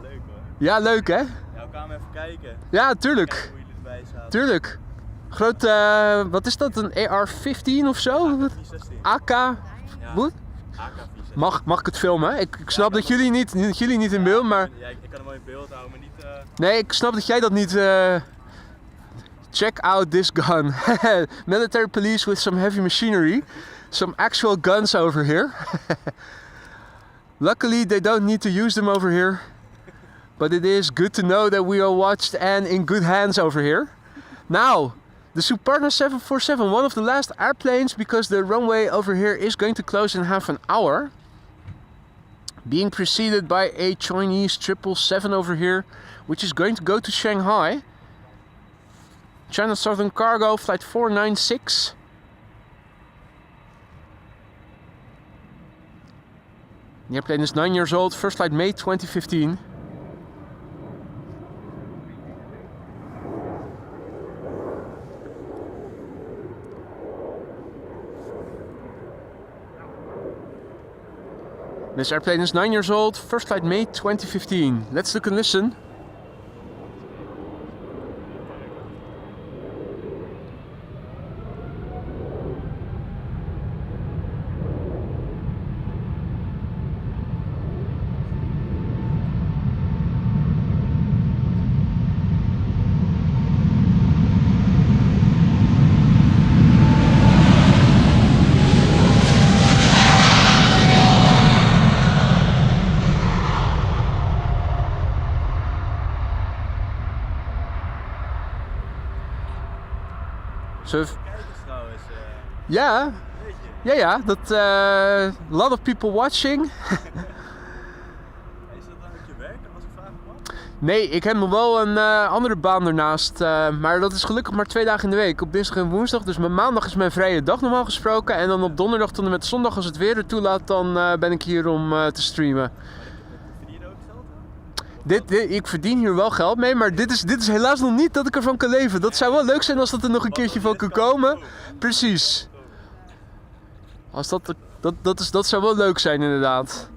leuk hoor. Ja, leuk hè? Ja, we kwamen even kijken. Ja, tuurlijk. Kijken hoe jullie erbij zaten. Tuurlijk. Groot, wat is dat? Een AR-15 of zo? AK-416. AK? Ja, Wat? AK-416. Mag ik het filmen? Ik snap dat jullie niet in beeld, maar... Ja, ik kan hem wel in beeld houden, maar niet... Nee, ik snap dat jij dat niet... Check out this gun. Military police with some heavy machinery. Some actual guns over here. Luckily they don't need to use them over here. But it is good to know that we are watched and in good hands over here. Now, the Suparna 747, one of the last airplanes because the runway over here is going to close in half an hour. Being preceded by a Chinese 777 over here, which is going to go to Shanghai. China Southern Cargo, flight 496. The airplane is 9 years old, first flight May 2015. This airplane is 9 years old, first flight May 2015. Let's look and listen. So if, Kijkers trouwens. ja, Weet je. ja, dat a lot of people watching. Is dat dan met je werk, als ik vragen mag? Nee, ik heb nog wel een andere baan ernaast. Maar dat is gelukkig maar 2 dagen in de week. Op dinsdag en woensdag. Dus mijn maandag is mijn vrije dag normaal gesproken. En dan op donderdag tot en met zondag, als het weer het toelaat, dan ben ik hier om te streamen. Verdien je er ook geld aan? Ik verdien hier wel geld mee, maar dit is helaas nog niet dat ik ervan kan leven. Dat zou wel leuk zijn als dat er nog een keertje van kan komen. Precies. Als dat zou wel leuk zijn inderdaad.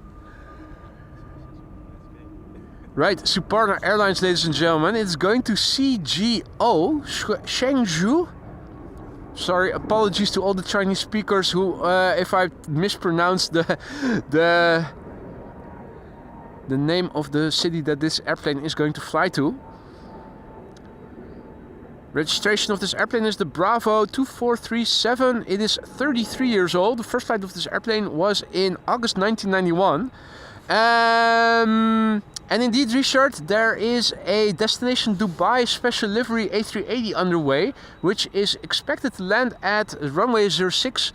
Right, Suparna Airlines, ladies and gentlemen. It's going to CGO, Chengdu. Sorry, apologies to all the Chinese speakers who, if I mispronounced the name of the city that this airplane is going to fly to. Registration of this airplane is the Bravo 2437. It is 33 years old. The first flight of this airplane was in August 1991. And indeed, Richard, there is a destination Dubai special livery A380 underway, which is expected to land at runway 06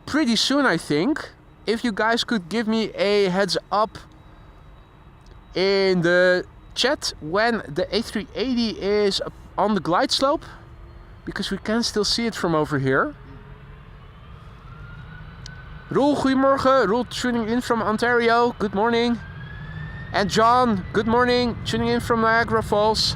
pretty soon, I think. If you guys could give me a heads up in the chat when the A380 is on the glide slope, because we can still see it from over here. Roel, goedemorgen. Roel tuning in from Ontario. Good morning. And John, good morning. Tuning in from Niagara Falls.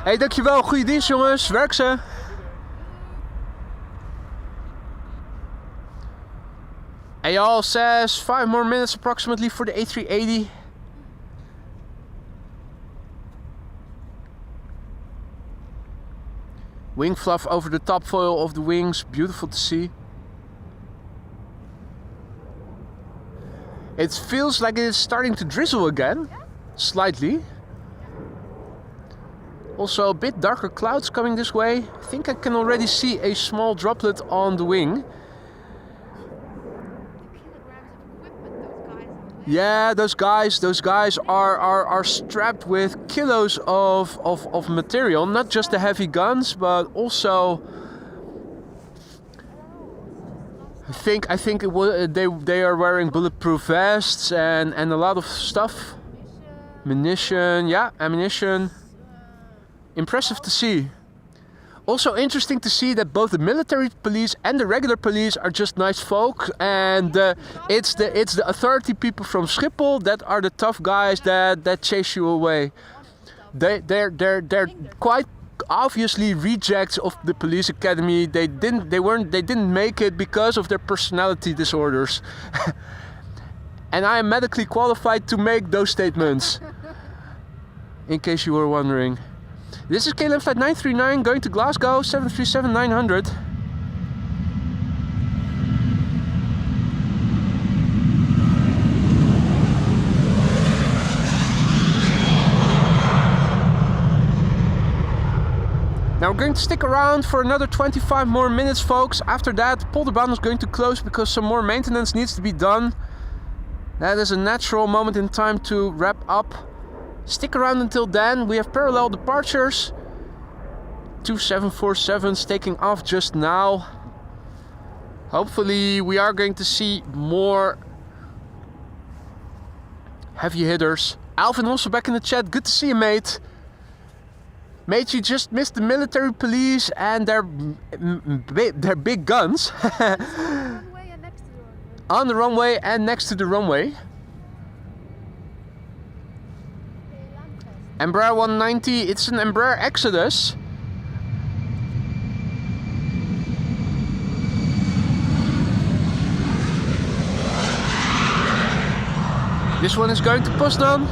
Hey, dankjewel. Goeie dienst, jongens. Werk ze. Hey, y'all says 5 more minutes approximately for the A380. Wing fluff over the top foil of the wings. Beautiful to see. It feels like it's starting to drizzle again. Slightly. Also a bit darker clouds coming this way. I think I can already see a small droplet on the wing. Yeah, those guys are strapped with kilos of material. Not just the heavy guns, but also I think it was, they are wearing bulletproof vests and a lot of stuff. Munition, yeah, ammunition. Impressive to see. Also interesting to see that both the military police and the regular police are just nice folk, and it's the authority people from Schiphol that are the tough guys that chase you away. They're quite obviously rejects of the police academy. They didn't make it because of their personality disorders. And I am medically qualified to make those statements. In case you were wondering. This is KLM flight 939 going to Glasgow, 737-900. Now we're going to stick around for another 25 more minutes, folks. After that, Polderbaan is going to close because some more maintenance needs to be done. That is a natural moment in time to wrap up. Stick around until then. We have parallel departures. 2 747s taking off just now. Hopefully we are going to see more heavy hitters. Alvin also back in the chat. Good to see you, mate. Mate, you just missed the military police and their big guns. On the runway and next to the runway. Embraer 190, it's an Embraer Exodus. This one is going to Poznan.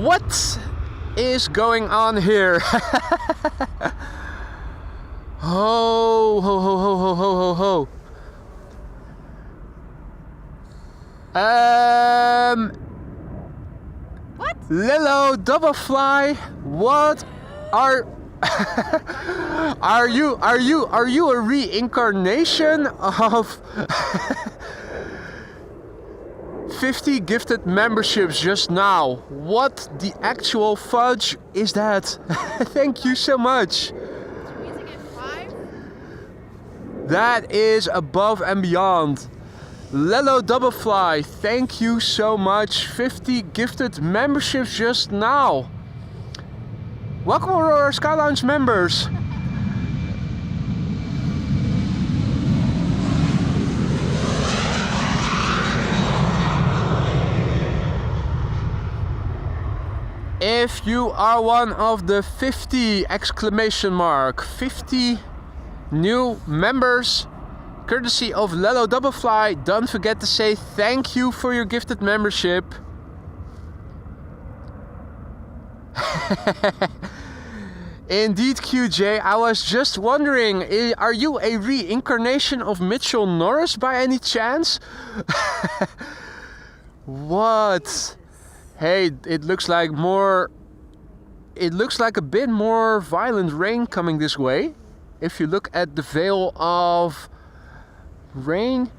What is going on here? Ho ho ho ho ho ho ho What? Lilo Double Fly, what are are you a reincarnation of 50 gifted memberships just now? What the actual fudge is that? Thank you so much. We need to get 5? That is above and beyond. Lelo Double Fly, thank you so much. 50 gifted memberships just now. Welcome to our Sky Lounge members. If you are one of the 50 exclamation mark, 50 new members, courtesy of Lelo Double Fly, don't forget to say thank you for your gifted membership. Indeed, QJ, I was just wondering, are you a reincarnation of Mitchell Norris by any chance? What? Hey, it looks like a bit more violent rain coming this way. If you look at the veil of rain,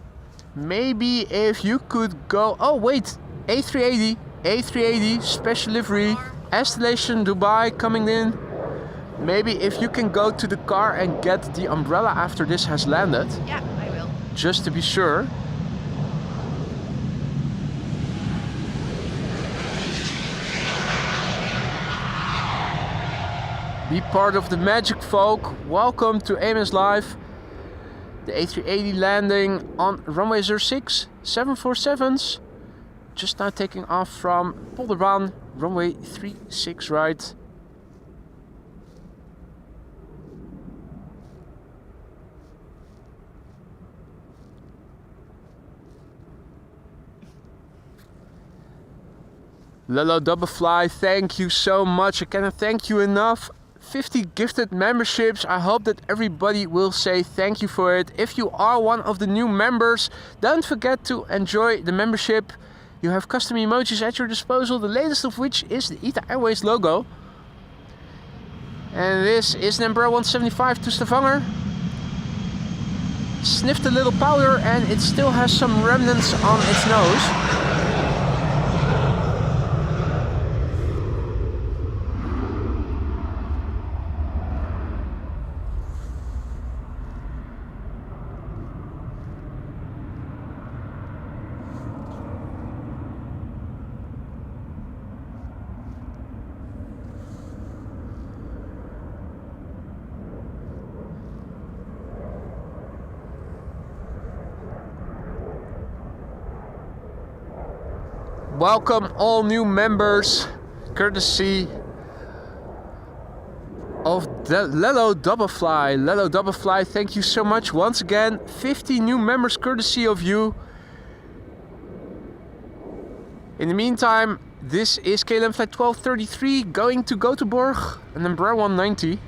maybe if you could go, oh wait, A380 special livery, Destination Dubai coming in. Maybe if you can go to the car and get the umbrella after this has landed. Yeah, I will. Just to be sure. Be part of the magic, folk. Welcome to AMS Live. The A380 landing on runway 06, 747s. Just now taking off from Polderban, runway 36 right. Lelo Double Fly, thank you so much. I cannot thank you enough. 50 gifted memberships. I hope that everybody will say thank you for it. If you are one of the new members, don't forget to enjoy the membership. You have custom emojis at your disposal, the latest of which is the ETA Airways logo. And this is number 175 to Stavanger. Sniffed a little powder and it still has some remnants on its nose. Welcome all new members, courtesy of the Lelo Double Fly. Lelo Double Fly, thank you so much once again. 50 new members courtesy of you. In the meantime, this is KLM flight 1233 going to Gothenburg and number 190.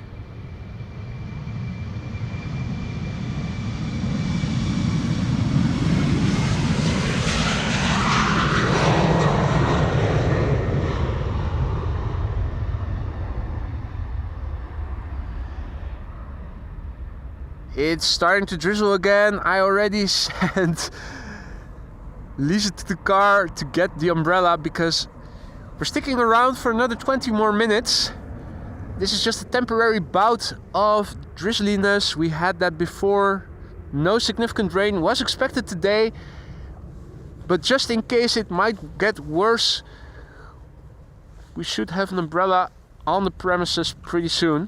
It's starting to drizzle again. I already sent Lisa to the car to get the umbrella because we're sticking around for another 20 more minutes. This is just a temporary bout of drizzliness. We had that before. No significant rain was expected today, but just in case it might get worse, we should have an umbrella on the premises pretty soon.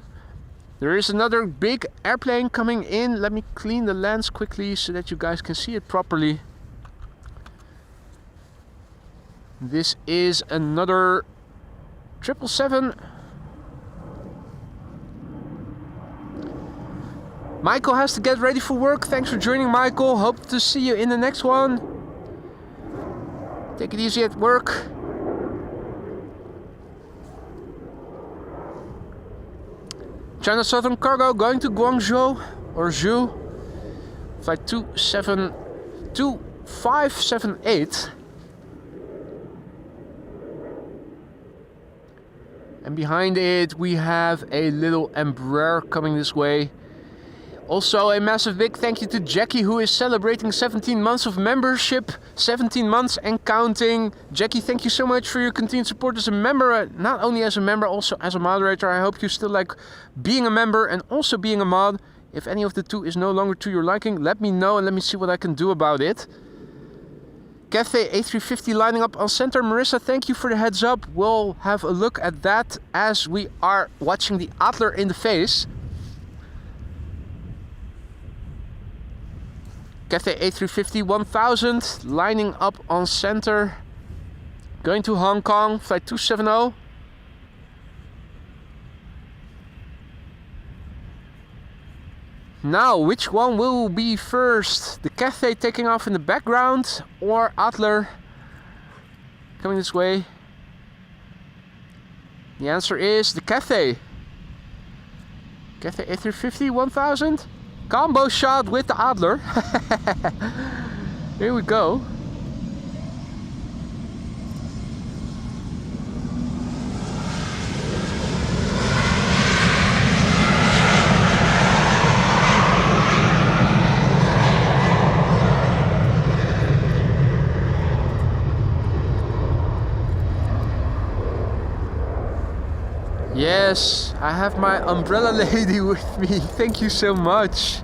There is another big airplane coming in. Let me clean the lens quickly so that you guys can see it properly. This is another 777. Michael has to get ready for work. Thanks for joining, Michael. Hope to see you in the next one. Take it easy at work. China Southern Cargo going to Guangzhou or Zhou. Flight 578. And behind it we have a little Embraer coming this way. Also a massive big thank you to Jackie, who is celebrating 17 months of membership. 17 months and counting. Jackie, thank you so much for your continued support as a member. Not only as a member, also as a moderator. I hope you still like being a member and also being a mod. If any of the two is no longer to your liking, let me know and let me see what I can do about it. Cathay A350 lining up on center. Marissa, thank you for the heads up. We'll have a look at that as we are watching the Adler in the face. Cathay A350 1000 lining up on center. Going to Hong Kong, flight 270. Now, which one will be first? The Cathay taking off in the background or Adler coming this way? The answer is the Cathay. Cathay A350 1000. Combo shot with the Adler. Here we go. Yes, I have my umbrella lady with me. Thank you so much.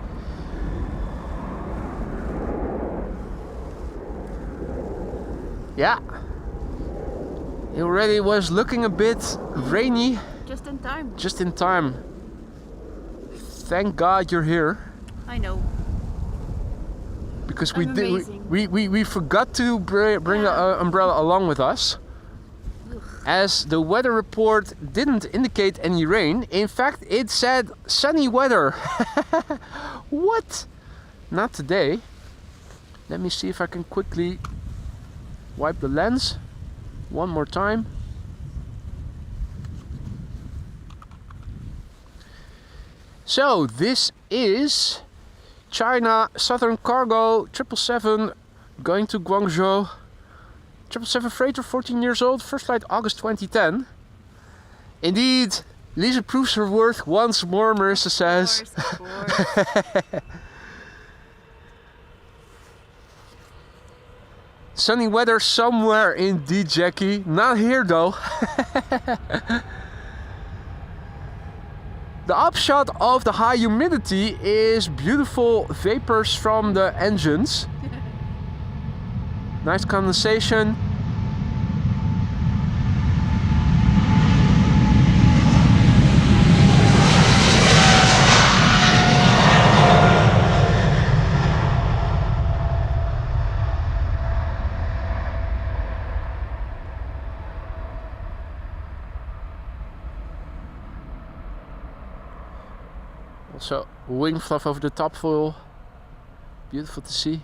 Yeah, it already was looking a bit rainy. Just in time. Just in time. Thank God you're here. I know. Because I'm we forgot to bring the umbrella along with us. As the weather report didn't indicate any rain. In fact, it said sunny weather. What? Not today. Let me see if I can quickly wipe the lens one more time. So this is China Southern Cargo 777 going to Guangzhou. 777 freighter, 14 years old, first flight August 2010. Indeed, Lisa proves her worth once more, Marissa says. Of course. Sunny weather somewhere indeed, Jackie. Not here though. The upshot of the high humidity is beautiful vapors from the engines. Nice condensation. Also, wing fluff over the top foil. Beautiful to see.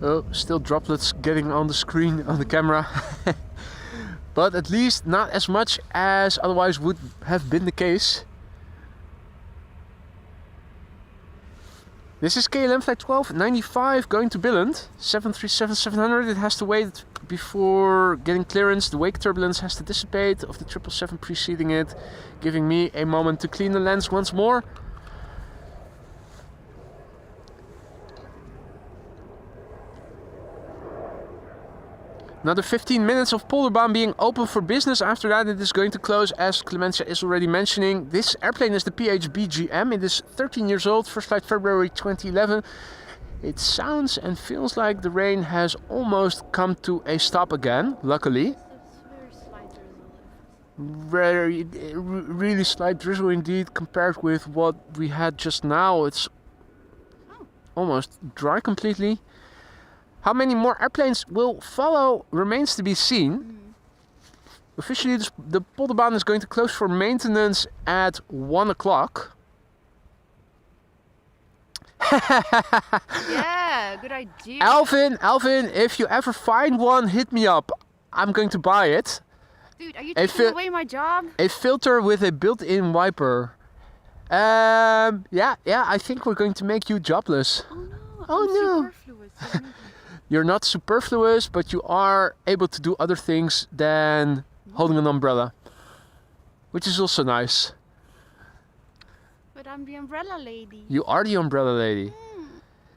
Oh, still droplets getting on the screen, on the camera. But at least not as much as otherwise would have been the case. This is KLM flight 1295 going to Billund. 737-700. It has to wait before getting clearance. The wake turbulence has to dissipate of the 777 preceding it, giving me a moment to clean the lens once more. Another 15 minutes of Polderbaan being open for business. After that it is going to close, as Clemencia is already mentioning. This airplane is the PHBGM. It is 13 years old, first flight February 2011. It sounds and feels like the rain has almost come to a stop again, luckily. Very, really slight drizzle indeed, compared with what we had just now. It's almost dry completely. How many more airplanes will follow remains to be seen. Officially, the Polderbaan is going to close for maintenance at 1 o'clock. Yeah, good idea. Alvin, if you ever find one, hit me up. I'm going to buy it. Dude, are you A taking away my job? A filter with a built-in wiper. Yeah, I think we're going to make you jobless. Oh no. Oh, I'm no. superfluous. You're not superfluous, but you are able to do other things than holding an umbrella. Which is also nice. But I'm the umbrella lady. You are the umbrella lady.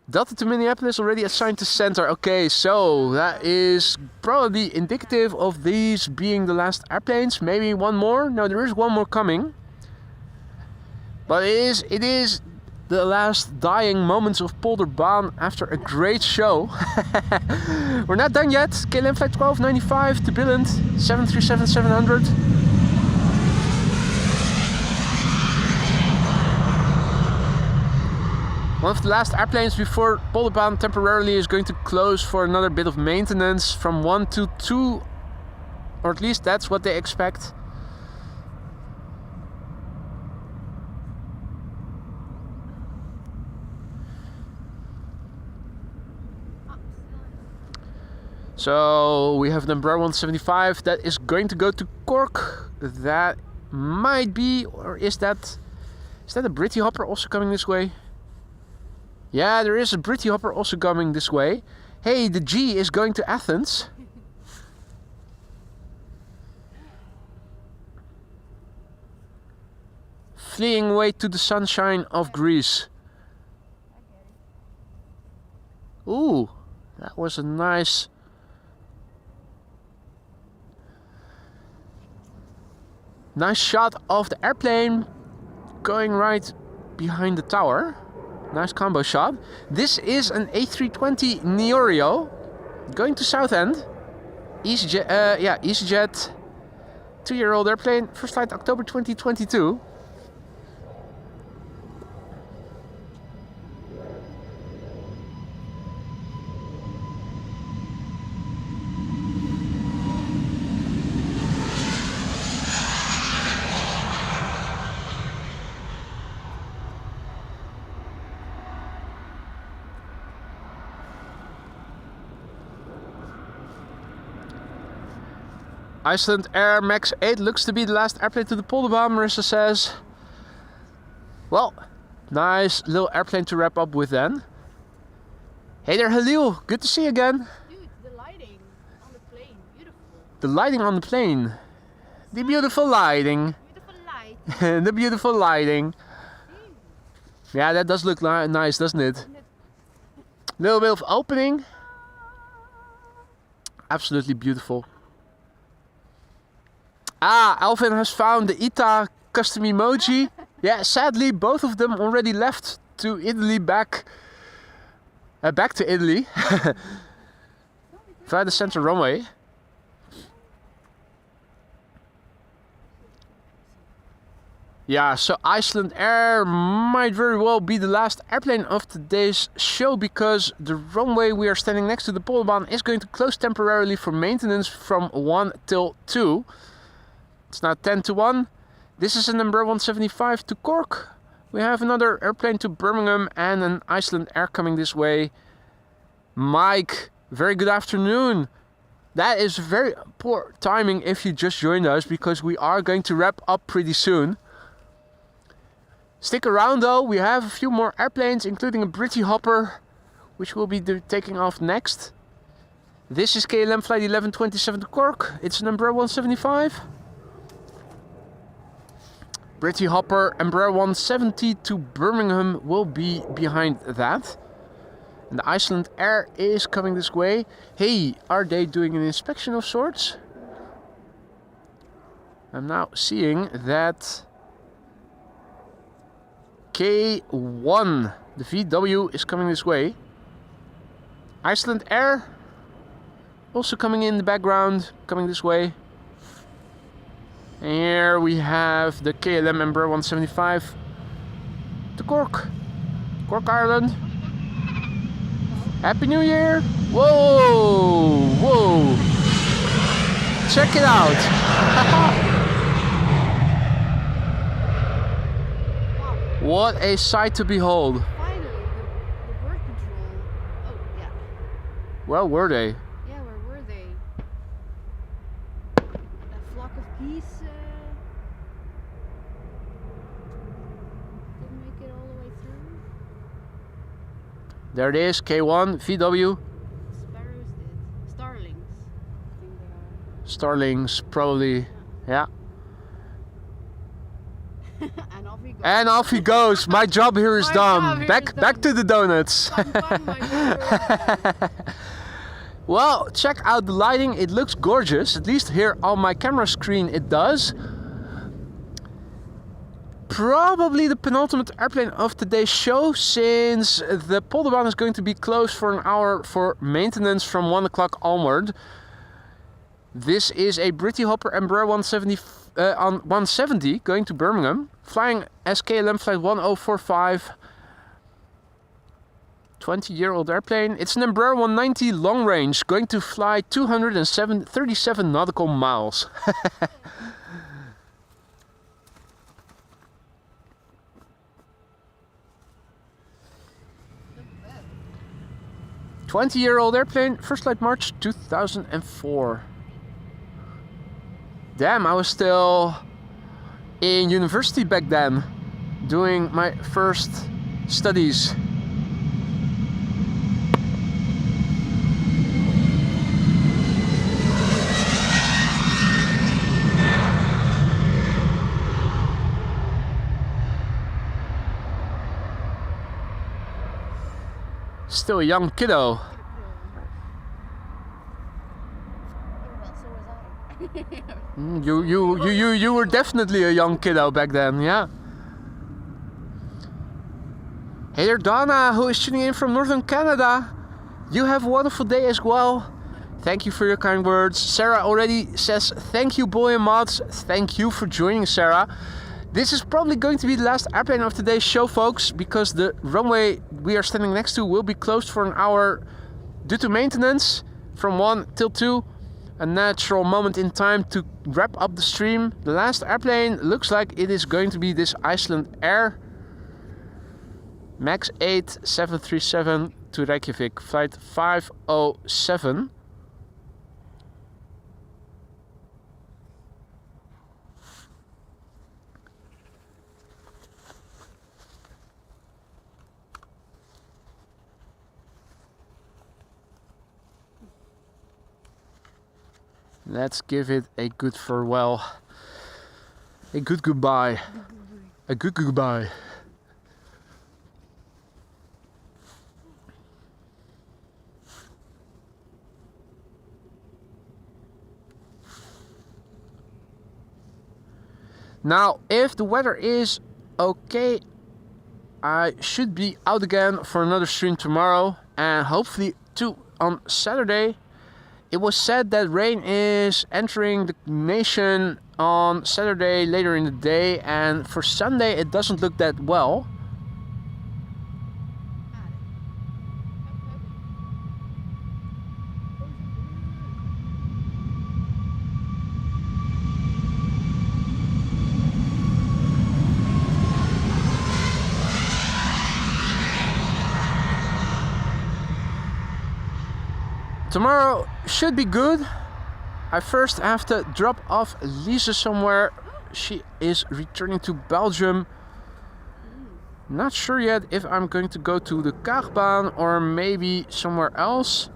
Delta to Minneapolis already assigned to center. Okay, so that is probably indicative of these being the last airplanes. Maybe one more. No, there is one more coming. But it is the last dying moments of Polderbaan after a great show. We're not done yet. KLM flight 1295 to Billund 737-700. One of the last airplanes before Polderbaan temporarily is going to close for another bit of maintenance from 1 to 2, or at least that's what they expect. So we have number 175 that is going to go to Cork. That might be, or is that a Britty Hopper also coming this way? Yeah, there is a Britty Hopper also coming this way. Hey, the G is going to Athens. Fleeing away to the sunshine of Greece. Ooh, that was a nice shot of the airplane going right behind the tower. Nice combo shot. This is an A320 Neorio going to Southend. EasyJet, EasyJet, 2-year-old airplane. First flight October 2022. Iceland Air Max 8 looks to be the last airplane to the Polderbaan, Marissa says. Well, nice little airplane to wrap up with then. Hey there, Halil. Good to see you again. Dude, the lighting on the plane, beautiful. The lighting on the plane. The beautiful lighting. Beautiful light. The beautiful lighting. Yeah, that does look nice, doesn't it? Little bit of opening. Absolutely beautiful. Ah, Alvin has found the ITA custom emoji. Yeah, sadly, both of them already left to Italy back to Italy via the center runway. Yeah, so Iceland Air might very well be the last airplane of today's show because the runway we are standing next to, the Polderbaan, is going to close temporarily for maintenance from 1 till 2. It's now 10 to 1. This is a number 175 to Cork. We have another airplane to Birmingham and an Iceland Air coming this way. Mike, very good afternoon. That is very poor timing if you just joined us because we are going to wrap up pretty soon. Stick around though, we have a few more airplanes including a Britty Hopper which will be taking off next. This is KLM flight 1127 to Cork. It's number 175. Britty Hopper Embraer 170 to Birmingham will be behind that. And the Iceland Air is coming this way. Hey, are they doing an inspection of sorts? I'm now seeing that K1, the VW, is coming this way. Iceland Air also coming in the background, coming this way. And here we have the KLM Embraer 175 to Cork, Ireland. Happy New Year! Whoa! Whoa! Check it out! What a sight to behold! Finally, the bird control. Oh, yeah. Where were they? Yeah, where were they? That flock of He's didn't make it all the way through. There it is, K1, VW. Sparrows did. Starlings. I think they are. Starlings, probably. Yeah. And off he goes. And off he goes. My job here is My done. job here Back is back to done. the donuts. Bang, bang, my God. Well, check out the lighting. It looks gorgeous. At least here on my camera screen it does. Probably the penultimate airplane of today's show, since the Polderbaan is going to be closed for an hour for maintenance from 1 o'clock onward. This is a Britty Hopper Embraer 170 going to Birmingham, flying SKLM flight 1045. 20-year-old airplane. It's an Embraer 190 long range, going to fly 237 nautical miles. 20-year-old airplane, first flight March 2004. Damn, I was still in university back then, doing my first studies. Still a young kiddo. Well, so was I. You were definitely a young kiddo back then, yeah. Hey there, Donna, who is tuning in from Northern Canada. You have a wonderful day as well. Thank you for your kind words. Sarah already says thank you, boy and mods. Thank you for joining, Sarah. This is probably going to be the last airplane of today's show, folks, because the runway we are standing next to will be closed for an hour due to maintenance from 1 till 2. A natural moment in time to wrap up the stream. The last airplane looks like it is going to be this Iceland Air Max 8 737 to Reykjavik, flight 507. Let's give it a good farewell. A good goodbye. A good goodbye. Now, if the weather is okay, I should be out again for another stream tomorrow, and hopefully too on Saturday. It was said that rain is entering the nation on Saturday later in the day, and for Sunday it doesn't look that well. Tomorrow should be good. I first have to drop off Lisa somewhere. She is returning to Belgium. Not sure yet if I'm going to go to the Kaagbaan or maybe somewhere else.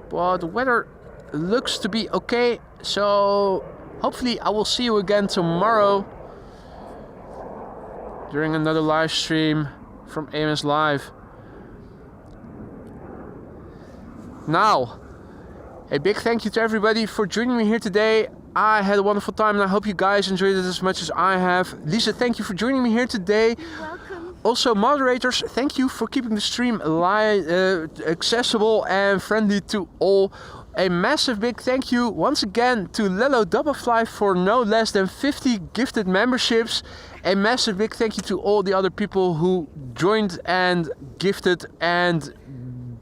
But the weather looks to be okay. So hopefully I will see you again tomorrow during another live stream from AMS Live. Now, a big thank you to everybody for joining me here today. I had a wonderful time and I hope you guys enjoyed it as much as I have. Lisa, thank you for joining me here today. Welcome. Also, moderators, thank you for keeping the stream accessible and friendly to all. A massive big thank you once again to Lelo Doublefly for no less than 50 gifted memberships. A massive big thank you to all the other people who joined and gifted and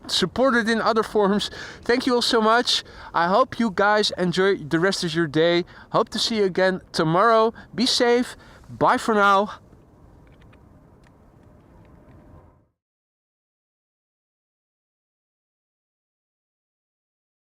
supported in other forms. Thank you all so much. I hope you guys enjoy the rest of your day. Hope to see you again tomorrow. Be safe. Bye for now.